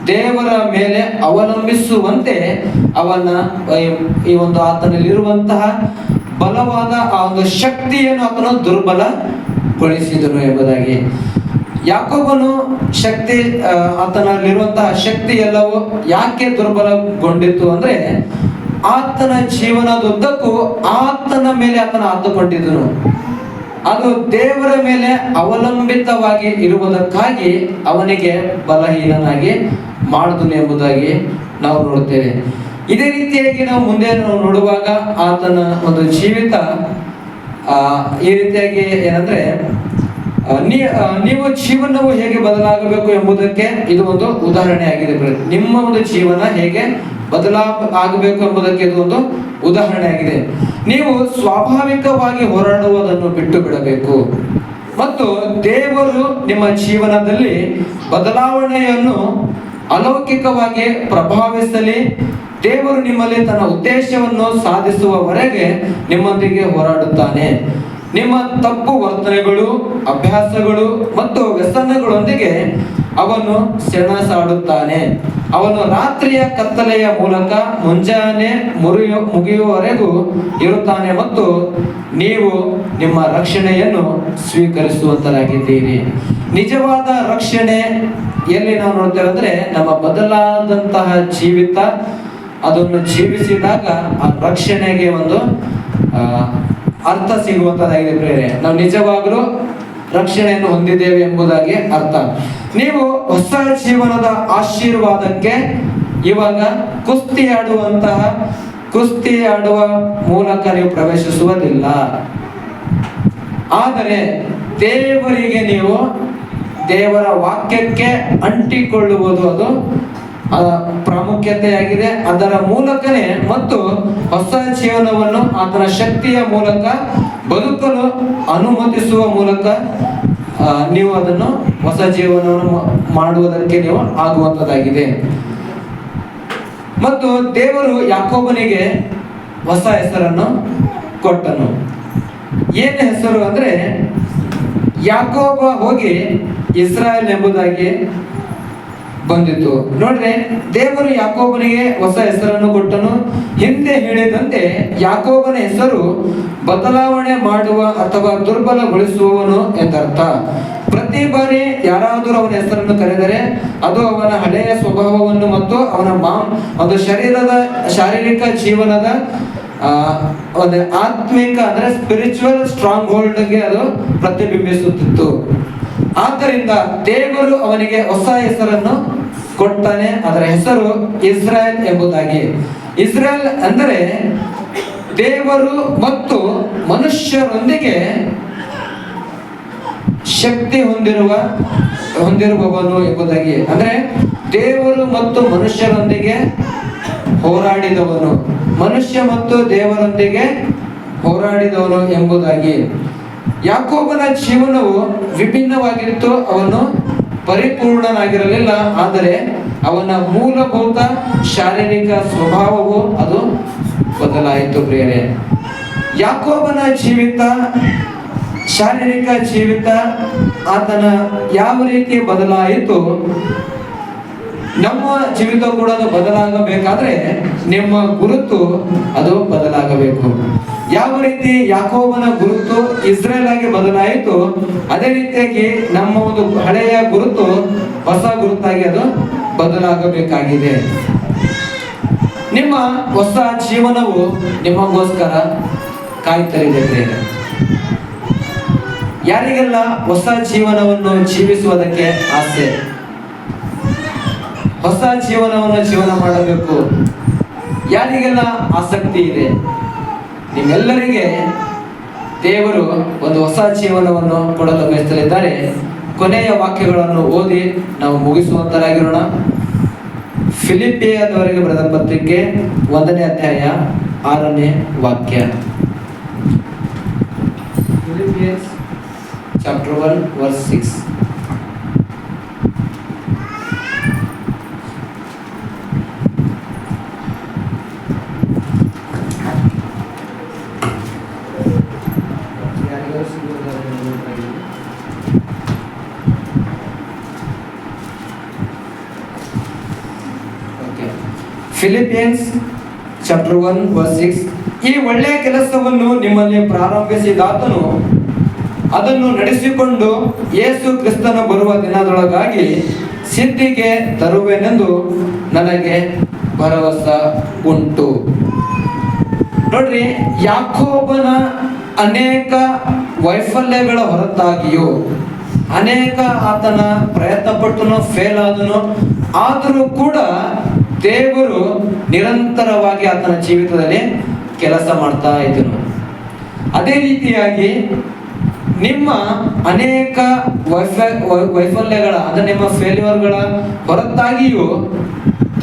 ದೇವರ ಮೇಲೆ ಅವಲಂಬಿಸುವಂತೆ ಅವನ ಈ ಒಂದು ಆತನಲ್ಲಿರುವಂತಹ ಬಲವಾದ ಆ ಒಂದು ಶಕ್ತಿಯನ್ನು ಆತನು ದುರ್ಬಲಗೊಳಿಸಿದನು ಎಂಬುದಾಗಿ. ಯಾಕೋಬನು ಶಕ್ತಿ, ಆತನಲ್ಲಿರುವಂತಹ ಶಕ್ತಿ ಎಲ್ಲವೂ ಯಾಕೆ ದುರ್ಬಲಗೊಂಡಿತ್ತು ಅಂದ್ರೆ ಆತನ ಜೀವನದುದ್ದಕ್ಕೂ ಆತನ ಮೇಲೆ ಆತನ ಆತುಕೊಂಡಿದ್ದನು. ಅದು ದೇವರ ಮೇಲೆ ಅವಲಂಬಿತವಾಗಿ ಇರುವುದಕ್ಕಾಗಿ ಅವನಿಗೆ ಬಲಹೀನನಾಗಿ ಮಾಡಿದನು ಎಂಬುದಾಗಿ ನಾವು ನೋಡುತ್ತೇವೆ. ಇದೇ ರೀತಿಯಾಗಿ ನಾವು ಮುಂದೆ ನಾವು ನೋಡುವಾಗ ಆತನ ಒಂದು ಜೀವಿತ ಈ ರೀತಿಯಾಗಿ ಏನಂದ್ರೆ ನೀವು ಜೀವನವು ಹೇಗೆ ಬದಲಾಗಬೇಕು ಎಂಬುದಕ್ಕೆ ಇದು ಒಂದು ಉದಾಹರಣೆ ಆಗಿದೆ. ನಿಮ್ಮ ಒಂದು ಜೀವನ ಹೇಗೆ ಆಗಬೇಕು ಎಂಬುದಕ್ಕೆ ಇದು ಒಂದು ಉದಾಹರಣೆ ಆಗಿದೆ. ನೀವು ಸ್ವಾಭಾವಿಕವಾಗಿ ಹೋರಾಡುವುದನ್ನು ಬಿಟ್ಟು ಬಿಡಬೇಕು ಮತ್ತು ದೇವರು ನಿಮ್ಮ ಜೀವನದಲ್ಲಿ ಬದಲಾವಣೆಯನ್ನು ಅಲೌಕಿಕವಾಗಿ ಪ್ರಭಾವಿಸಲಿ. ದೇವರು ನಿಮ್ಮಲ್ಲಿ ತನ್ನ ಉದ್ದೇಶವನ್ನು ಸಾಧಿಸುವವರೆಗೆ ನಿಮ್ಮೊಂದಿಗೆ ಹೋರಾಡುತ್ತಾನೆ. ನಿಮ್ಮ ತಪ್ಪು ವರ್ತನೆಗಳು, ಅಭ್ಯಾಸಗಳು ಮತ್ತು ವ್ಯಸನಗಳೊಂದಿಗೆ ಅವನು ಸೆಣಸಾಡುತ್ತಾನೆ. ಅವನು ರಾತ್ರಿಯ ಕತ್ತಲೆಯ ಮೂಲಕ ಮುಂಜಾನೆ ಮುಗಿಯುವವರೆಗೂ ಇರುತ್ತಾನೆ ಮತ್ತು ನೀವು ನಿಮ್ಮ ರಕ್ಷಣೆಯನ್ನು ಸ್ವೀಕರಿಸುವಂತರಾಗಿದ್ದೀರಿ. ನಿಜವಾದ ರಕ್ಷಣೆ ಎಲ್ಲಿ ನಾವು ನೋಡ್ತೇವೆ ಅಂದ್ರೆ ನಮ್ಮ ಬದಲಾದಂತಹ ಜೀವಿತ ಅದನ್ನು ಜೀವಿಸಿದಾಗ ಆ ರಕ್ಷಣೆಗೆ ಒಂದು ಅರ್ಥ ಸಿಗುವಂತದಾಗಿದೆ ಪ್ರೇರೆ. ನಾವು ನಿಜವಾಗ್ಲೂ ರಕ್ಷಣೆಯನ್ನು ಹೊಂದಿದ್ದೇವೆ ಎಂಬುದಾಗಿ ಅರ್ಥ. ನೀವು ಹೊಸ ಜೀವನದ ಆಶೀರ್ವಾದಕ್ಕೆ ಇವಾಗ ಕುಸ್ತಿ ಆಡುವ ಮೂಲಕ ನೀವು ಪ್ರವೇಶಿಸುವುದಿಲ್ಲ. ಆದರೆ ದೇವರಿಗೆ ನೀವು ದೇವರ ವಾಕ್ಯಕ್ಕೆ ಅಂಟಿಕೊಳ್ಳುವುದು ಅದು ಪ್ರಾಮುಖ್ಯತೆಯಾಗಿದೆ. ಅದರ ಮೂಲಕನೇ ಮತ್ತು ಹೊಸ ಜೀವನವನ್ನು ಆತನ ಶಕ್ತಿಯ ಮೂಲಕ ಬದುಕಲು ಅನುಮತಿಸುವ ಮೂಲಕ ನೀವು ಅದನ್ನು ಹೊಸ ಜೀವನವನ್ನು ಮಾಡುವುದಕ್ಕೆ ನೀವು ಆಗುವಂತದ್ದಾಗಿದೆ. ಮತ್ತು ದೇವರು ಯಾಕೋಬನಿಗೆ ಹೊಸ ಹೆಸರನ್ನು ಕೊಟ್ಟನು. ಏನು ಹೆಸರು ಅಂದ್ರೆ ಯಾಕೋಬ ಹೋಗಿ ಇಸ್ರಾಯೇಲ್ ಎಂಬುದಾಗಿ ಬಂದಿತ್ತು. ನೋಡ್ರಿ, ದೇವರು ಯಾಕೋಬನಿಗೆ ಹೊಸ ಹೆಸರನ್ನು ಕೊಟ್ಟನು. ಹಿಂದೆ ಹೇಳಿದಂತೆ ಯಾಕೋಬನ ಹೆಸರು ಬದಲಾವಣೆ ಮಾಡುವ ಅಥವಾ ದುರ್ಬಲಗೊಳಿಸುವವನು ಎಂದರ್ಥ. ಪ್ರತಿ ಬಾರಿ ಯಾರಾದರೂ ಅವನ ಹೆಸರನ್ನು ಕರೆದರೆ ಅದು ಅವನ ಹಳೆಯ ಸ್ವಭಾವವನ್ನು ಮತ್ತು ಅವನ ಒಂದು ಶಾರೀರಿಕ ಜೀವನದ ಒಂದು ಆತ್ಮಿಕ ಅಂದ್ರೆ ಸ್ಪಿರಿಚುವಲ್ ಸ್ಟ್ರಾಂಗ್ ಹೋಲ್ಡ್ಗೆ ಅದು ಪ್ರತಿಬಿಂಬಿಸುತ್ತಿತ್ತು. ಆದ್ದರಿಂದ ದೇವರು ಅವನಿಗೆ ಹೊಸ ಹೆಸರನ್ನು ಕೊಡ್ತಾನೆ. ಅದರ ಹೆಸರು ಇಸ್ರಾಯೇಲ್ ಎಂಬುದಾಗಿ. ಇಸ್ರಾಯೇಲ್ ಅಂದರೆ ದೇವರು ಮತ್ತು ಮನುಷ್ಯರೊಂದಿಗೆ ಶಕ್ತಿ ಹೊಂದಿರುವವನು ಎಂಬುದಾಗಿ. ಅಂದ್ರೆ ದೇವರು ಮತ್ತು ಮನುಷ್ಯರೊಂದಿಗೆ ಹೋರಾಡಿದವನು, ಮನುಷ್ಯ ಮತ್ತು ದೇವರೊಂದಿಗೆ ಹೋರಾಡಿದವನು ಎಂಬುದಾಗಿ. ಯಾಕೋಬನ ಜೀವನವು ವಿಭಿನ್ನವಾಗಿತ್ತು. ಅವನು ಪರಿಪೂರ್ಣನಾಗಿರಲಿಲ್ಲ, ಆದರೆ ಅವನ ಮೂಲಭೂತ ಶಾರೀರಿಕ ಸ್ವಭಾವವು ಅದು ಬದಲಾಯಿತು ಪ್ರಿಯರೇ. ಯಾಕೋಬನ ಶಾರೀರಿಕ ಜೀವಿತ ಆತನ ಯಾವ ರೀತಿ ಬದಲಾಯಿತು, ನಮ್ಮ ಜೀವಿತ ಕೂಡ ಅದು ಬದಲಾಗಬೇಕಾದ್ರೆ ನಿಮ್ಮ ಗುರುತು ಅದು ಬದಲಾಗಬೇಕು. ಯಾವ ರೀತಿ ಯಾಕೋಬನ ಗುರುತು ಇಸ್ರೇಲ್ ಆಗಿ ಬದಲಾಯಿತು, ಅದೇ ರೀತಿಯಾಗಿ ನಮ್ಮ ಒಂದು ಹಳೆಯ ಗುರುತು ಹೊಸ ಗುರುತಾಗಿ ಅದು ಬದಲಾಗಬೇಕಾಗಿದೆ. ನಿಮ್ಮ ಹೊಸ ಜೀವನವು ನಿಮಗೋಸ್ಕರ ಕಾಯ್ತಲಿದೆ. ಯಾರಿಗೆಲ್ಲ ಹೊಸ ಜೀವನವನ್ನು ಜೀವಿಸುವುದಕ್ಕೆ ಆಸೆ, ಹೊಸ ಜೀವನವನ್ನು ಜೀವನ ಮಾಡಬೇಕು, ಯಾರಿಗೆಲ್ಲ ಆಸಕ್ತಿ ಇದೆ, ನಿಮ್ಮೆಲ್ಲರಿಗೆ ದೇವರು ಒಂದು ಹೊಸ ಜೀವನವನ್ನು ಕೊಡಲು ಬಯಸಲಿದ್ದಾರೆ. ಕೊನೆಯ ವಾಕ್ಯಗಳನ್ನು ಓದಿ ನಾವು ಮುಗಿಸುವಂತರಾಗಿರೋಣ. ಫಿಲಿಪ್ಪಿಯದವರೆಗೆ ಬರೆದ ಪತ್ರಿಕೆ 1ನೇ ಅಧ್ಯಾಯ 6ನೇ ವಾಕ್ಯ. Philippians chapter 1 verse 6. Philippians chapter 1 verse 6. ಈ ಒಳ್ಳೆಯ ಕೆಲಸವನ್ನು ನಿಮ್ಮಲ್ಲಿ ಪ್ರಾರಂಭಿಸಿದಾತನು ಅದನ್ನು ನಡೆಸಿಕೊಂಡು ಯೇಸು ಕ್ರಿಸ್ತನ ಬರುವ ದಿನದೊಳಗಾಗಿ ಸಿದ್ಧಿಗೆ ತರುವೆನೆಂದು ನನಗೆ ಭರವಸೆ ಉಂಟು. ನೋಡ್ರಿ, ಯಾಕೋಬನ ಅನೇಕ ವೈಫಲ್ಯಗಳ ಹೊರತಾಗಿಯೂ ಅನೇಕ ಆತನ ಪ್ರಯತ್ನ ಪಟ್ಟನು, ಫೇಲ್ ಆದನು. ಆದರೂ ಕೂಡ ದೇವರು ನಿರಂತರವಾಗಿ ಆತನ ಜೀವಿತದಲ್ಲಿ ಕೆಲಸ ಮಾಡ್ತಾ ಇದ್ದನು. ಅದೇ ರೀತಿಯಾಗಿ ನಿಮ್ಮ ಅನೇಕ ವೈಫಲ್ಯಗಳ ಅಂದ್ರೆ ನಿಮ್ಮ ಫೇಲ್ಯೂರ್ಗಳ ಹೊರತಾಗಿಯೂ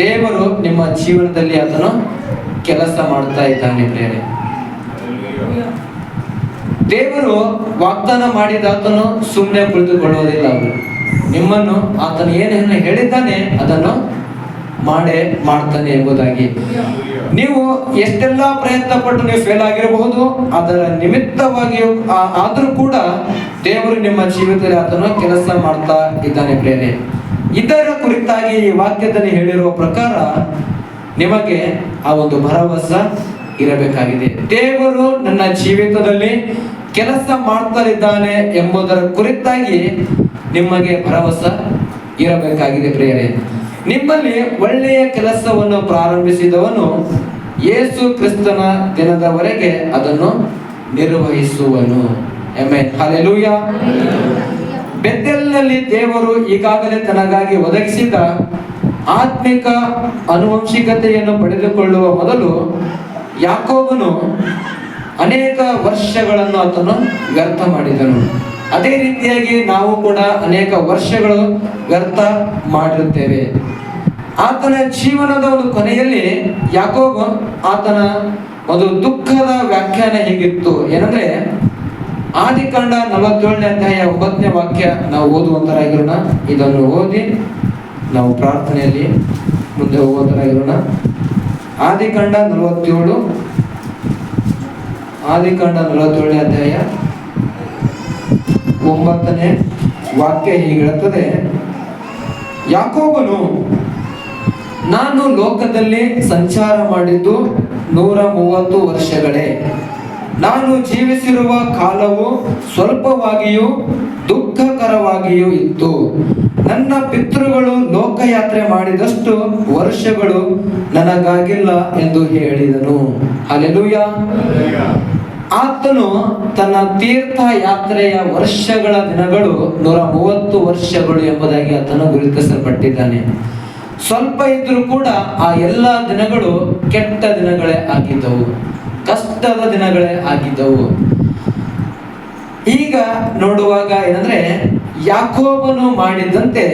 ದೇವರು ನಿಮ್ಮ ಜೀವನದಲ್ಲಿ ಆತನು ಕೆಲಸ ಮಾಡ್ತಾ ಇದ್ದಾನೆ ಪ್ರಿಯರೇ. ದೇವರು ವಾಗ್ದಾನ ಮಾಡಿದ ಆತನು ಸುಮ್ಮನೆ ಕುಳಿತುಕೊಳ್ಳುವುದಿಲ್ಲ. ಅವರು ನಿಮ್ಮನ್ನು ಆತನು ಏನೇನು ಹೇಳಿದ್ದಾನೆ ಅದನ್ನು ಮಾಡ್ತಾನೆ ಎಂಬುದಾಗಿ. ನೀವು ಎಷ್ಟೆಲ್ಲಾ ಪ್ರಯತ್ನ ಪಟ್ಟು ನೀವು ಫೇಲ್ ಆಗಿರಬಹುದು, ಅದರ ನಿಮಿತ್ತವಾಗಿಯೂ ಆದ್ರೂ ಕೂಡ ದೇವರು ನಿಮ್ಮ ಜೀವಿತದಲ್ಲಿ ಆತನು ಕೆಲಸ ಮಾಡ್ತಾ ಇದ್ದಾನೆ ಪ್ರೇರೆ. ಇದರ ಕುರಿತಾಗಿ ಈ ವಾಕ್ಯದಲ್ಲಿ ಹೇಳಿರುವ ಪ್ರಕಾರ ನಿಮಗೆ ಆ ಒಂದು ಭರವಸೆ ಇರಬೇಕಾಗಿದೆ. ದೇವರು ನನ್ನ ಜೀವಿತದಲ್ಲಿ ಕೆಲಸ ಮಾಡ್ತಾ ಎಂಬುದರ ಕುರಿತಾಗಿ ನಿಮಗೆ ಭರವಸೆ ಇರಬೇಕಾಗಿದೆ ಪ್ರಿಯರೇ. ನಿಮ್ಮಲ್ಲಿ ಒಳ್ಳೆಯ ಕೆಲಸವನ್ನು ಪ್ರಾರಂಭಿಸಿದವನು ಯೇಸು ಕ್ರಿಸ್ತನ ದಿನದವರೆಗೆ ಅದನ್ನು ನಿರ್ವಹಿಸುವನು. Amen, hallelujah. ಬೆಥೆಲ್ನಲ್ಲಿ ದೇವರು ಈಗಾಗಲೇ ತನಗಾಗಿ ಒದಗಿಸಿದ ಆತ್ಮಿಕ ಆನುವಂಶಿಕತೆಯನ್ನು ಪಡೆದುಕೊಳ್ಳುವ ಮೊದಲು ಯಾಕೋಬನು ಅನೇಕ ವರ್ಷಗಳನ್ನು ಆತನು ವ್ಯರ್ಥ ಮಾಡಿದನು. ಅದೇ ರೀತಿಯಾಗಿ ನಾವು ಕೂಡ ಅನೇಕ ವರ್ಷಗಳು ವ್ಯರ್ಥ ಮಾಡಿರುತ್ತೇವೆ. ಆತನ ಜೀವನದ ಒಂದು ಕೊನೆಯಲ್ಲಿ ಯಾಕೋಬ ಆತನ ಒಂದು ದುಃಖದ ವ್ಯಾಖ್ಯಾನ ಹೇಗಿತ್ತು ಏನಂದ್ರೆ, ಆದಿಕಾಂಡ 47ನೇ ಅಧ್ಯಾಯ 9ನೇ ವಾಕ್ಯ ನಾವು ಓದುವಂತರಾಗಿರೋಣ. ಇದನ್ನು ಓದಿ ನಾವು ಪ್ರಾರ್ಥನೆಯಲ್ಲಿ ಮುಂದೆ ಹೋಗುವಂತರಾಗಿರೋಣ. ಆದಿಕಾಂಡ 47ನೇ ಅಧ್ಯಾಯ 9ನೇ ವಾಕ್ಯ ಹೀಗೆ ಹೇಳುತ್ತದೆ, ಯಾಕೋಬನು ನಾನು ಲೋಕದಲ್ಲಿ ಸಂಚಾರ ಮಾಡಿದ್ದು 130 ವರ್ಷಗಳೇ. ನಾನು ಜೀವಿಸಿರುವ ಕಾಲವು ಸ್ವಲ್ಪವಾಗಿಯೂ ದುಃಖಕರವಾಗಿಯೂ ಇತ್ತು. ನನ್ನ ಪಿತೃಗಳು ಲೋಕಯಾತ್ರೆ ಮಾಡಿದಷ್ಟು ವರ್ಷಗಳು ನನಗಾಗಿಲ್ಲ ಎಂದು ಹೇಳಿದನು. ಹಲ್ಲೆಲೂಯಾ. ಆತನು ತನ್ನ ತೀರ್ಥ ಯಾತ್ರೆಯ ವರ್ಷಗಳ ದಿನಗಳು 130 ವರ್ಷಗಳು ಎಂಬುದಾಗಿ ಆತನು ಗುರುತಿಸಲ್ಪಟ್ಟಿದ್ದಾನೆ. ಸ್ವಲ್ಪ ಇದ್ರೂ ಕೂಡ ಆ ಎಲ್ಲ ದಿನಗಳು ಕೆಟ್ಟ ದಿನಗಳೇ ಆಗಿದ್ದವು, ಕಷ್ಟದ ದಿನಗಳೇ ಆಗಿದ್ದವು. ಈಗ ನೋಡುವಾಗ ಏನಂದ್ರೆ, ಯಾಕೋಬನು ಮಾಡಿದಂತೆ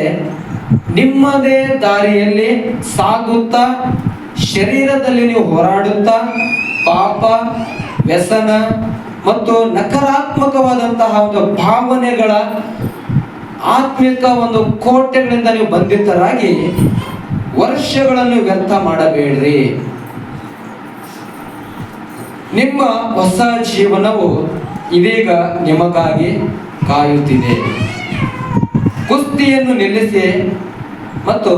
ನಿಮ್ಮದೇ ದಾರಿಯಲ್ಲಿ ಸಾಗುತ್ತಾ ಶರೀರದಲ್ಲಿ ನೀವು ಹೋರಾಡುತ್ತಾ ಪಾಪ, ವ್ಯಸನ ಮತ್ತು ನಕಾರಾತ್ಮಕವಾದಂತಹ ಒಂದು ಭಾವನೆಗಳ ಆತ್ಮಿಕ ಒಂದು ಕೋಟೆಗಳಿಂದ ನೀವು ಬಂಧಿತರಾಗಿ ವರ್ಷಗಳನ್ನು ವ್ಯರ್ಥ ಮಾಡಬೇಡ್ರಿ. ನಿಮ್ಮ ಹೊಸ ಜೀವನವು ಇದೀಗ ನಿಮಗಾಗಿ ಕಾಯುತ್ತಿದೆ. ಕುಸ್ತಿಯನ್ನು ನಿಲ್ಲಿಸಿ ಮತ್ತು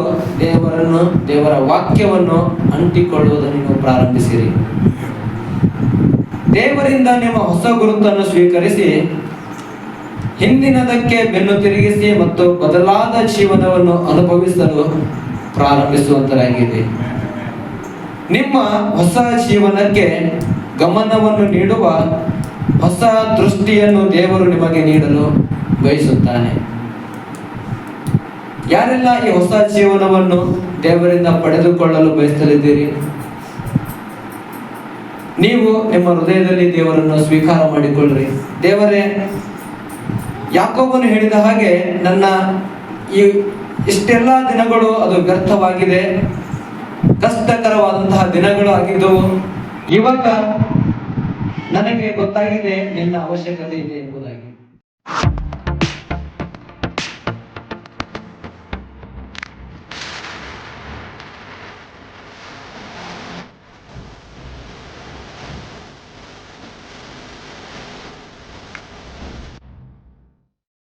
ದೇವರ ವಾಕ್ಯವನ್ನು ಅಂಟಿಕೊಳ್ಳುವುದನ್ನು ನೀವು ಪ್ರಾರಂಭಿಸಿರಿ. ದೇವರಿಂದ ನಿಮ್ಮ ಹೊಸ ಗುರುತನ್ನು ಸ್ವೀಕರಿಸಿ ಹಿಂದಿನದಕ್ಕೆ ಬೆನ್ನು ತಿರುಗಿಸಿ ಮತ್ತು ಬದಲಾದ ಜೀವನವನ್ನು ಅನುಭವಿಸಲು ಪ್ರಾರಂಭಿಸುವಂತರಾಗಿದೆ. ನಿಮ್ಮ ಹೊಸ ಜೀವನಕ್ಕೆ ಗಮನವನ್ನು ನೀಡುವ ಹೊಸ ದೃಷ್ಟಿಯನ್ನು ದೇವರು ನಿಮಗೆ ನೀಡಲು ಬಯಸುತ್ತಾನೆ. ಯಾರೆಲ್ಲ ಈ ಹೊಸ ಜೀವನವನ್ನು ದೇವರಿಂದ ಪಡೆದುಕೊಳ್ಳಲು ಬಯಸಲಿದ್ದೀರಿ, ನೀವು ನಿಮ್ಮ ಹೃದಯದಲ್ಲಿ ದೇವರನ್ನು ಸ್ವೀಕಾರ ಮಾಡಿಕೊಳ್ಳ್ರಿ. ದೇವರೇ, ಯಾಕೋಬನು ಹೇಳಿದ ಹಾಗೆ ನನ್ನ ಇಷ್ಟೆಲ್ಲ ದಿನಗಳು ಅದು ವ್ಯರ್ಥವಾಗಿದೆ, ಕಷ್ಟಕರವಾದಂತಹ ದಿನಗಳು ಆಗಿದ್ದವು. ಇವಾಗ ನನಗೆ ಗೊತ್ತಾಗಿದೆ ನಿನ್ನ ಅವಶ್ಯಕತೆ ಇದೆ ಎಂಬುದಾಗಿ.